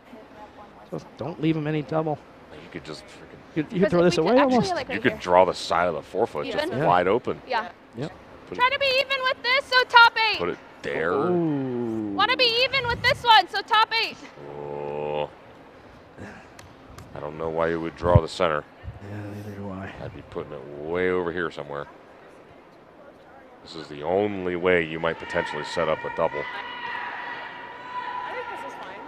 don't leave them any double. You could just freaking. You could throw this away almost. You could draw the side of the 4-foot just Even? wide open. Yeah. Yep. Try to be even with this, so top 8. Put it there. Want to be even with this one, so top 8. Oh. I don't know why you would draw the center. Yeah, neither do I. I'd be putting it way over here somewhere. This is the only way you might potentially set up a double. I think this is fine.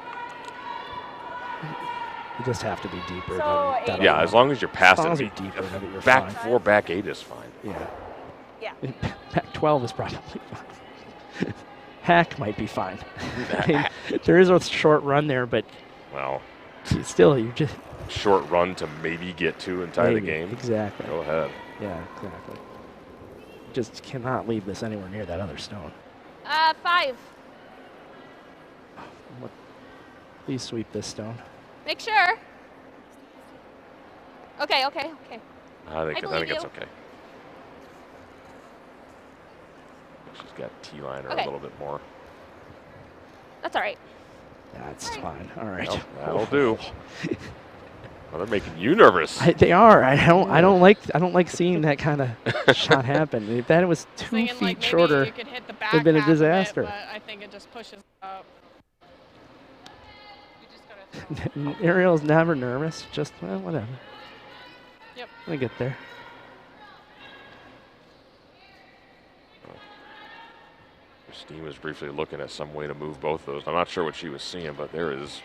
You just have to be deeper. So than Yeah, as long as you're past as long as it. you're deeper than it, you're Back fine. 4, back 8 is fine. Yeah. Yeah. Back 12 is probably fine. Hack might be fine. I mean, there is a short run there, but well, still, you just short run to maybe get to and tie the game. Exactly. Go ahead. Yeah, exactly. Just cannot leave this anywhere near that other stone. 5. Please sweep this stone. Make sure. Okay. I think believe it's you. okay. She's got T-line or Okay. a little bit more. That's all right. That's fine. All right. Well, that'll do. Well, they're making you nervous. They are. I don't like seeing that kind of shot happen. If that was 2 Thinking feet like maybe shorter, you could hit the it'd been a back half of it, disaster. but I think it just pushes up. You just gotta Ariel's never nervous. Just whatever. Yep. We get there. Christine was briefly looking at some way to move both those. I'm not sure what she was seeing, but there is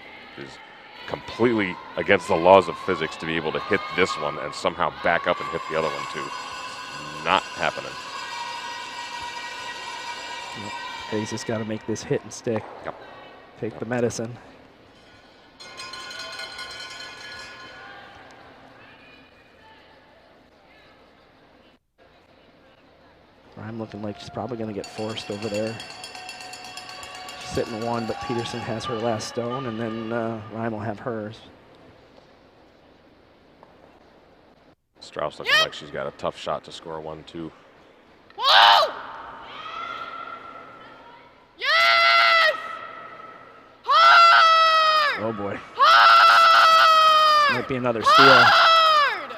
completely against the laws of physics to be able to hit this one and somehow back up and hit the other one too. It's not happening. He's just got to make this hit and stick. Yep. Take the medicine. I'm looking like she's probably going to get forced over there. She's sitting 1, but Peterson has her last stone, and then Ryan will have hers. Strauss looking like she's got a tough shot to score 1-2. Whoa! Yes! Hard! Oh boy. Hard! Might be another steal. Hard!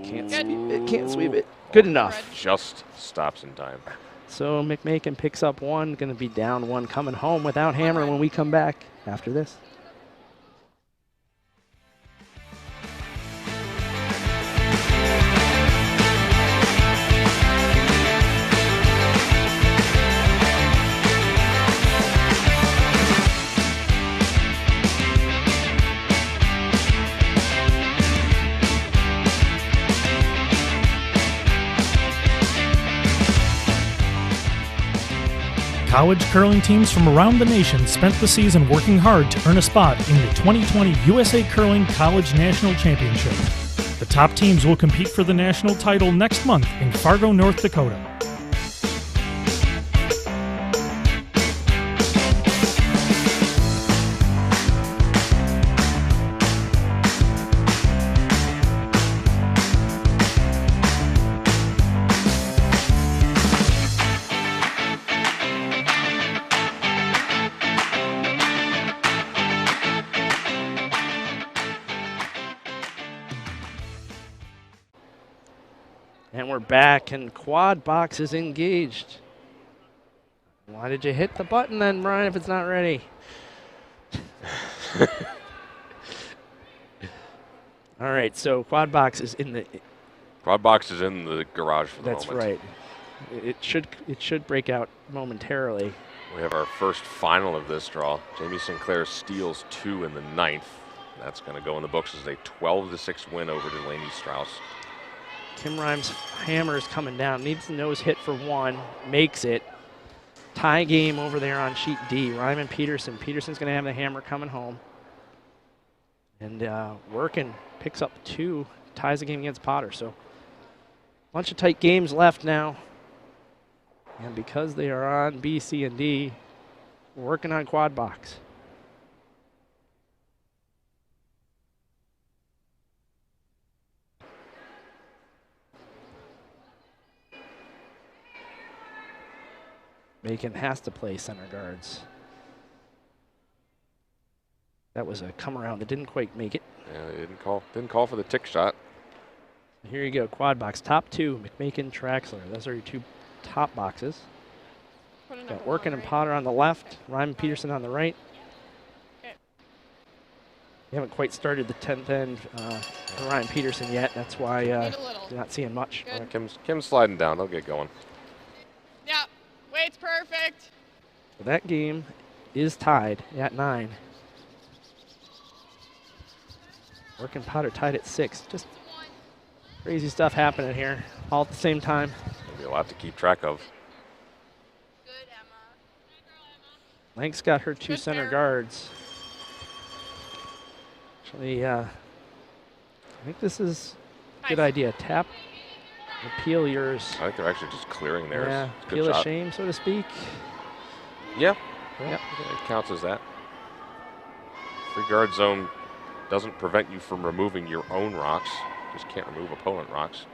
Can't sweep it. Can't sweep it. Good enough. Just stops in time. So McMakin picks up 1, going to be down 1, coming home without hammer when we come back after this. College curling teams from around the nation spent the season working hard to earn a spot in the 2020 USA Curling College National Championship. The top teams will compete for the national title next month in Fargo, North Dakota. And we're back, and quad box is engaged. Why did you hit the button then, Brian, if it's not ready? All right, so quad box is in the. Quad box is in the garage for the That's moment. right. It should break out momentarily. We have our first final of this draw. Jamie Sinclair steals 2 in the 9th. That's going to go in the books as a 12-6 win over Delaney Strauss. Kim Rhymes' hammer is coming down. Needs the nose hit for 1. Makes it. Tie game over there on sheet D. Ryman Peterson. Peterson's going to have the hammer coming home. And Workin picks up 2. Ties the game against Potter. So a bunch of tight games left now. And because they are on B, C, and D, we're working on quad box. Macon has to play center guards. That was a come around that didn't quite make it. Yeah, they didn't call for the tick shot. Here you go, quad box. Top two, McMakin, Traxler. Those are your two top boxes. Got Workin and Potter on the left, Ryman Peterson on the right. We haven't quite started the 10th end for Ryan Peterson yet. That's why you're not seeing much. Kim's sliding down. They'll get going. Yeah, weight's perfect. So that game is tied at 9. Workin Potter tied at 6. Just crazy stuff happening here, all at the same time. There'll be a lot to keep track of. Lank's got her two center guards. Actually, I think this is a good idea. Tap, appeal yours. I think they're actually just clearing theirs. Yeah, Good appeal a shot. shame, so to speak. Yeah, Yep. it counts as that. Free guard zone doesn't prevent you from removing your own rocks. Just can't remove opponent rocks.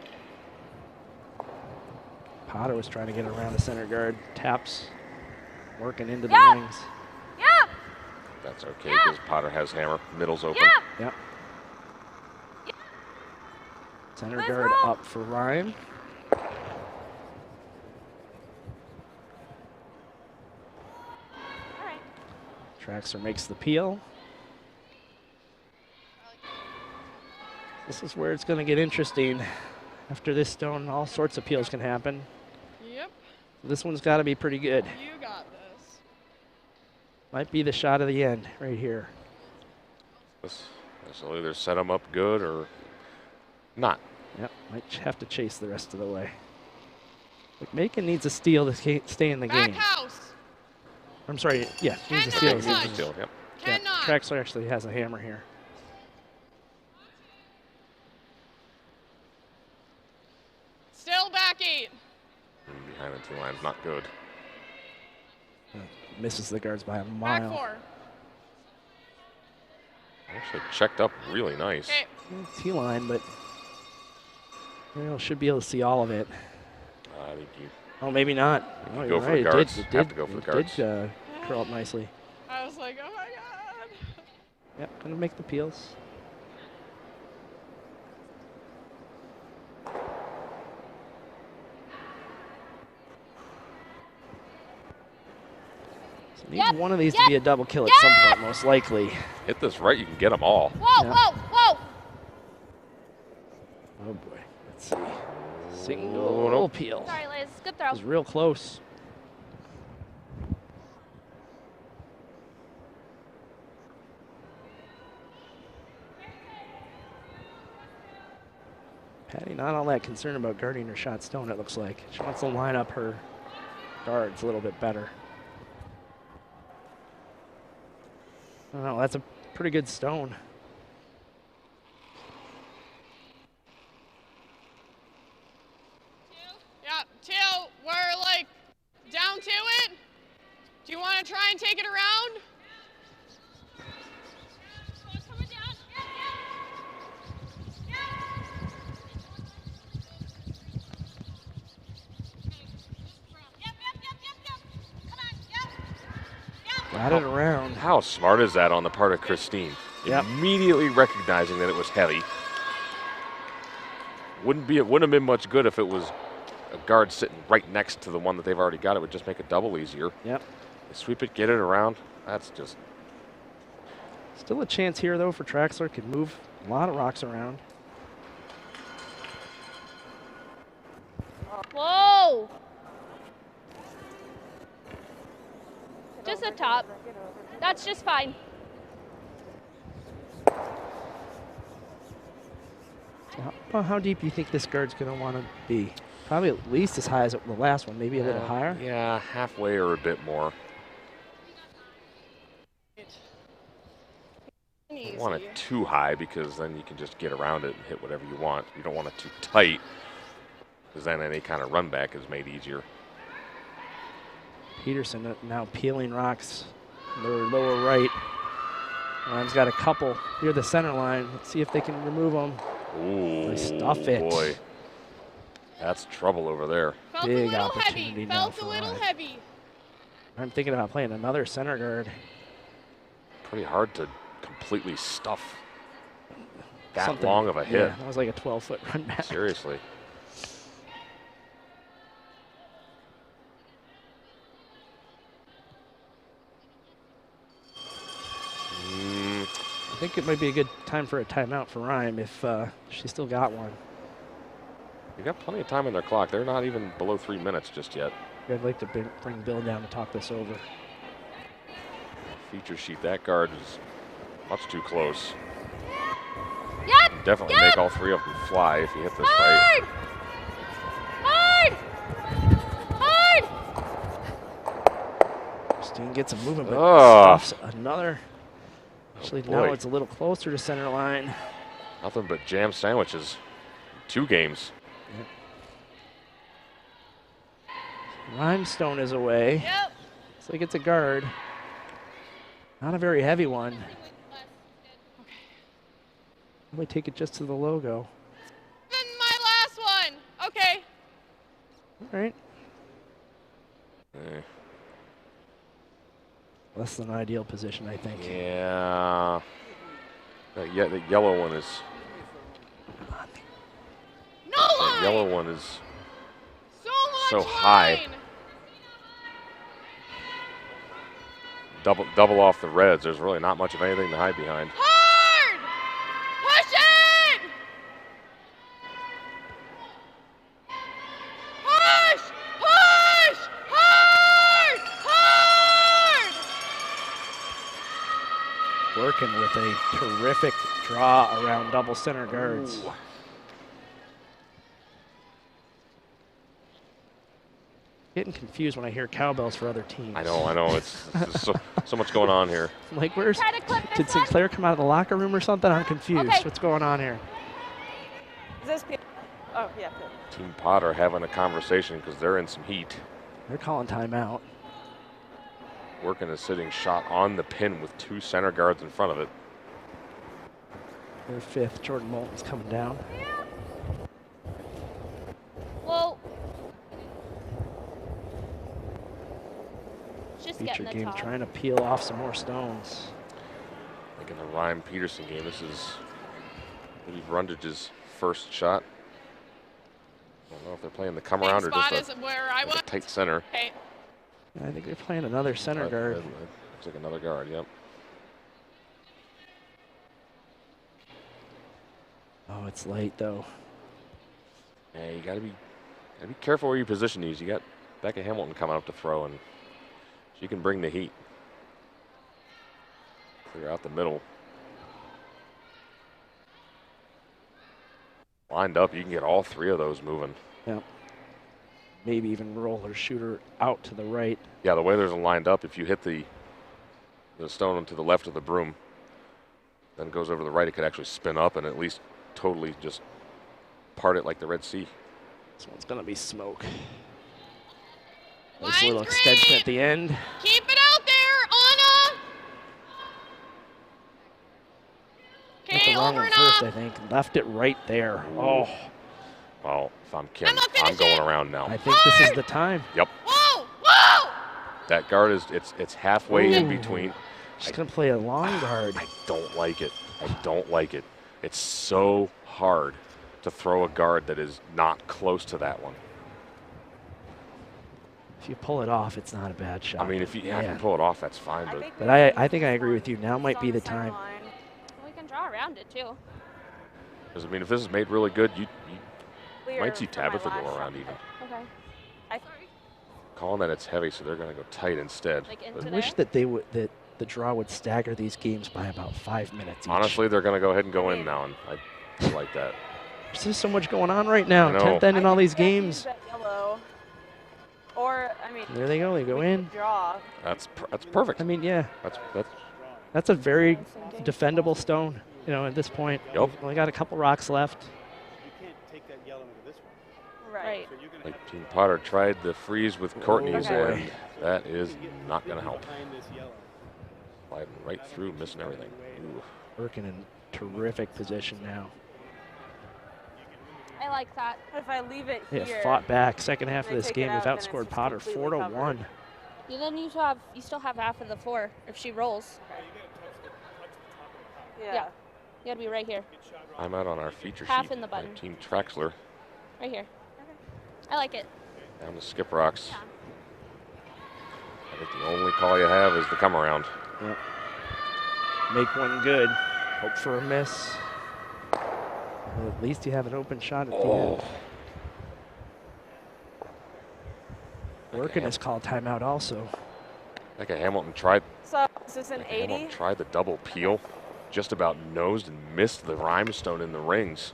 Potter was trying to get around the center guard. Taps, working into the rings. Yep. That's okay because Potter has hammer. Middle's open. Yep. Center guard up for Ryan. Traxler makes the peel. This is where it's going to get interesting. After this stone, all sorts of peels can happen. Yep. This one's got to be pretty good. You got this. Might be the shot of the end right here. This will either set them up good or not. Yep, might have to chase the rest of the way. McMakin needs a steal to stay in the Back game. house. I'm sorry, yeah, needs a steal. Needs a steal, yep. Yeah, Traxler actually has a hammer here. Still back 8. Behind the two lines, not good. Misses the guards by a Back mile. 4. Actually checked up really nice. Okay. T-line, but should be able to see all of it. I think you. Oh, maybe not. Oh, Go you're for right. the guards. It Have to go for the guards. did curl up nicely. I was like, oh my god. Yep, gonna make the peels. So need one of these to be a double kill at some point, most likely. Hit this right, you can get them all. Whoa, whoa, whoa. Oh boy, let's see. Single peel. Sorry, Liz. Good throw. It was real close. Patty not all that concerned about guarding her shot stone, it looks like. She wants to line up her guards a little bit better. Oh, that's a pretty good stone. Yeah, 2. We're like down to it. Do you want to try and take it around? Got it around. How smart is that on the part of Christine? Yep. Immediately recognizing that it was heavy. It wouldn't have been much good if it was a guard sitting right next to the one that they've already got. It would just make a double easier. Yep. Sweep it, get it around. That's just. Still a chance here, though, for Traxler. Could move a lot of rocks around. Whoa. Just a top. That's just fine. How deep do you think this guard's going to want to be? Probably at least as high as the last one, maybe a little higher. Yeah, halfway or a bit more. You don't want it too high because then you can just get around it and hit whatever you want. You don't want it too tight because then any kind of run back is made easier. Peterson now peeling rocks in the lower right. Ryan's got a couple near the center line. Let's see if they can remove them. Ooh, they stuff it. Boy, that's trouble over there. Felt Big a little opportunity heavy. now Felt for a little Ryan. heavy. I'm thinking about playing another center guard. Pretty hard to completely stuff that long of a hit. Yeah, that was like a 12-foot run back. Seriously. I think it might be a good time for a timeout for Rhyme if she still got one. You got plenty of time on their clock. They're not even below 3 minutes just yet. I'd like to bring Bill down to talk this over. Feature sheet, that guard is much too close. Yep. Definitely make all three of them fly if you hit this Hard. right. Hard. Hard. Christine gets a movement, but stuffs another. Actually, now boy. it's a little closer to center line. Nothing but jam sandwiches. 2 games. Rhinestone is away. Yep. Looks like it's a guard. Not a very heavy one. Probably take it just to the logo. Then my last one. Okay. All right. Eh. Less than ideal position, I think. Yeah. The yellow one is. No line. The yellow one is So much high. line. Double off the reds. There's really not much of anything to hide behind. Hard. Push it. Push. Push. Hard. Hard. Working with a terrific draw around double center guards. Ooh. Getting confused when I hear cowbells for other teams. I know. It's so much going on here. I'm like, did this Sinclair come out of the locker room or something? I'm confused. Okay. What's going on here? Is this? Oh yeah. Team Potter having a conversation because they're in some heat. They're calling timeout. Working a sitting shot on the pin with 2 center guards in front of it. Their fifth, Jordan Moulton's coming down. Well, just Feature getting the game top. trying to peel off some more stones. Like in the Ryan Peterson game, this is, I believe, Rundage's first shot. I don't know if they're playing the come around or Spot just is where I a want. tight center. Okay. I think they're playing another center guard. Looks like another guard, yep. Oh, it's late though. Yeah, you gotta be careful where you position these. You got Becca Hamilton coming up to throw, and she can bring the heat. Clear out the middle. Lined up, you can get all 3 of those moving. Yep. Maybe even roll her shooter out to the right. Yeah, the way there's lined up, if you hit the stone to the left of the broom, then it goes over to the right, it could actually spin up and at least totally just part it like the Red Sea. This one's gonna be smoke. Nice Line's little extension green. at the end. Keep it out there, Anna. Got the Okay, wrong over one and first, I off. think. Left it right there. Oh, Well, if I'm Kim, Emma, finish I'm going it. around now. I think this is the time. Yep. Whoa, whoa. That guard is it's halfway in Ooh. between. She's gonna play a long guard. I don't like it. It's so hard to throw a guard that is not close to that one. If you pull it off, it's not a bad shot. I mean, if you can pull it off, that's fine. But I think I agree with you. Now might be the time. We can draw around it too. because I mean, if this is made really good, you Clear might see for my Tabitha last go shot. around even. Okay. Calling that it's heavy, so they're going to go tight instead. Like But I wish that that the draw would stagger these games by about 5 minutes each. honestly, they're going to go ahead and go in now, and I like that. There's just so much going on right now. I know. 10th end in all these games. That yellow. Or I mean. There they go. They go in. Draw. That's perfect. I mean, yeah. That's a very defendable stone. You know, at this point. Yep. We've only got a couple rocks left. You can't take that yellow into this one. Right. So you're gonna like Team Potter tried the freeze with Courtney's, Okay. and that is not going to help. behind this yellow. Sliding right through, missing everything. Ooh. Working in terrific position now. I like that. If I leave it They here. have fought back. Second half of They this take it game, they've out, then it's outscored just Potter completely 4-1. Then you still have half of the floor if she rolls. Yeah. You gotta be right here. I'm out on our feature Half sheet. in the button. by Team Traxler. Right here. I like it. Down to Skip Rocks. I think the only call you have is the come around. Yep. Make one good. Hope for a miss. Well, at least you have an open shot at the end. Working is called timeout also. I think Hamilton tried. So is this an 80? Hamilton tried the double peel. Just about nosed and missed the rhinestone in the rings.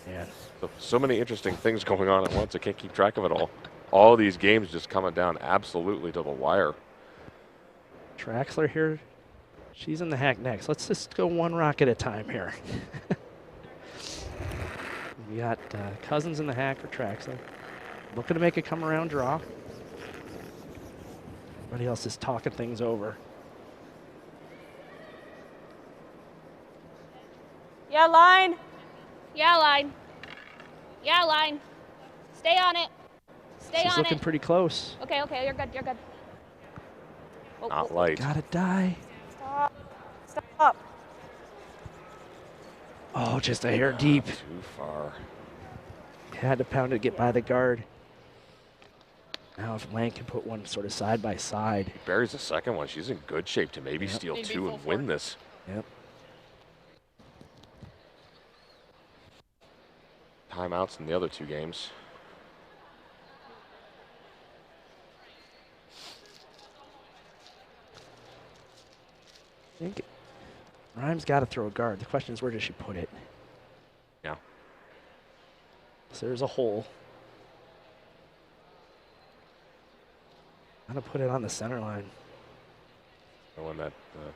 Man. So many interesting things going on at once. I can't keep track of it all. All these games just coming down absolutely to the wire. Traxler here. She's in the hack next. Let's just go one rock at a time here. We got Cousins in the hack for Traxler. Looking to make a come around draw. Everybody else is talking things over. Yeah, line. Yeah, line. Yeah, line. Stay on it. Stay She's on looking it. pretty close. Okay, okay, you're good, you're good. Oh, Not light. Gotta die. Stop. Stop. Oh, just a hair deep. Too far. Had to pound it to get by the guard. Now if Lang can put one sort of side by side. He buries the second one. She's in good shape to maybe steal two and win this. Yep. Timeouts in the other two games. I think Rhymes got to throw a guard. The question is, where does she put it? Yeah. So there's a hole. I'm going to put it on the center line. Knowing that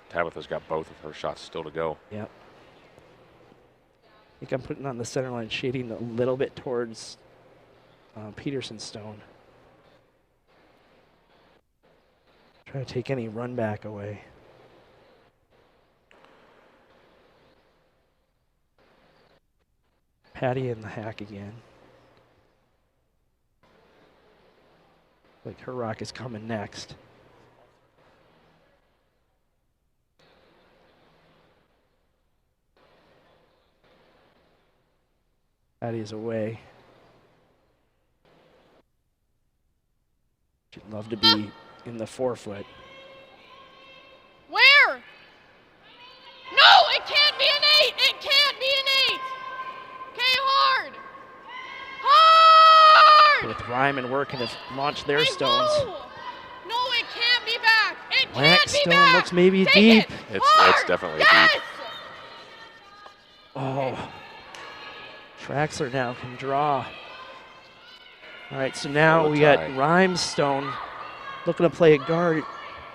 Tabitha's got both of her shots still to go. Yep. I think I'm putting on the center line, shading a little bit towards Peterson's stone. Try to take any run back away. Patty in the hack again. Like her rock is coming next. Patty is away. She'd love to be in the 4-foot. Where? No, it can't be an 8. It can't be an 8. Okay, hard. Hard. With Ryman working to launch their stones. No, it can't be back. It Black can't be stone back. looks maybe Take deep. It. It's definitely Yes. deep. Oh. Traxler now can draw. All right, so now we got Rhymestone looking to play a guard.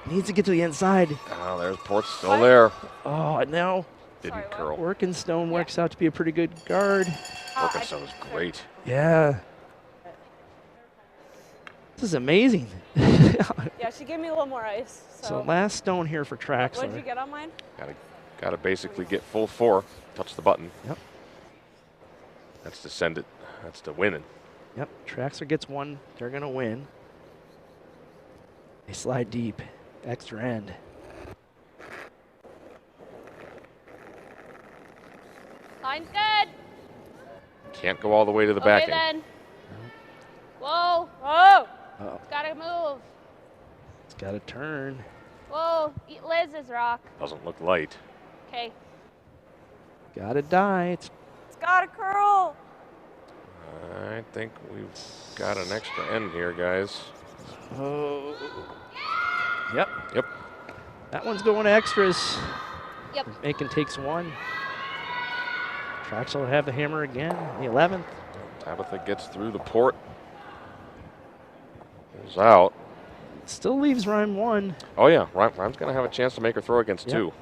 Needs to get to the inside. Oh, there's Port's still there. Oh, and now Didn't curl. Workenstone works out to be a pretty good guard. Workenstone is great. Yeah. This is amazing. Yeah, she gave me a little more ice. So last stone here for Traxler. What did you get on mine? Gotta basically get full 4. Touch the button. Yep. That's to send it. That's to win it. Yep, Traxler gets one. They're going to win. They slide deep. Extra end. Line's good. Can't go all the way to the back Okay, end. then. Whoa. Oh, It's got to move. it's got to turn. Whoa. Eat Liz's rock. Doesn't look light. Okay. Got to die. It's got to curl. I think we've got an extra end here, guys. Oh. Yep. Yep. That one's going to extras. Yep. Macon takes one. Traxler will have the hammer again. The 11th. Tabitha gets through the port. Goes out. Still leaves Rhyme one. Oh, yeah. Rhyme's going to have a chance to make her throw against 2.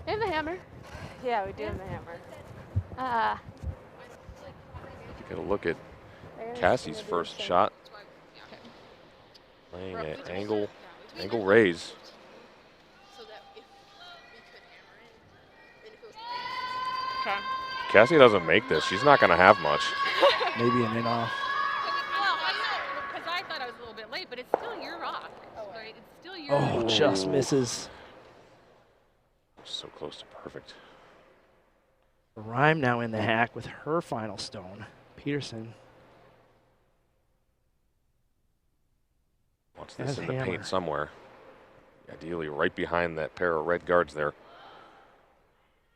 And the hammer. Yeah, we do have the hammer. Get a look at Cassie's first shot. Laying an angle raise. Okay. Cassie doesn't make this. She's not going to have much. Maybe an in off. Well, I know, because I thought I was a little bit late, but it's still your rock. Oh, just misses. So close to perfect. Rhyme now in the hack with her final stone. Peterson. Wants this in the paint somewhere. Ideally right behind that pair of red guards there.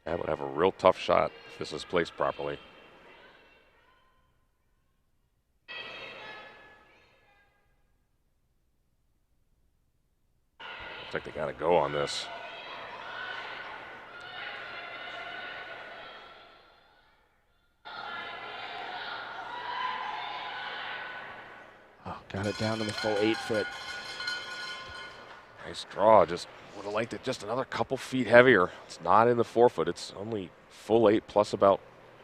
That would have a real tough shot if this is placed properly. Looks like they got to go on this. Oh, got it down to the full 8 foot. Nice draw. Just would have liked it just another couple feet heavier. It's not in the 4 foot. It's only full 8 plus about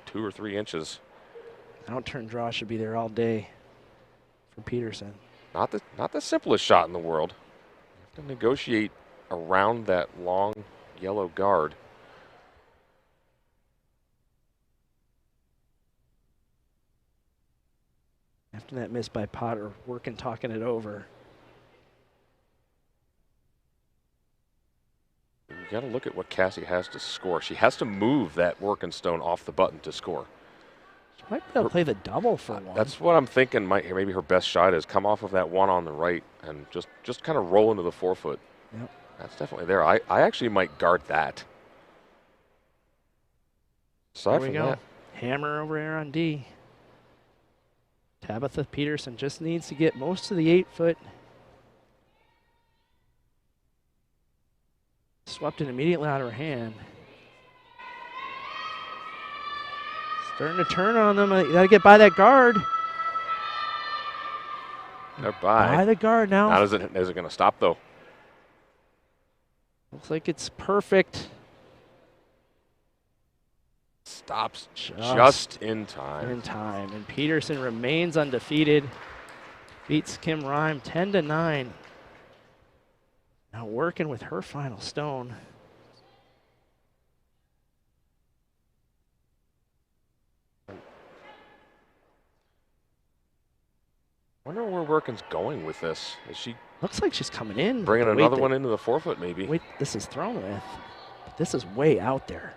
2 or 3 inches. Out-turn draw should be there all day for Peterson. Not the simplest shot in the world. You have to negotiate around that long yellow guard. After that miss by Potter, working, talking it over. You got to look at what Cassie has to score. She has to move that working stone off the button to score. She might be able to play the double for one. That's what I'm thinking. Maybe her best shot is come off of that one on the right and just kind of roll into the 4 foot. Yep. That's definitely there. I actually might guard that. Aside There we from go. that, Hammer over here on D. Tabitha Peterson just needs to get most of the 8 foot. Swept it immediately out of her hand. Starting to turn on them. You got to get by that guard. they're by. By the guard now. Now is it going to stop though? Looks like it's perfect. Stops just in time. In time. And Peterson remains undefeated. Beats Kim Rhyme 10-9. Now working with her final stone. Wonder where Workin's going with this. Is she Looks like she's coming in. bringing another one into the 4 foot maybe? Wait, this is thrown with. But this is way out there.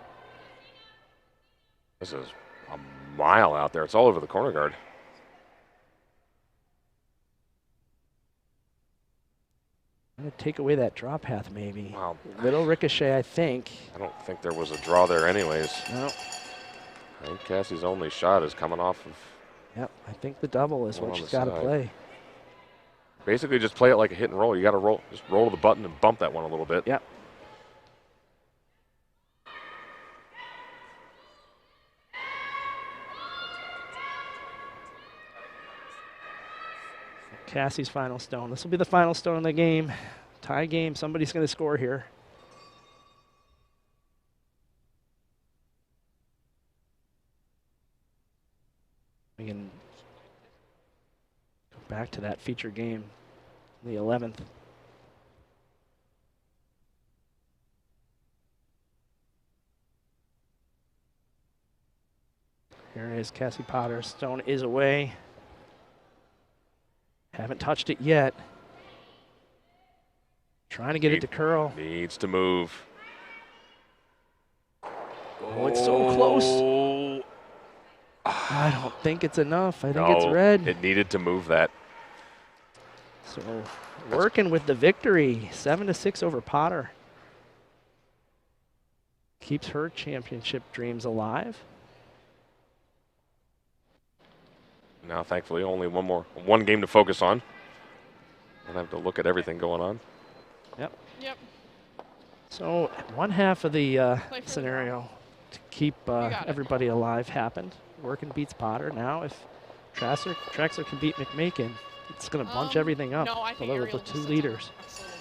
This is a mile out there. It's all over the corner guard. I'm going to take away that draw path maybe. Wow. Little ricochet, I think. I don't think there was a draw there anyways. No. I think Cassie's only shot is coming off of. Yep, I think the double is One what on she's the got to side. play. Basically just play it like a hit and roll. You got to just roll to the button and bump that one a little bit. Yep. Cassie's final stone. This will be the final stone in the game. Tie game. Somebody's going to score here. We can go back to that feature game, the 11th. Here it is, Cassie Potter. Stone is away. Haven't touched it yet. Trying to get it to curl. Needs to move. Oh, it's so close. I don't think it's enough. I think No, it's red. It needed to move that. So working with the victory, 7-6 over Potter. Keeps her championship dreams alive. Now, thankfully, only one game to focus on. Don't have to look at everything going on. Yep. Yep. So one half of the Play for scenario to keep everybody alive happened. Working beats Potter. Now if Traxler can beat McMakin, it's going to bunch everything up. No, I think below Ariel the just two attacked leaders. us a little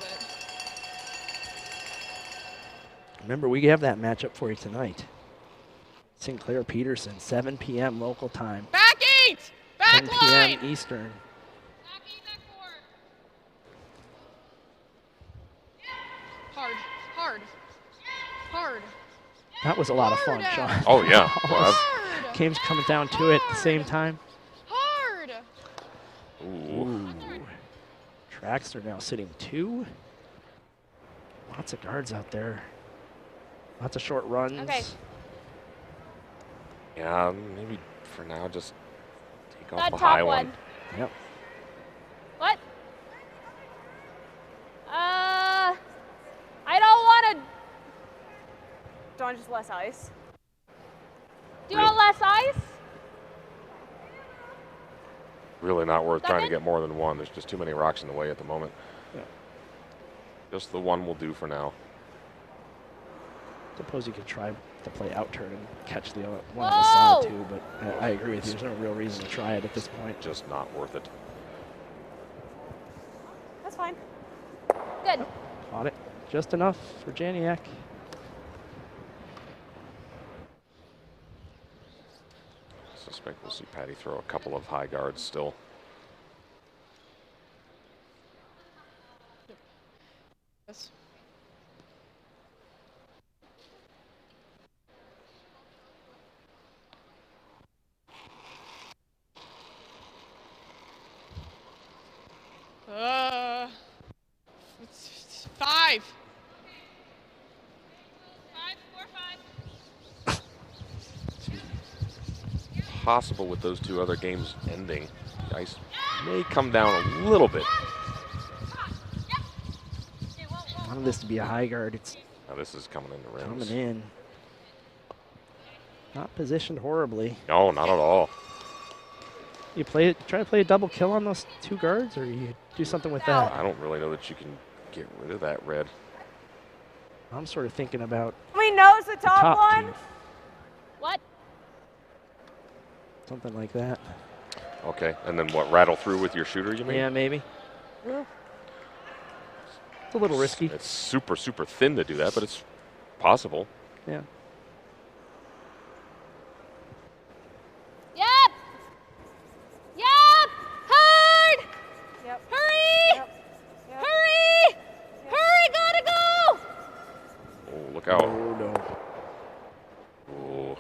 bit. Remember, we have that matchup for you tonight. Sinclair Peterson, 7 p.m. local time, Back 8! Back 10 line! p.m. Eastern. Back 8, back 4. Hard, hard, hard. That was a lot of fun, Hard. Sean. Oh, yeah. Well, Hard! Game's coming down to it at the same time. Hard! Ooh. Traxler now sitting 2. Lots of guards out there. Lots of short runs. Okay. Yeah, maybe for now just take off That the top high one. Yep. What? I don't want to. Do you want just less ice? Do you want less ice? Really not worth trying to Second? get more than one. There's just too many rocks in the way at the moment. Yeah. Just the one will do for now. Suppose you could try to play out turn and catch the other one Whoa! on the side too, but I agree with you. There's no real reason to try it at this point. Just not worth it. That's fine. Good. Caught it just enough for Janiak. Suspect we'll see Patty throw a couple of high guards still. Yes. It's 5. 5, 4, 5. Possible with those two other games ending. The ice may come down a little bit. I wanted this to be a high guard. It's Now this is coming in the rims. coming in. Not positioned horribly. No, not at all. You try to play a double kill on those two guards, or you do something with that? I don't really know that you can get rid of that red. I'm sort of thinking about We knows the the top one. two, What? something like that. Okay, and then what, rattle through with your shooter, you mean? Yeah, maybe. It's a little risky. It's super, super thin to do that, but it's possible. Yeah. Yep. Yep. Hard. Yep. Hurry. Yep. Yep. Hurry. Hurry. Gotta go. Oh, look out. Oh, no. Oh.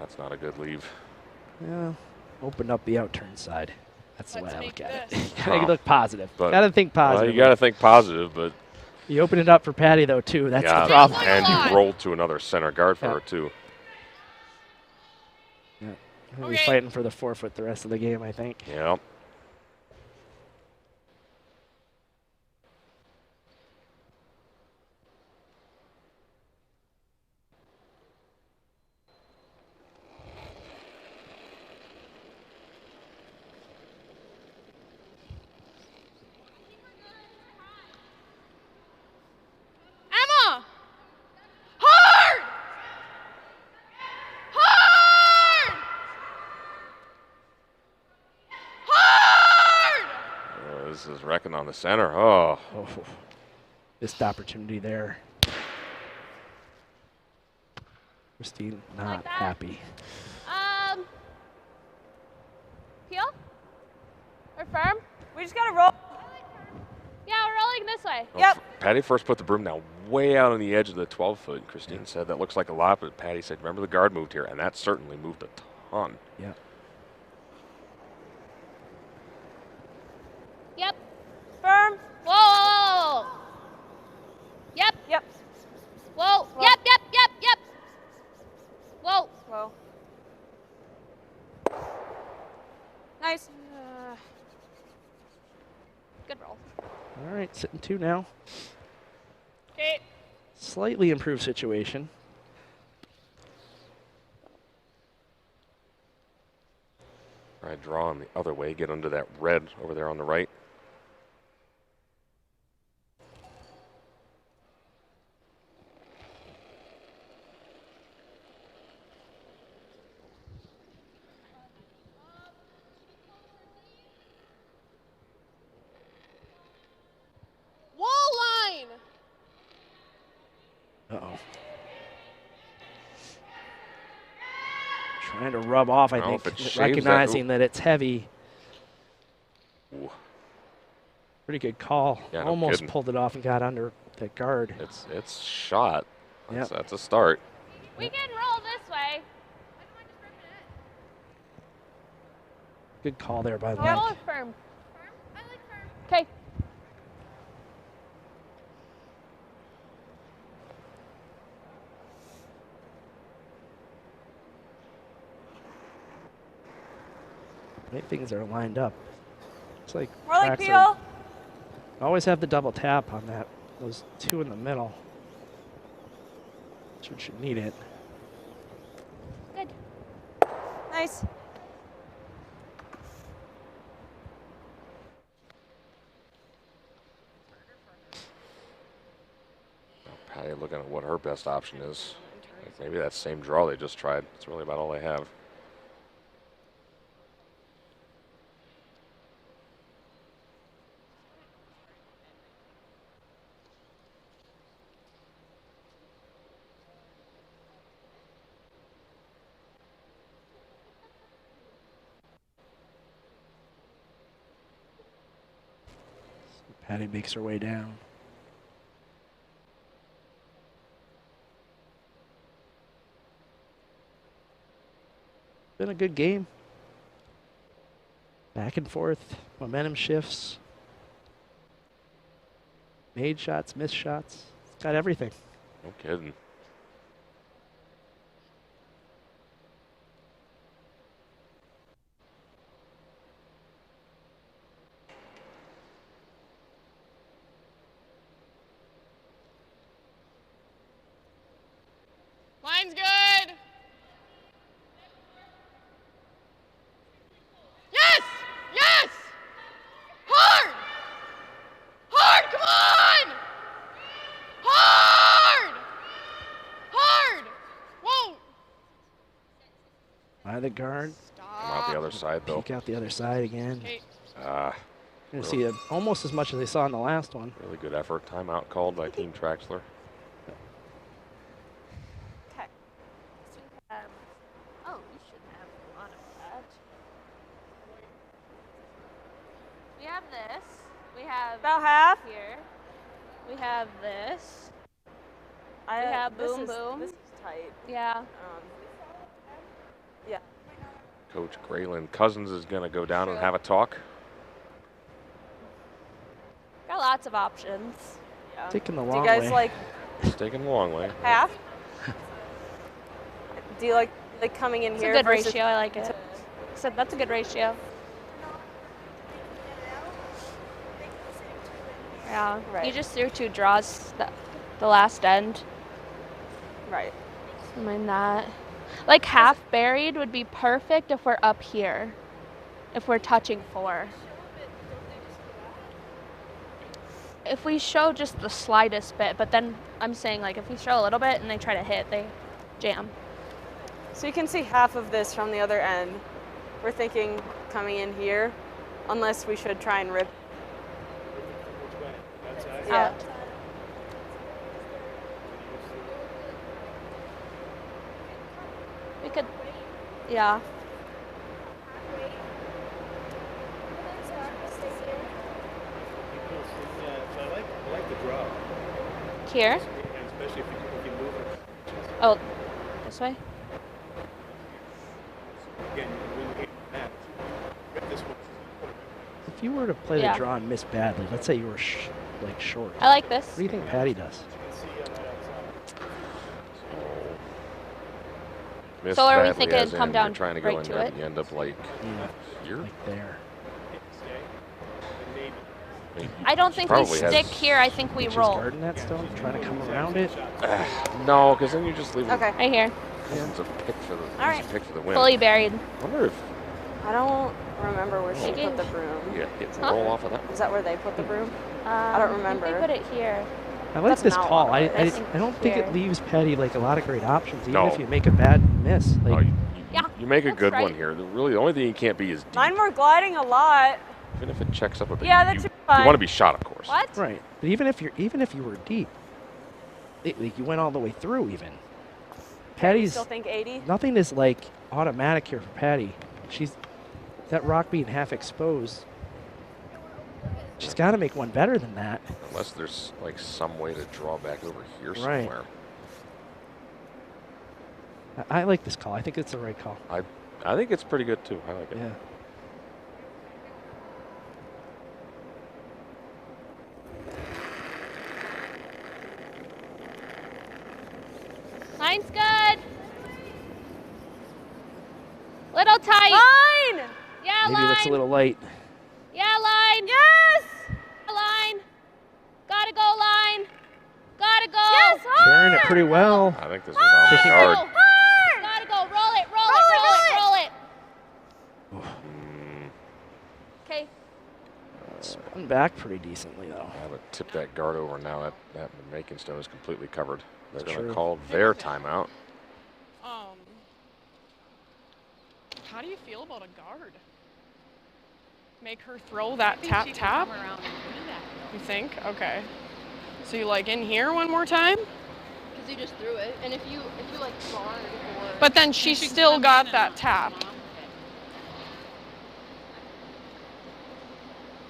That's not a good leave. Yeah. Open up the outturn side. That's the Let's way I make look at this. it. Gotta look positive. But- Gotta think Well, positive. you got to think positive, but You open it up for Patty, though, too. That's yeah, the problem. and Come on. you rolled to another center guard for Yeah. her, too. Yeah. We'll be Okay. fighting for the 4-foot the rest of the game, I think. Yeah. Emma! Hard! Hard! Hard! This is wrecking on the center. Oh. Oh, missed opportunity there. Christine not that. happy. Peel? Or firm? We just gotta roll. Yeah, we're rolling this way. Oh, Yep. Patty first put the broom down way out on the edge of the 12-foot. Christine said that looks like a lot, but Patty said, remember the guard moved here, and that certainly moved a ton. Yeah. Yep. Firm. Whoa, whoa, whoa, whoa. Yep. Yep. Whoa. Yep, yep, yep, yep. Whoa. Whoa. Nice. Good roll. All right, sitting 2 now. Okay. Slightly improved situation. Try drawing the other way, get under that red over there on the right. Wall line! Uh-oh. Trying to rub off, I Well, think, if it shaves recognizing that- that it's heavy. Ooh, Pretty good call. Yeah, no Almost kidding. pulled it off and got under the guard. it's shot. Yep. That's a start. We can roll this way. Good call there by Roll Link. or firm? Okay. way things are lined up. It's like More like Traxler Peel. always have the double tap on that. Those two in the middle. Should need it. Good. Nice. Patty looking at what her best option is. Like maybe that same draw they just tried. It's really about all they have. Patty makes her way down. Been a good game. Back and forth, momentum shifts. Made shots, missed shots. It's got everything. No kidding. Line's good. Yes! Yes! Hard! Hard, come on! Hard! Hard! Whoa! By the guard. Come out the other side, though. Peek out the other side again. Okay. Gonna see it almost as much as they saw in the last one. Really good effort. Timeout called by Team Traxler. Okay. Oh, we shouldn't have a lot of that. We have this. We have About half. here. We have this. We have boom, boom. This is tight. Yeah. Yeah. Coach Graylin Cousins is going to go down and have a talk. Got lots of options. Yeah. Taking the Do long you guys way. like It's taking a long way. half? Do you like coming in It's here? a good versus- ratio. I like it. Except that's a good ratio. Yeah. Right. You just threw 2 draws the last end. Right. I mind that. Like half buried would be perfect if we're up here. If we're touching 4. If we show just the slightest bit, but then I'm saying like if we show a little bit and they try to hit, they jam. So you can see half of this from the other end. We're thinking coming in here, unless we should try and rip. Yeah. Out. We could, yeah. I like the draw. Here? And especially if you move it. Oh, this way? Again, when you get rip this one. If you were to play Yeah. the draw and miss badly, let's say you were like short. I like this. What do you think Patty does? Missed So are we badly thinking as come in down you're trying to right go in to there, it? you end up like here? Like there. I mean, I don't think we probably has- stick here. I think we Just roll. guarding that still, trying to come around it. No, because then you just leave Okay. Right here. It's a pick for the All right. easy pick for the win. Fully buried. I wonder if I don't remember where she She put the gave- broom. you hit and Huh? roll off of that. Is that where they put the broom? I don't remember. I think they put it here. I like That's this not call. what I it is. don't think Here. it leaves Patty like a lot of great options, even No. if you make a bad miss. No, Like, Yeah, you make a that's good right. one here. Really, the only thing you can't be is deep. Mine were gliding a lot. Even if it checks up a bit. Yeah, that's you fine. want to be shot, of course. What? right. But even if you were deep, like you went all the way through. Even Patty's Still think 80? nothing is like automatic here for Patty. She's that rock being half exposed. She's got to make one better than that. Unless there's like some way to draw back over here Right. somewhere. I like this call. I think it's the right call. I think it's pretty good too. I like it. Yeah. Line's good. Little tight. Line! Yeah, Maybe line. looks a little light. Yeah, line. Yes. Line. Gotta go, line. Gotta go. Yes, Carrying it pretty well. I think this was on the Thinking- guard. Gotta go. Roll it, roll it, roll it, roll it. Okay. Spun back pretty decently, though. I would tip that guard over now. That McMakin stone is completely covered. They're That's going to true. call their timeout. How do you feel about a guard? Make her throw that tap. You think? Okay. So you like in here one more time? Because you just threw it, and if you like guard or. But then she still got that tap.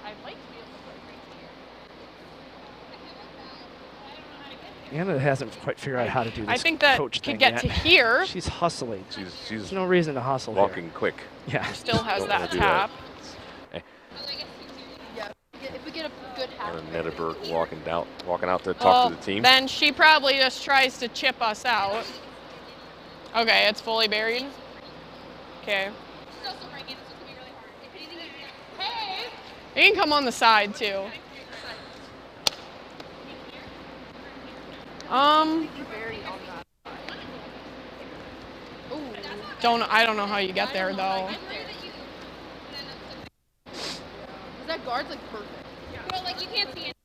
I'd like to be able to play right here. Anna hasn't quite figured out how to do this I think that coach could thing get yet. to here. She's hustling. She's There's no reason to hustle walking here. quick. Yeah. Still has Don't that wanna do tap. Yeah. If we get a good half. Nedeberg walking out to talk to the team. Then she probably just tries to chip us out. Okay, it's fully buried. Okay. You can come on the side too. I don't know how you get there though. That guard's like perfect. Well, like you can't see it.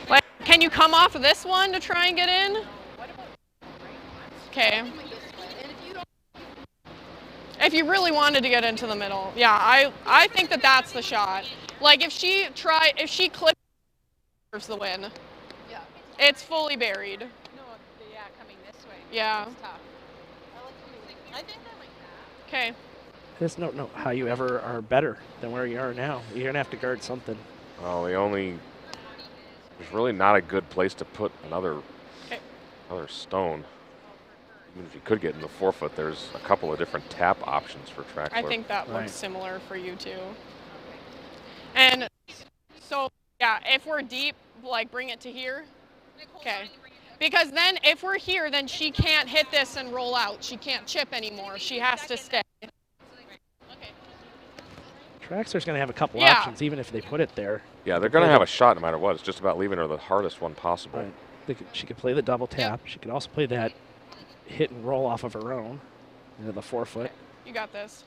Like, can you come off of this one to try and get in? Okay. If you really wanted to get into the middle, yeah, I think that that's the shot. Like if she clips, deserves the win. Yeah. It's fully buried. No, yeah, coming this way. Yeah. It's tough. I think I like that. Okay. I just don't know how you ever are better than where you are now. You're going to have to guard something. Well, there's really not a good place to put another stone. Even if you could get in the 4-foot, there's a couple of different tap options for Traxler. I think that looks similar for you too. And so, yeah, if we're deep, like bring it to here. Okay. Because then if we're here, then she can't hit this and roll out. She can't chip anymore. She has to stay. Traxler's going to have a couple options, even if they put it there. Yeah, they're going to have a shot no matter what. It's just about leaving her the hardest one possible. Right. She could play the double tap. She could also play that hit and roll off of her own into the 4-foot. You got this.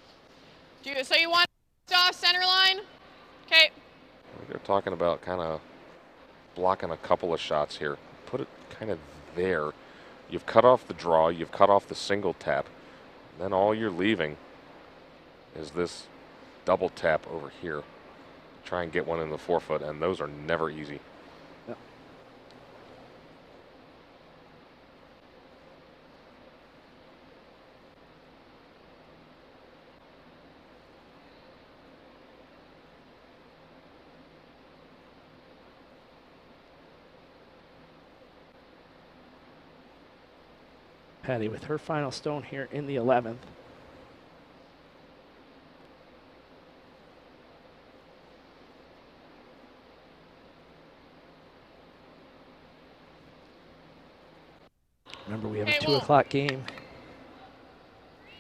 So you want off center line? Okay. They're talking about kind of blocking a couple of shots here. Put it kind of there. You've cut off the draw. You've cut off the single tap. And then all you're leaving is this double tap over here. Try and get one in the 4-foot, and those are never easy. Yep. Patty with her final stone here in the 11th. Remember, we have a 2 o'clock game.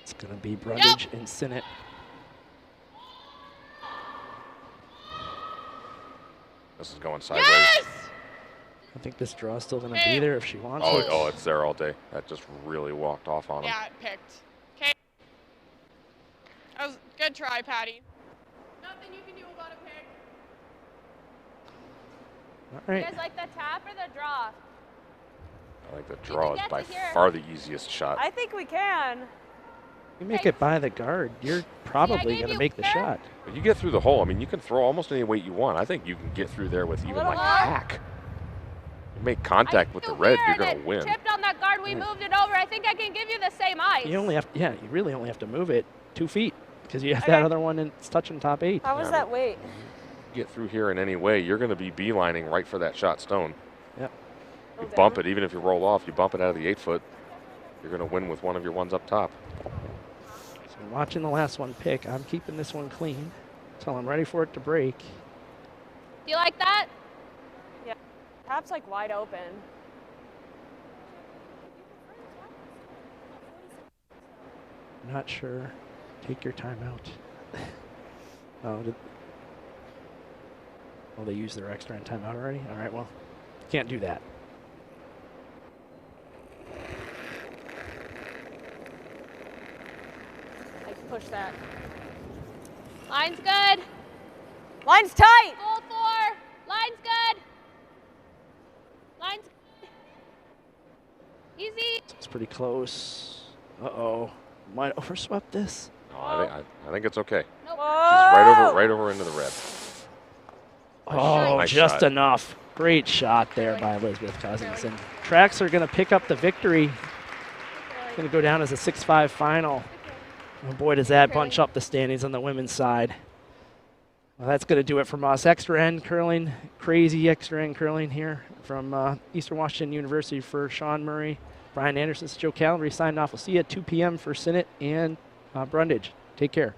It's going to be Brundage and Sinnott. This is going sideways. Yes! I think this draw is still going to be there if she wants it. Oh, it's there all day. That just really walked off on him. Yeah, it picked. Okay. That was a good try, Patty. Nothing you can do about a pick. All right. You guys like the tap or the draw? I think the draw is get by to here? far the easiest shot. I think we can. You make it by the guard, you're probably going to make the shot. But you get through the hole. I mean, you can throw almost any weight you want. I think you can get through there with even like hack. You make contact with the red, you're going to win. Tipped on that guard, we moved it over. I think I can give you the same ice. You only have, you really only have to move it 2 feet because you have that other one and it's touching top 8. How was that weight? Get through here in any way, you're going to be beelining right for that shot stone. Yep. You bump it, even if you roll off, you bump it out of the 8-foot, you're going to win with one of your ones up top. So watching the last one pick, I'm keeping this one clean until I'm ready for it to break. Do you like that? Yeah. Tap's like wide open. Not sure. Take your time out. Oh, they used their extra end timeout already? All right, well, can't do that. I can push that. Line's good. Line's tight. Goal 4. Line's good. Line's good. Easy. It's pretty close. Uh-oh. Might overswept this. No, I think it's okay. Nope. She's right over into the red. Oh, Nice just shot. enough. Great shot there by Elizabeth Cousins. And Traxler going to pick up the victory. Going to go down as a 6-5 final. Oh boy, does that bunch up the standings on the women's side. Well, that's going to do it from us. Extra end curling, crazy extra end curling here from Eastern Washington University for Sean Murray, Brian Anderson, Joe Callery signing off. We'll see you at 2 p.m. for Sinnott and Brundage. Take care.